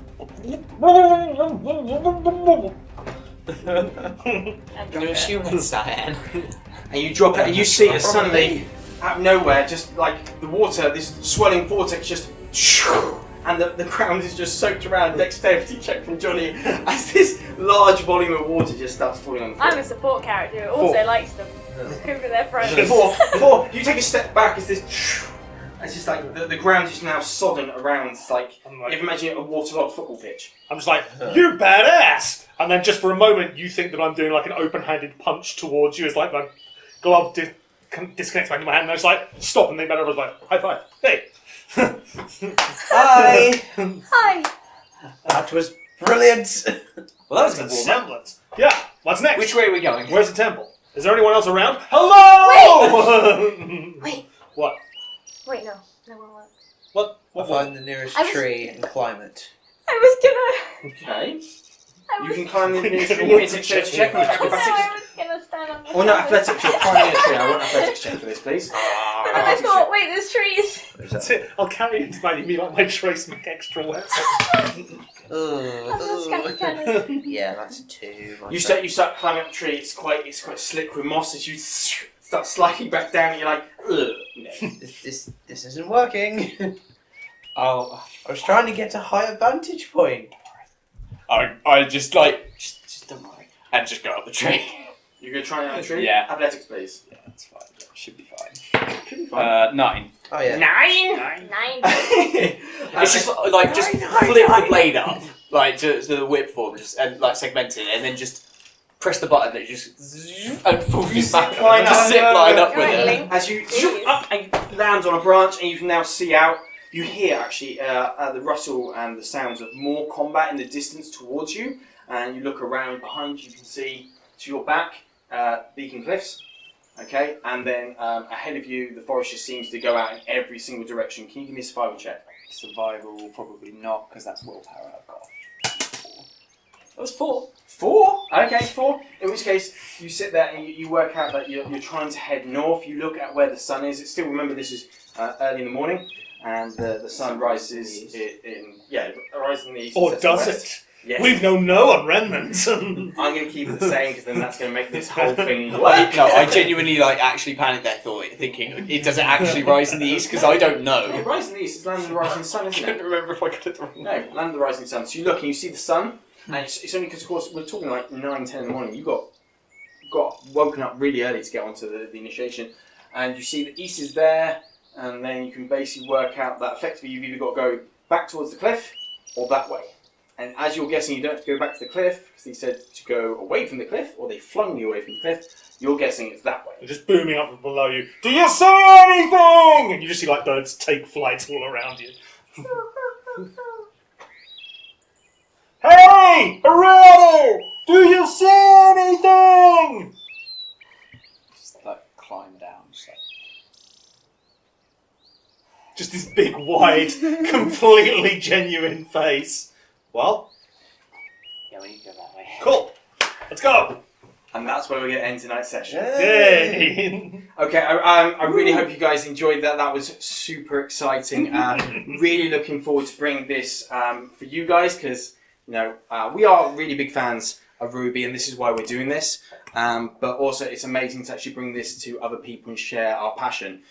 S2: Don't assume it's Cyan.
S1: And you drop it, and you see it suddenly, out of nowhere, just like the water, this swelling vortex just, and the ground is just soaked around. Dexterity check from Johnny as this large volume of water just starts falling on the floor.
S5: I'm a support character who also likes them. Over their friends.
S1: Before you take a step back, it's this. It's just like the ground is now sodden around. It's like if imagine a waterlogged football pitch.
S4: I'm just like, you badass! And then just for a moment, you think that I'm doing like an open-handed punch towards you. It's like my glove disconnects back in my hand, and I was like, stop, and then I was like, high five. Hey!
S2: Hi!
S5: Hi.
S2: That was brilliant!
S3: Well, that was a
S4: That's a
S3: good warm-up.
S4: semblance. Yeah, what's next?
S3: Which way are we going?
S4: Where's the temple? Is there anyone else around? Hello!
S5: Wait.
S4: What?
S5: Wait, no. No one will.
S4: What?
S2: I'll find the nearest
S5: I was-
S2: tree and climb it.
S5: I was
S1: Okay.
S5: I
S1: You
S5: was,
S1: can climb the
S4: You can
S1: tree.
S4: walk
S1: It's
S4: the
S1: a
S4: tree.
S1: check.
S5: no, I was gonna stand on the
S1: Or no,
S5: top of
S1: athletics. You're climbing a tree. I want athletics check for this, please.
S5: But then I thought, wait, there's trees.
S4: That's it. I'll carry it to me like my trace make extra weapons.
S5: I'm not scattered cannon.
S2: Yeah, that's 2.
S1: You start climbing up the tree. It's quite slick with moss as you start sliding back down. And you're like, ugh. No.
S2: This isn't working.
S3: Oh,
S2: I was trying to get a higher vantage point.
S3: I just like just don't worry, and just go up the tree.
S1: You're gonna try out the tree.
S3: Yeah.
S1: Athletics, please.
S3: Yeah, that's fine. Should be fine.
S1: Should be fine.
S3: 9.
S2: Oh yeah.
S1: 9.
S5: 9.
S3: It's just like just flip the blade up, like to the whip form, just and like segment it, and then just press the button that just and fall
S1: You
S3: back.
S1: zip line
S3: Just
S1: up.
S3: zip line up with
S5: Right,
S3: it.
S5: Link.
S1: As you up and land on a branch, and you can now see out. You hear actually the rustle and the sounds of more combat in the distance towards you, and you look around behind you. You can see to your back Beacon Cliffs. Okay, and then ahead of you, the forest just seems to go out in every single direction. Can you give me a survival check?
S3: Survival, probably not, because that's willpower I've got. That was 4.
S1: 4? Okay, 4. In which case, you sit there and you work out that you're trying to head north. You look at where the sun is. It's still, remember, this is early in the morning, and the sun rises rises in the east.
S4: Or
S1: and sets in the
S4: does
S1: west.
S4: it?
S1: Yes.
S4: We've known no on remnants.
S1: I'm going to keep it the same because then that's going to make this whole thing work.
S3: I genuinely actually panicked there, thinking it doesn't actually rise in the east because I don't
S1: It
S3: know.
S1: rises in the east. It's land of the rising sun,
S3: I
S1: isn't
S3: don't
S1: it?
S3: remember if I got it wrong.
S1: No, land of the rising sun. So you look and you see the sun, and it's only because, of course, we're talking like 9, 10 in the morning. You got woken up really early to get onto the initiation, and you see the east is there, and then you can basically work out that effectively you've either got to go back towards the cliff or that way. And as you're guessing, you don't have to go back to the cliff because he said to go away from the cliff, or they flung you away from the cliff. You're guessing it's that way.
S4: They're just booming up from below you. Do you see anything? And you just see like birds take flight all around you. Hey! Aurata! Do you see anything?
S3: Just like climb down. Just like,
S4: Just this big, wide, completely genuine face. Well,
S3: yeah, we need to go that way.
S4: cool. Let's go.
S1: And that's where we're going to end tonight's session.
S4: Yay!
S1: Okay, I really hope you guys enjoyed that. That was super exciting. Really looking forward to bringing this for you guys because we are really big fans of RWBY and this is why we're doing this. But also, it's amazing to actually bring this to other people and share our passion.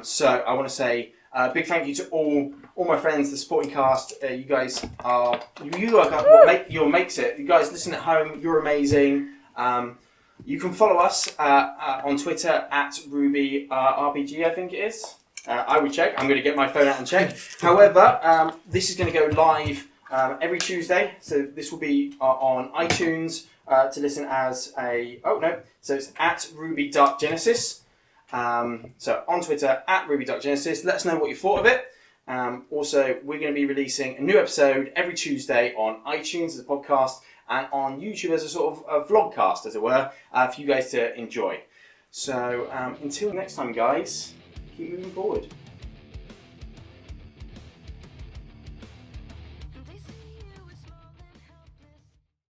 S1: So I want to say a big thank you to all my friends, the supporting cast. You guys are what makes it. You guys listen at home. You're amazing. You can follow us on Twitter at RWBY RPG, I think it is. I will check. I'm going to get my phone out and check. However, this is going to go live every Tuesday. So this will be on iTunes to listen as a. Oh no! So it's at RWBY.Genesis. So on Twitter at RWBY.Genesis. Let us know what you thought of it. Also, we're going to be releasing a new episode every Tuesday on iTunes as a podcast and on YouTube as a sort of a vlogcast, as it were, for you guys to enjoy. So until next time, guys, keep moving forward.